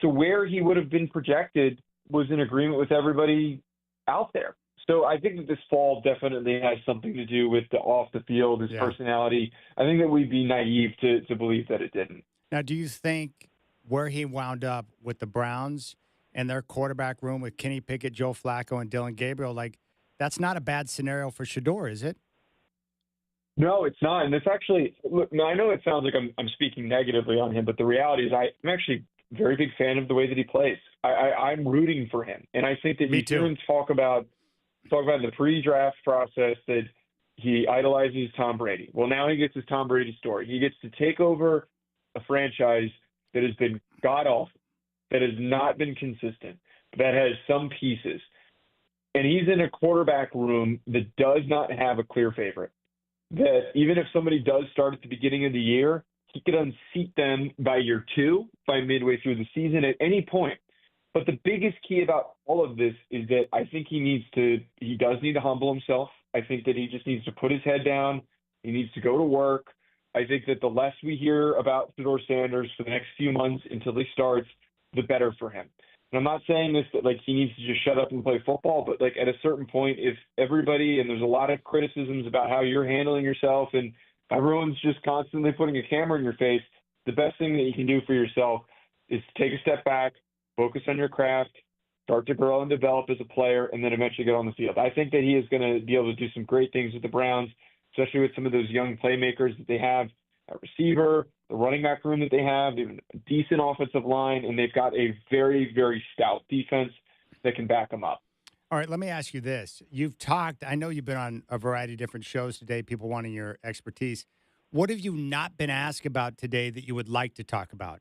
So where he would have been projected was in agreement with everybody out there. So I think that this fall definitely has something to do with the off the field, his personality. I think that we'd be naive to believe that it didn't. Now, do you think where he wound up with the Browns and their quarterback room with Kenny Pickett, Joe Flacco, and Dylan Gabriel, like, that's not a bad scenario for Shedeur, is it? No, it's not. And it's actually, look, I know it sounds like I'm speaking negatively on him, but the reality is I'm actually a very big fan of the way that he plays. I'm rooting for him. And I think that you hear him talk about in the pre-draft process that he idolizes Tom Brady. Well, now he gets his Tom Brady story. He gets to take over a franchise that has been god-awful, that has not been consistent, that has some pieces. And he's in a quarterback room that does not have a clear favorite. That even if somebody does start at the beginning of the year, he could unseat them by year 2, by midway through the season at any point. But the biggest key about all of this is that I think he does need to humble himself. I think that he just needs to put his head down. He needs to go to work. I think that the less we hear about Shedeur Sanders for the next few months until he starts, the better for him. And I'm not saying this that like he needs to just shut up and play football, but like at a certain point, if everybody, and there's a lot of criticisms about how you're handling yourself and everyone's just constantly putting a camera in your face, the best thing that you can do for yourself is take a step back, focus on your craft, start to grow and develop as a player, and then eventually get on the field. I think that he is going to be able to do some great things with the Browns, especially with some of those young playmakers that they have at receiver, the running back room that they have, even a decent offensive line, and they've got a very, very stout defense that can back them up. All right, let me ask you this. You've talked, I know you've been on a variety of different shows today, people wanting your expertise. What have you not been asked about today that you would like to talk about?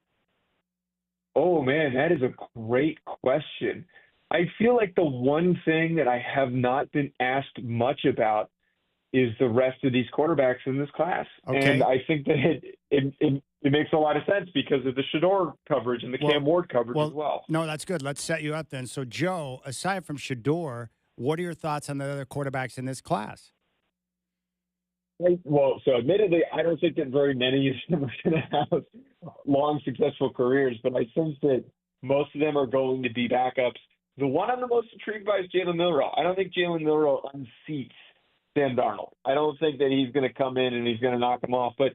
Oh, man, that is a great question. I feel like the one thing that I have not been asked much about is the rest of these quarterbacks in this class. Okay. And I think that it makes a lot of sense because of the Shedeur coverage and the Cam Ward coverage as well. No, that's good. Let's set you up then. So, Joe, aside from Shedeur, what are your thoughts on the other quarterbacks in this class? Well, so admittedly, I don't think that very many of them are going to have long, successful careers, but I sense that most of them are going to be backups. The one I'm the most intrigued by is Jalen Milroe. I don't think Jalen Milroe unseats Sam Darnold. I don't think that he's going to come in and he's going to knock him off, but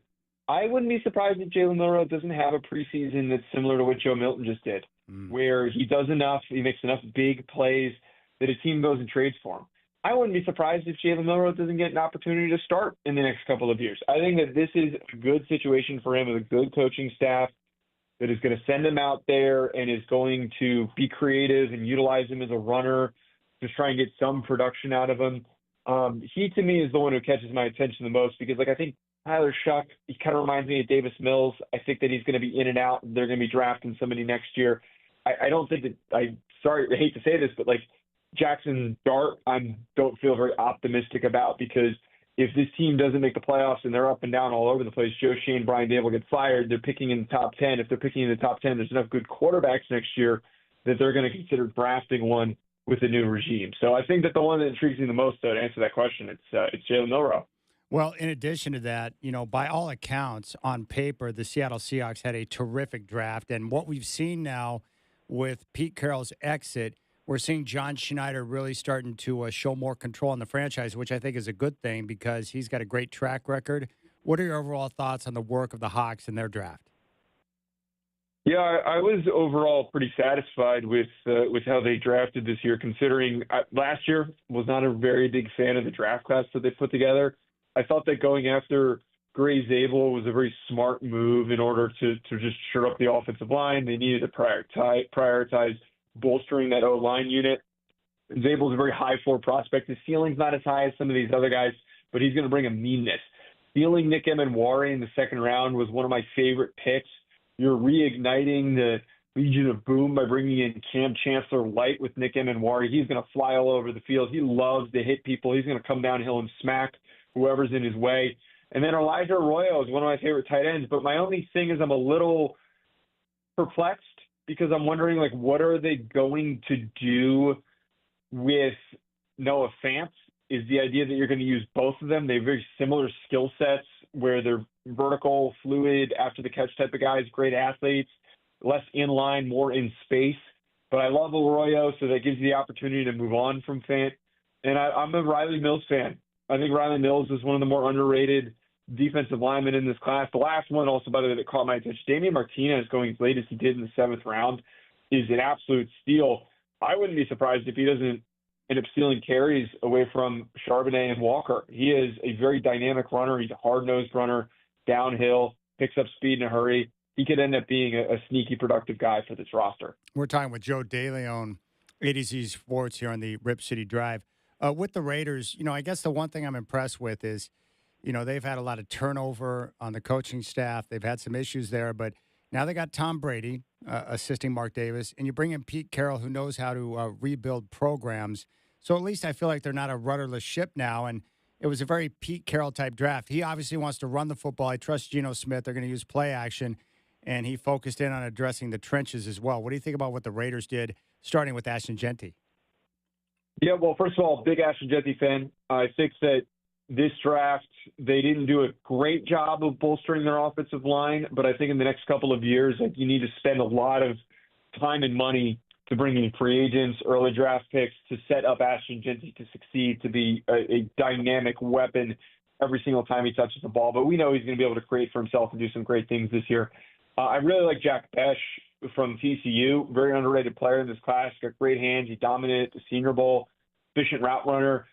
I wouldn't be surprised if Jalen Milroe doesn't have a preseason that's similar to what Joe Milton just did, where he does enough, he makes enough big plays that a team goes and trades for him. I wouldn't be surprised if Jalen Milroe doesn't get an opportunity to start in the next couple of years. I think that this is a good situation for him with a good coaching staff that is going to send him out there and is going to be creative and utilize him as a runner, just try and get some production out of him. He, to me, is the one who catches my attention the most because, like, I think Tyler Shuck, he kind of reminds me of Davis Mills. I think that he's going to be in and out. They're going to be drafting somebody next year. I don't think that – I hate to say this, but, like, Jackson Dart, I don't feel very optimistic about because if this team doesn't make the playoffs and they're up and down all over the place, Joe Shane, Brian Dable get fired, they're picking in the top 10. If they're picking in the top 10, there's enough good quarterbacks next year that they're going to consider drafting one with the new regime. So I think that the one that intrigues me the most, though, to answer that question, it's Jalen Milroe. Well, in addition to that, you know, by all accounts, on paper, the Seattle Seahawks had a terrific draft. And what we've seen now with Pete Carroll's exit, we're seeing John Schneider really starting to show more control in the franchise, which I think is a good thing because he's got a great track record. What are your overall thoughts on the work of the Hawks in their draft? Yeah, I was overall pretty satisfied with how they drafted this year, considering last year was not a very big fan of the draft class that they put together. I thought that going after Gray Zabel was a very smart move in order to just shore up the offensive line. They needed to prioritize bolstering that O-line unit. Zabel's a very high floor prospect. His ceiling's not as high as some of these other guys, but he's going to bring a meanness. Stealing Nick Emenwari in the second round was one of my favorite picks. You're reigniting the Legion of Boom by bringing in Cam Chancellor Light with Nick Emenwari. He's going to fly all over the field. He loves to hit people. He's going to come downhill and smack whoever's in his way. And then Elijah Arroyo is one of my favorite tight ends. But my only thing is I'm a little perplexed because I'm wondering, like, what are they going to do with Noah Fant? Is the idea that you're going to use both of them? They have very similar skill sets where they're vertical, fluid, after the catch type of guys, great athletes, less in line, more in space. But I love Arroyo, so that gives you the opportunity to move on from Fant. And I'm a Riley Mills fan. I think Riley Mills is one of the more underrated defensive linemen in this class. The last one also, by the way, that caught my attention, Damian Martinez going as late as he did in the 7th round is an absolute steal. I wouldn't be surprised if he doesn't end up stealing carries away from Charbonnet and Walker. He is a very dynamic runner. He's a hard-nosed runner, downhill, picks up speed in a hurry. He could end up being a sneaky productive guy for this roster. We're talking with Joe DeLeon, ADZ Sports here on the Rip City Drive. With the Raiders, I guess the one thing I'm impressed with is, they've had a lot of turnover on the coaching staff. They've had some issues there, but now they got Tom Brady assisting Mark Davis, and you bring in Pete Carroll, who knows how to rebuild programs. So at least I feel like they're not a rudderless ship now, and it was a very Pete Carroll-type draft. He obviously wants to run the football. I trust Geno Smith. They're going to use play action, and he focused in on addressing the trenches as well. What do you think about what the Raiders did, starting with Ashton Genty? Yeah, well, first of all, big Ashton Genty fan. I think that this draft, they didn't do a great job of bolstering their offensive line, but I think in the next couple of years, you need to spend a lot of time and money to bring in free agents, early draft picks, to set up Ashton Genty to succeed, to be a dynamic weapon every single time he touches the ball. But we know he's going to be able to create for himself and do some great things this year. I really like Jack Besh from TCU, very underrated player in this class, got great hands. He dominated at the Senior Bowl, efficient route runner.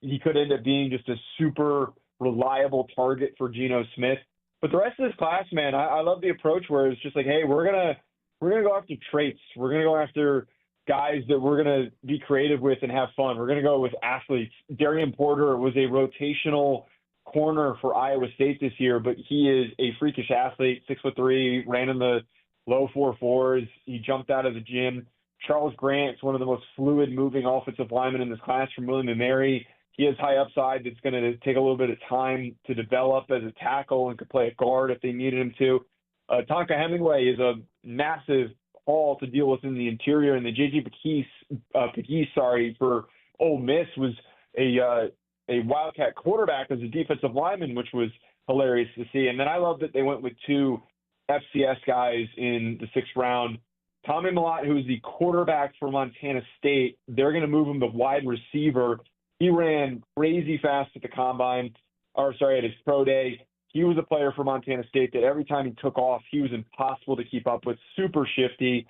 He could end up being just a super reliable target for Geno Smith. But the rest of this class, man, I love the approach where it's just like, hey, we're gonna go after traits. We're gonna go after guys that we're gonna be creative with and have fun. We're gonna go with athletes. Darian Porter was a rotational corner for Iowa State this year, but he is a freakish athlete, 6'3", ran in the low 4.4s. He jumped out of the gym. Charles Grant's one of the most fluid moving offensive linemen in this class from William & Mary. He has high upside that's going to take a little bit of time to develop as a tackle and could play a guard if they needed him to. Tonka Hemingway is a massive haul to deal with in the interior, and the J.J. Pegues, for Ole Miss was a Wildcat quarterback as a defensive lineman, which was hilarious to see. And then I love that they went with 2 FCS guys in the 6th round. Tommy Mellott, who is the quarterback for Montana State, they're going to move him to wide receiver. He ran crazy fast at the combine, at his pro day. He was a player for Montana State that every time he took off, he was impossible to keep up with, super shifty,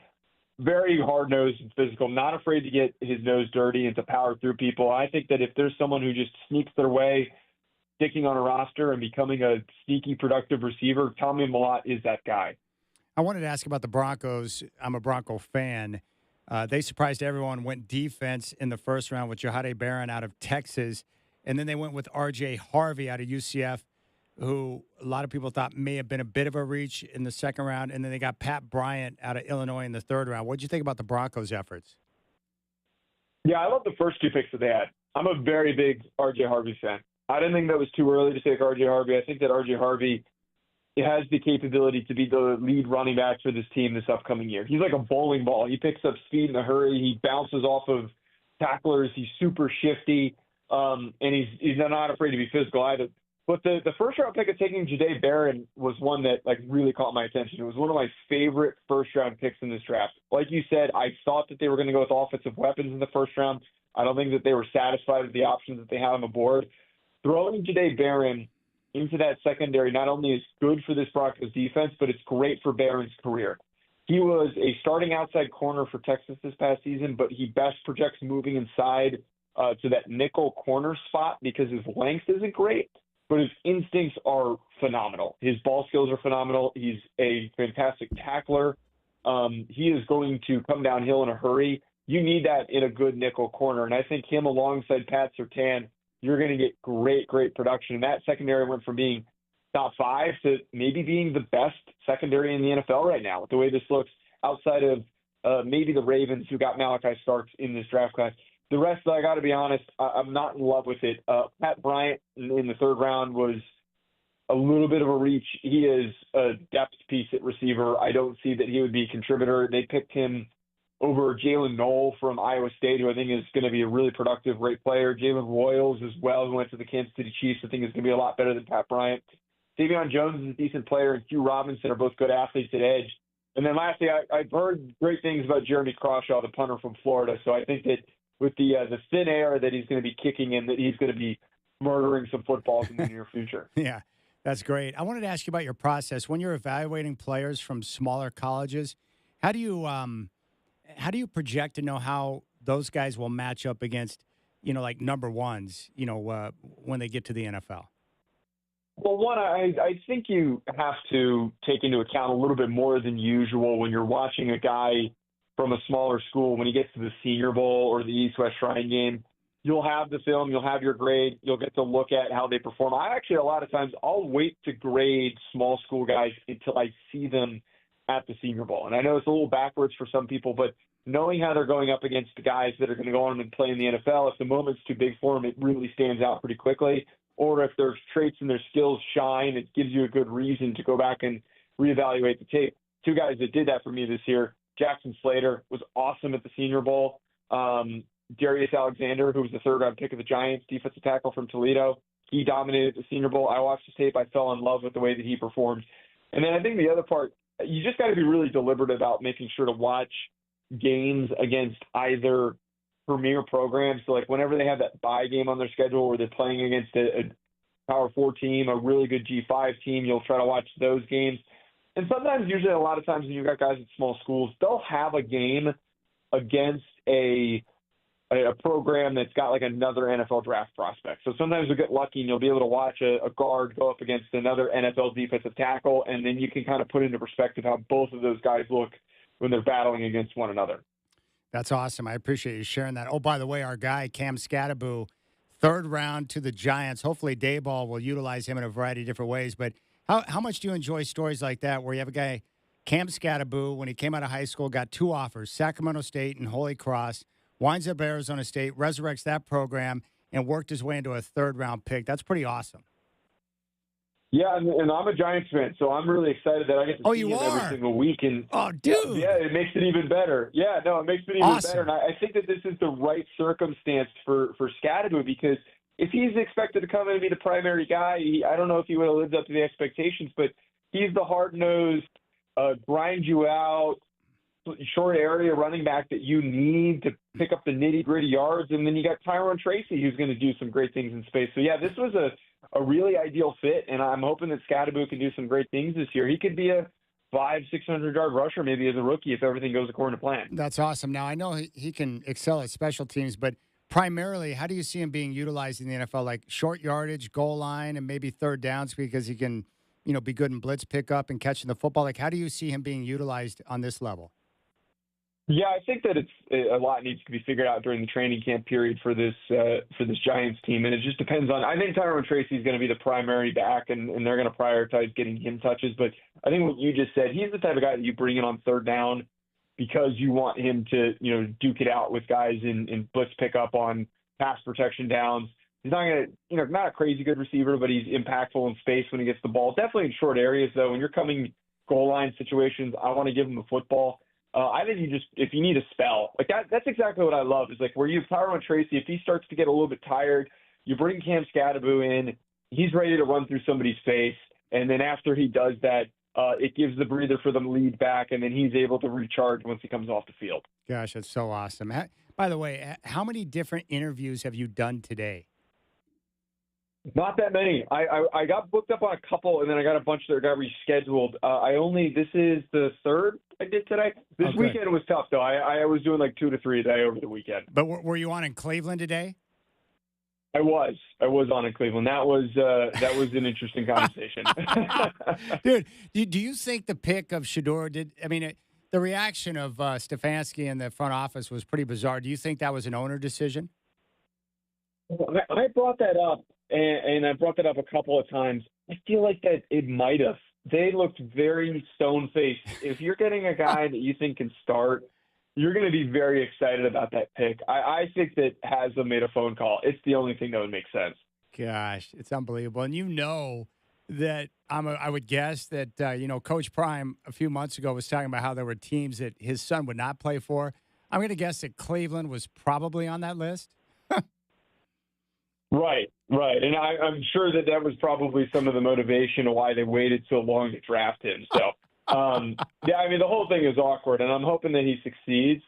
very hard-nosed and physical, not afraid to get his nose dirty and to power through people. I think that if there's someone who just sneaks their way, sticking on a roster and becoming a sneaky, productive receiver, Tommy Mellott is that guy. I wanted to ask about the Broncos. I'm a Bronco fan. They surprised everyone, went defense in the first round with Jahade Barron out of Texas, and then they went with R.J. Harvey out of UCF, who a lot of people thought may have been a bit of a reach in the second round, and then they got Pat Bryant out of Illinois in the third round. What did you think about the Broncos' efforts? Yeah, I love the first 2 picks that they had. I'm a very big R.J. Harvey fan. I didn't think that was too early to take R.J. Harvey. I think that R.J. Harvey has the capability to be the lead running back for this team this upcoming year. He's like a bowling ball. He picks up speed in a hurry. He bounces off of tacklers. He's super shifty, and he's not afraid to be physical either. But the first-round pick of taking Jahade Barron was one that really caught my attention. It was one of my favorite first-round picks in this draft. Like you said, I thought that they were going to go with offensive weapons in the first round. I don't think that they were satisfied with the options that they had on the board. Throwing Jahade Barron into that secondary not only is good for this Broncos defense, but it's great for Barron's career. He was a starting outside corner for Texas this past season, but he best projects moving inside to that nickel corner spot because his length isn't great. but his instincts are phenomenal. His ball skills are phenomenal. He's a fantastic tackler. He is going to come downhill in a hurry. You need that in a good nickel corner. And I think him alongside Pat Surtain, you're going to get great, great production. And that secondary went from being top 5 to maybe being the best secondary in the NFL right now, with the way this looks, outside of maybe the Ravens, who got Malachi Starks in this draft class. The rest, I got to be honest, I'm not in love with it. Pat Bryant in the 3rd round was a little bit of a reach. He is a depth piece at receiver. I don't see that he would be a contributor. They picked him over Jalen Knoll from Iowa State, who I think is going to be a really productive, great player. Jalen Royals as well, who went to the Kansas City Chiefs, I think is going to be a lot better than Pat Bryant. Davion Jones is a decent player, and Hugh Robinson are both good athletes at edge. And then lastly, I've heard great things about Jeremy Crawshaw, the punter from Florida. So I think that with the thin air that he's going to be kicking in, that he's going to be murdering some footballs in the near future. Yeah, that's great. I wanted to ask you about your process. When you're evaluating players from smaller colleges, how do you project to know how those guys will match up against, like number ones, when they get to the NFL? Well, one, I think you have to take into account a little bit more than usual when you're watching a guy from a smaller school. When he gets to the Senior Bowl or the East-West Shrine game, you'll have the film, you'll have your grade, you'll get to look at how they perform. I actually, a lot of times, I'll wait to grade small school guys until I see them at the Senior Bowl. And I know it's a little backwards for some people, but knowing how they're going up against the guys that are going to go on and play in the NFL, if the moment's too big for them, it really stands out pretty quickly. Or if their traits and their skills shine, it gives you a good reason to go back and reevaluate the tape. 2 guys that did that for me this year, Jackson Slater was awesome at the Senior Bowl. Darius Alexander, who was the 3rd-round pick of the Giants, defensive tackle from Toledo, he dominated the Senior Bowl. I watched his tape. I fell in love with the way that he performed. And then I think the other part, you just got to be really deliberate about making sure to watch games against either premier programs. So, like, whenever they have that bye game on their schedule where they're playing against a Power 4 team, a really good G5 team, you'll try to watch those games. And sometimes, usually a lot of times when you've got guys at small schools, they'll have a game against a program that's got like another NFL draft prospect. So sometimes you'll get lucky and you'll be able to watch a guard go up against another NFL defensive tackle, and then you can kind of put into perspective how both of those guys look when they're battling against one another. That's awesome. I appreciate you sharing that. Oh, by the way, our guy, Cam Scattaboo, 3rd round to the Giants. Hopefully Dayball will utilize him in a variety of different ways. But how much do you enjoy stories like that where you have a guy, Cam Scattaboo, when he came out of high school, got 2 offers, Sacramento State and Holy Cross, winds up at Arizona State, resurrects that program, and worked his way into a 3rd-round pick. That's pretty awesome. Yeah, and I'm a Giants fan, so I'm really excited that I get to see him every single week. And dude. Yeah, it makes it even better. Yeah, no, it makes it even better. And I think that this is the right circumstance for Scattaboo, because if he's expected to come in and be the primary guy, I don't know if he would have lived up to the expectations, but he's the hard-nosed, grind you out, short area running back that you need to pick up the nitty-gritty yards. And then you got Tyrone Tracy, who's going to do some great things in space. So, yeah, this was a really ideal fit, and I'm hoping that Scattaboo can do some great things this year. He could be a 500-600-yard rusher maybe as a rookie if everything goes according to plan. That's awesome. Now, I know he can excel at special teams, but primarily, how do you see him being utilized in the NFL? Like short yardage, goal line, and maybe 3rd downs because he can, be good in blitz pickup and catching the football. Like, how do you see him being utilized on this level? Yeah, I think that a lot needs to be figured out during the training camp period for this Giants team, and it just depends on. I think Tyrone Tracy is going to be the primary back, and they're going to prioritize getting him touches. But I think what you just said, he's the type of guy that you bring in on 3rd down because you want him to duke it out with guys in blitz pickup on pass protection downs. He's not going to not a crazy good receiver, but he's impactful in space when he gets the ball. Definitely in short areas though. When you're coming goal line situations, I want to give him the football. I think if you need a spell, like that's exactly what I love is like where you have Tyrone Tracy, if he starts to get a little bit tired, you bring Cam Scattaboo in, he's ready to run through somebody's face. And then after he does that, it gives the breather for them to lead back, and then he's able to recharge once he comes off the field. Gosh, that's so awesome. By the way, how many different interviews have you done today? Not that many. I got booked up on a couple, and then I got a bunch that got rescheduled. This is the 3rd I did today. This weekend was tough, though. I was doing like 2 to 3 a day over the weekend. But were you on in Cleveland today? I was on in Cleveland. That was an interesting conversation. Dude, do you think the pick of Shedeur the reaction of Stefanski and the front office was pretty bizarre. Do you think that was an owner decision? I brought that up, and I brought that up a couple of times. I feel like that it might have. They looked very stone-faced. If you're getting a guy that you think can start, you're going to be very excited about that pick. I think that Haslam made a phone call. It's the only thing that would make sense. Gosh, it's unbelievable. And you know that I would guess that, Coach Prime a few months ago was talking about how there were teams that his son would not play for. I'm going to guess that Cleveland was probably on that list. Right. And I'm sure that was probably some of the motivation of why they waited so long to draft him. So, the whole thing is awkward, and I'm hoping that he succeeds.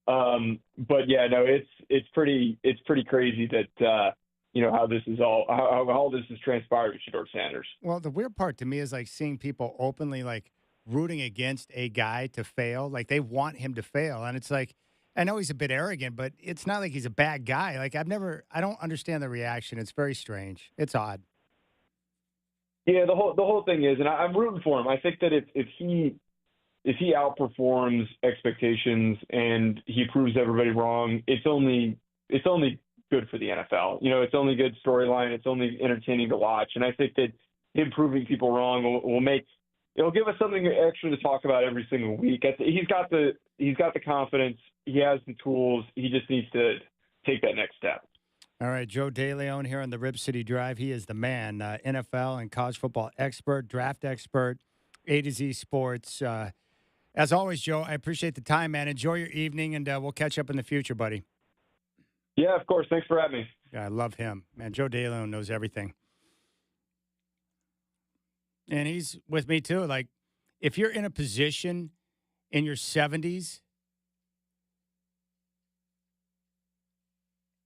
But yeah, no, it's pretty crazy that how this is how this has transpired with Shedeur Sanders. Well, the weird part to me is like seeing people openly like rooting against a guy to fail, like they want him to fail, and it's like I know he's a bit arrogant, but it's not like he's a bad guy. Like I don't understand the reaction. It's very strange. It's odd. Yeah, the whole thing is, and I'm rooting for him. I think that if he outperforms expectations and he proves everybody wrong, it's only good for the NFL. It's only good storyline. It's only entertaining to watch. And I think that him proving people wrong it'll give us something extra to talk about every single week. He's got the confidence. He has the tools. He just needs to take that next step. All right, Joe DeLeon here on the Rip City Drive. He is the man, NFL and college football expert, draft expert, A to Z sports. As always, Joe, I appreciate the time, man. Enjoy your evening, and we'll catch up in the future, buddy. Yeah, of course. Thanks for having me. Yeah, I love him. Man, Joe DeLeon knows everything. And he's with me, too. Like, if you're in a position in your 70s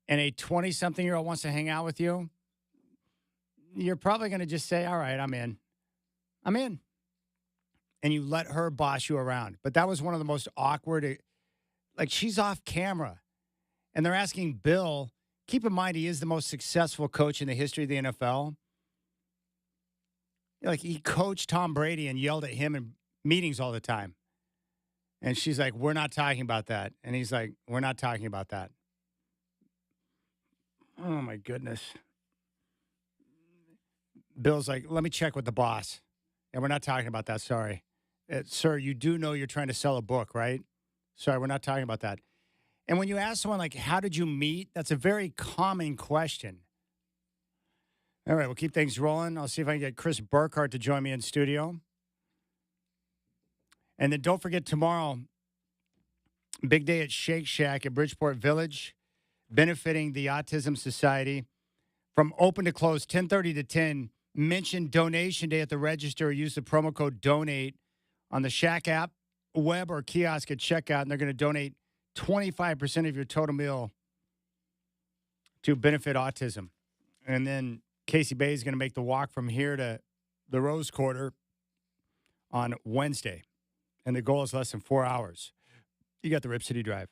and a 20-something-year-old wants to hang out with you, you're probably going to just say, all right, I'm in. And you let her boss you around. But that was one of the most awkward, like she's off camera. And they're asking Bill, keep in mind he is the most successful coach in the history of the NFL. Like he coached Tom Brady and yelled at him in meetings all the time. And she's like, we're not talking about that. And he's like, we're not talking about that. Oh, my goodness. Bill's like, let me check with the boss. And we're not talking about that, sorry. Sir, you do know you're trying to sell a book, right? Sorry, we're not talking about that. And when you ask someone, like, how did you meet? That's a very common question. All right, we'll keep things rolling. I'll see if I can get Chris Burkhardt to join me in studio. And then don't forget tomorrow, big day at Shake Shack at Bridgeport Village, benefiting the Autism Society. From open to close, 10:30 to 10. Mention donation day at the register or use the promo code DONATE on the Shack app, web, or kiosk at checkout, and they're going to donate 25% of your total meal to benefit autism. And then Casey Bay is going to make the walk from here to the Rose Quarter on Wednesday. And the goal is less than 4 hours. You got the Rip City Drive.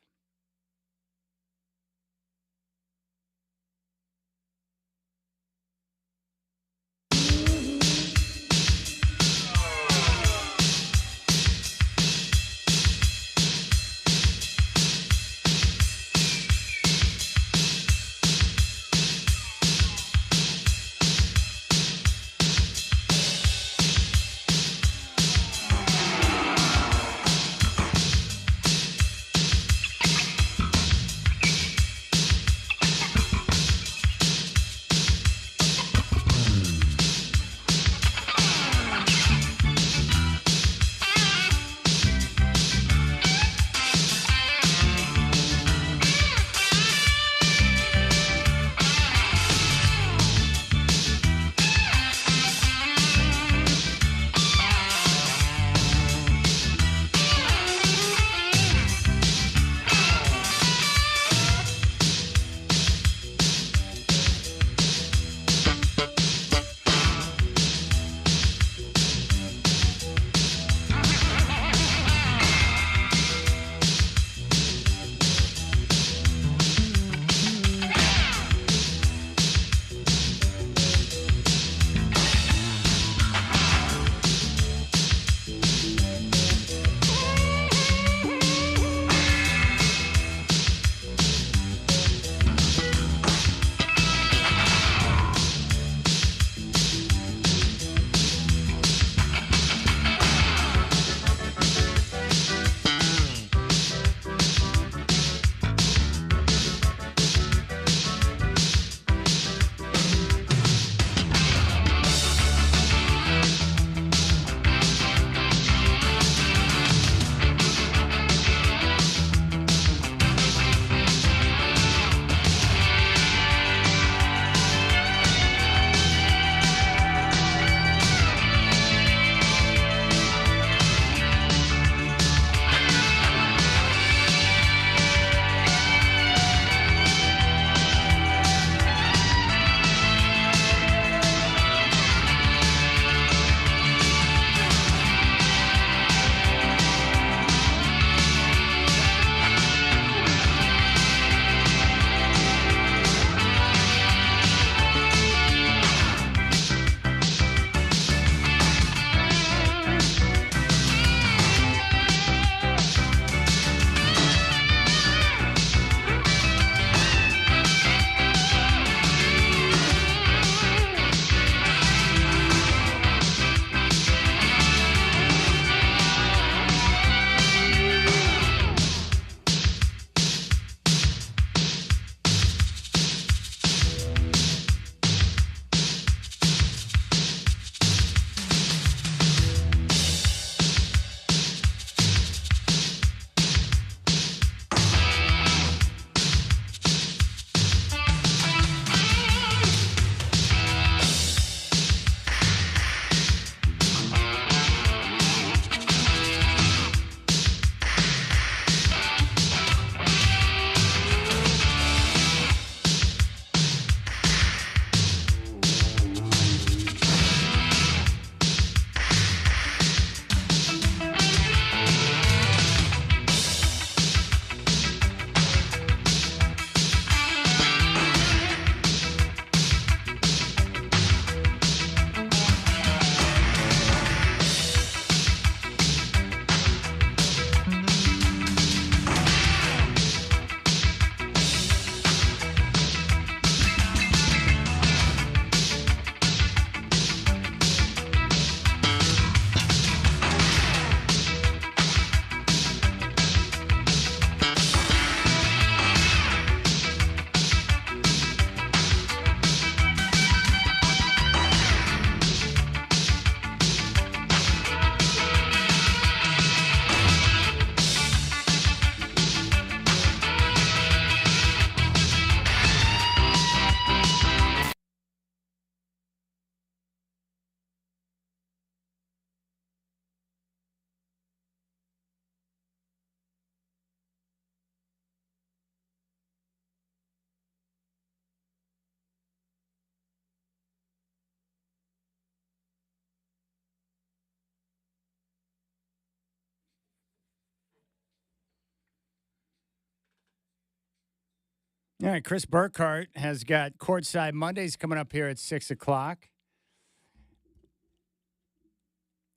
All right, Chris Burkhardt has got Courtside Mondays coming up here at 6 o'clock.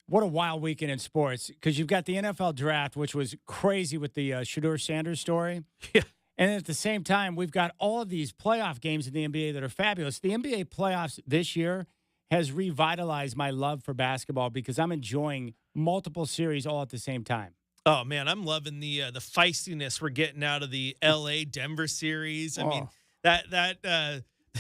What a wild weekend in sports, because you've got the NFL draft, which was crazy with the Shedeur Sanders story. Yeah. And at the same time, we've got all of these playoff games in the NBA that are fabulous. The NBA playoffs this year has revitalized my love for basketball because I'm enjoying multiple series all at the same time. Oh man, I'm loving the feistiness we're getting out of the LA Denver series. I mean, that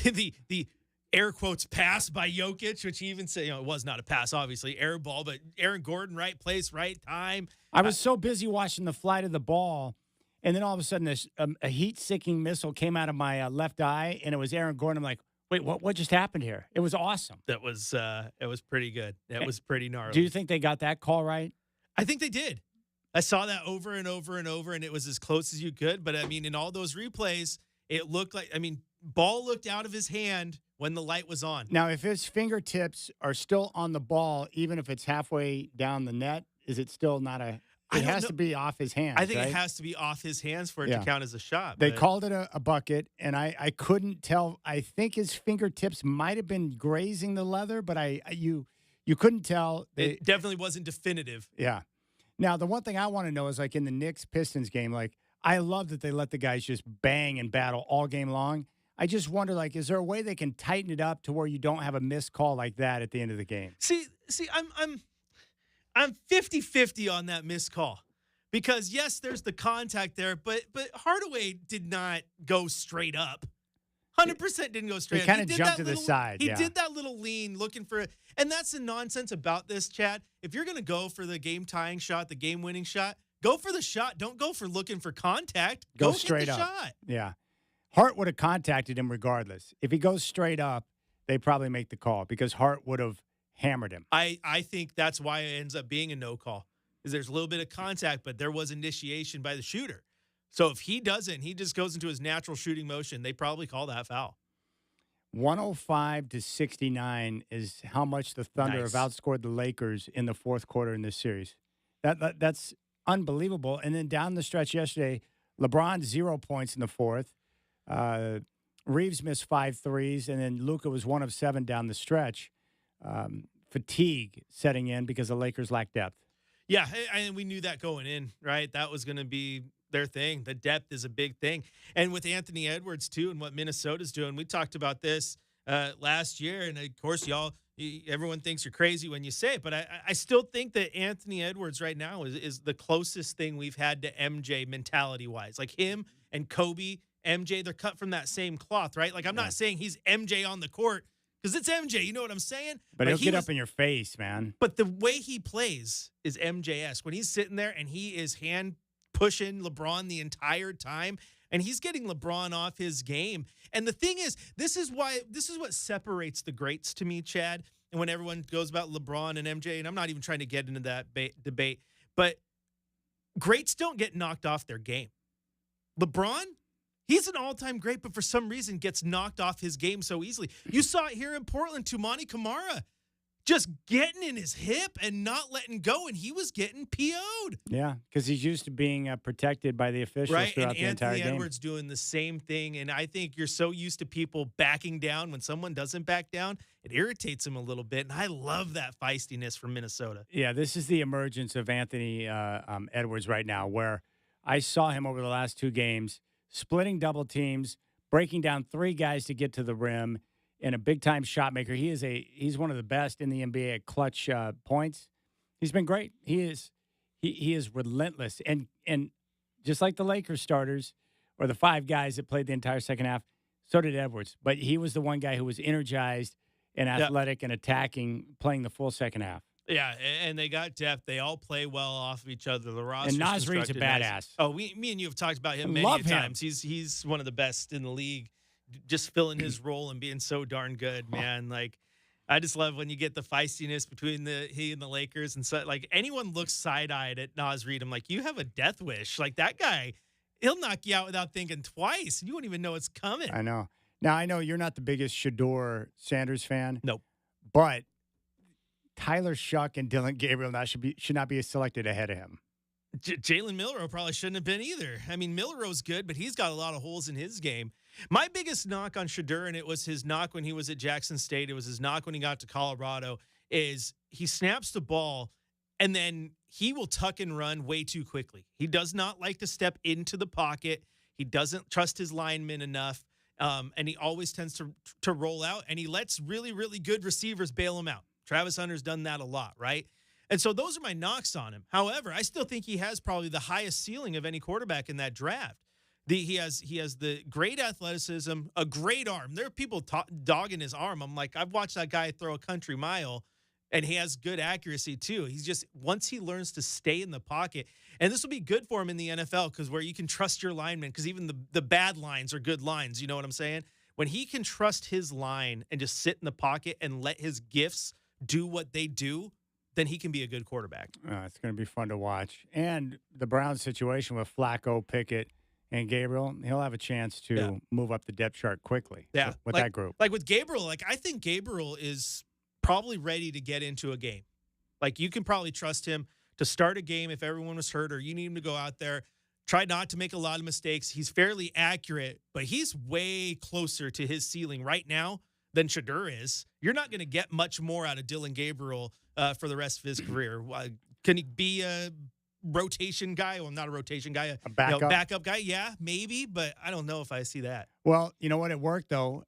the air quotes pass by Jokic, which he even said, it was not a pass, obviously, air ball, but Aaron Gordon, right place, right time. I was so busy watching the flight of the ball, and then all of a sudden a heat-seeking missile came out of my left eye, and it was Aaron Gordon. I'm like, wait, what just happened here? It was awesome. That was it was pretty good. That was pretty gnarly. Do you think they got that call right? I think they did. I saw that over and over and over, and it was as close as you could. But, I mean, in all those replays, it looked like, ball looked out of his hand when the light was on. Now, if his fingertips are still on the ball, even if it's halfway down the net, is it still not a – it has to be off his hands, I think right? it has to be off his hands for it to count as a shot. They called it a bucket, and I couldn't tell. I think his fingertips might have been grazing the leather, but you couldn't tell. It definitely wasn't definitive. Yeah. Now, the one thing I want to know is, like, in the Knicks-Pistons game, like, I love that they let the guys just bang and battle all game long. I just wonder, like, is there a way they can tighten it up to where you don't have a missed call like that at the end of the game? See, I'm 50-50 on that missed call because, yes, there's the contact there, but Hardaway did not go straight up. 100% didn't go straight up. He kind of jumped to the side. He did that little lean looking for it. And that's the nonsense about this, Chad. If you're going to go for the game-tying shot, the game-winning shot, go for the shot. Don't go for looking for contact. Go straight up. Shot. Yeah. Hart would have contacted him regardless. If he goes straight up, they probably make the call because Hart would have hammered him. I think that's why it ends up being a no call, is there's a little bit of contact, but there was initiation by the shooter. So if he doesn't, he just goes into his natural shooting motion, they probably call that foul. 105-69 is how much the Thunder have outscored the Lakers in the fourth quarter in this series. That's unbelievable. And then down the stretch yesterday, LeBron 0 points in the fourth. Reeves missed 5 threes, and then Luka was 1 of 7 down the stretch. Fatigue setting in because the Lakers lack depth. Yeah, and we knew that going in, right? That was going to be their thing. The depth is a big thing. And with Anthony Edwards, too, and what Minnesota's doing, we talked about this last year. And, of course, everyone thinks you're crazy when you say it. But I still think that Anthony Edwards right now is the closest thing we've had to MJ mentality-wise. Like him and Kobe, MJ, they're cut from that same cloth, right? Like I'm not saying he's MJ on the court because it's MJ. You know what I'm saying? But he'll get up in your face, man. But the way he plays is MJ-esque. When he's sitting there and he is pushing LeBron the entire time, and he's getting LeBron off his game. And the thing is, this is what separates the greats to me, Chad. And when everyone goes about LeBron and MJ, and I'm not even trying to get into that debate, but greats don't get knocked off their game. LeBron, he's an all-time great, but for some reason gets knocked off his game so easily. You saw it here in Portland, Tumani Kamara just getting in his hip and not letting go, and he was getting PO'd. Yeah, because he's used to being protected by the officials throughout the entire game. Anthony Edwards doing the same thing, and I think you're so used to people backing down. When someone doesn't back down, it irritates him a little bit, and I love that feistiness from Minnesota. Yeah, this is the emergence of Anthony Edwards right now, where I saw him over the last 2 games splitting double teams, breaking down 3 guys to get to the rim, and a big-time shot maker. He's one of the best in the NBA at clutch points. He's been great. He is relentless. And just like the Lakers starters or the 5 guys that played the entire second half, so did Edwards. But he was the one guy who was energized and athletic and attacking, playing the full second half. Yeah, and they got depth. They all play well off of each other. The roster and Naz Reid's a badass. Nice. Oh, me and you have talked about him many times. He's one of the best in the league. Just filling his role and being so darn good, man. Like, I just love when you get the feistiness between he and the Lakers. And so, like, anyone looks side-eyed at Naz Reid, I'm like, you have a death wish. Like, that guy, he'll knock you out without thinking twice. You won't even know it's coming. I know. Now, I know you're not the biggest Shedeur Sanders fan. Nope. But Tyler Shuck and Dylan Gabriel should not be selected ahead of him. Jalen Milroe probably shouldn't have been either. I mean, Milroe's good, but he's got a lot of holes in his game. My biggest knock on Shadur, and it was his knock when he was at Jackson State, it was his knock when he got to Colorado, is he snaps the ball and then he will tuck and run way too quickly. He does not like to step into the pocket. He doesn't trust his linemen enough, and he always tends to roll out, and he lets really, really good receivers bail him out. Travis Hunter's done that a lot, right? And so those are my knocks on him. However, I still think he has probably the highest ceiling of any quarterback in that draft. He has the great athleticism, a great arm. There are people dogging his arm. I'm like, I've watched that guy throw a country mile, and he has good accuracy too. He's just, once he learns to stay in the pocket, and this will be good for him in the NFL because where you can trust your linemen, because even the bad lines are good lines. You know what I'm saying? When he can trust his line and just sit in the pocket and let his gifts do what they do, then he can be a good quarterback. It's going to be fun to watch. And the Browns situation with Flacco, Pickett, and Gabriel, he'll have a chance to move up the depth chart quickly with that group. Like with Gabriel, I think Gabriel is probably ready to get into a game. Like you can probably trust him to start a game if everyone was hurt or you need him to go out there. Try not to make a lot of mistakes. He's fairly accurate, but he's way closer to his ceiling right now than Shadur is. You're not going to get much more out of Dylan Gabriel for the rest of his career. Can he be a rotation guy? Well, not a rotation guy. A backup guy? Yeah, maybe, but I don't know if I see that. Well, you know what? It worked, though.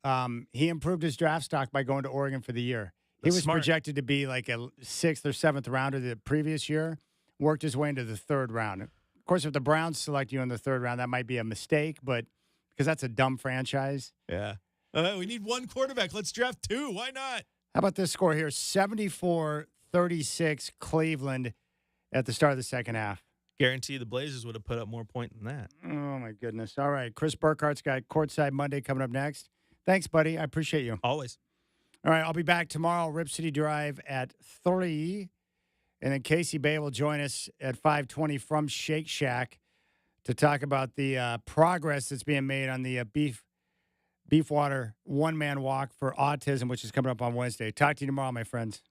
He improved his draft stock by going to Oregon for the year. He was projected to be like a 6th or 7th rounder the previous year, worked his way into the 3rd round. Of course, if the Browns select you in the 3rd round, that might be a mistake, but because that's a dumb franchise. Yeah. We need one quarterback. Let's draft 2. Why not? How about this score here? 74-36 Cleveland at the start of the second half. Guarantee the Blazers would have put up more points than that. Oh, my goodness. All right. Chris Burkhart's got Courtside Monday coming up next. Thanks, buddy. I appreciate you. Always. All right. I'll be back tomorrow, Rip City Drive at 3. And then Casey Bay will join us at 5:20 from Shake Shack to talk about the progress that's being made on the Beefwater one-man walk for autism, which is coming up on Wednesday. Talk to you tomorrow, my friends.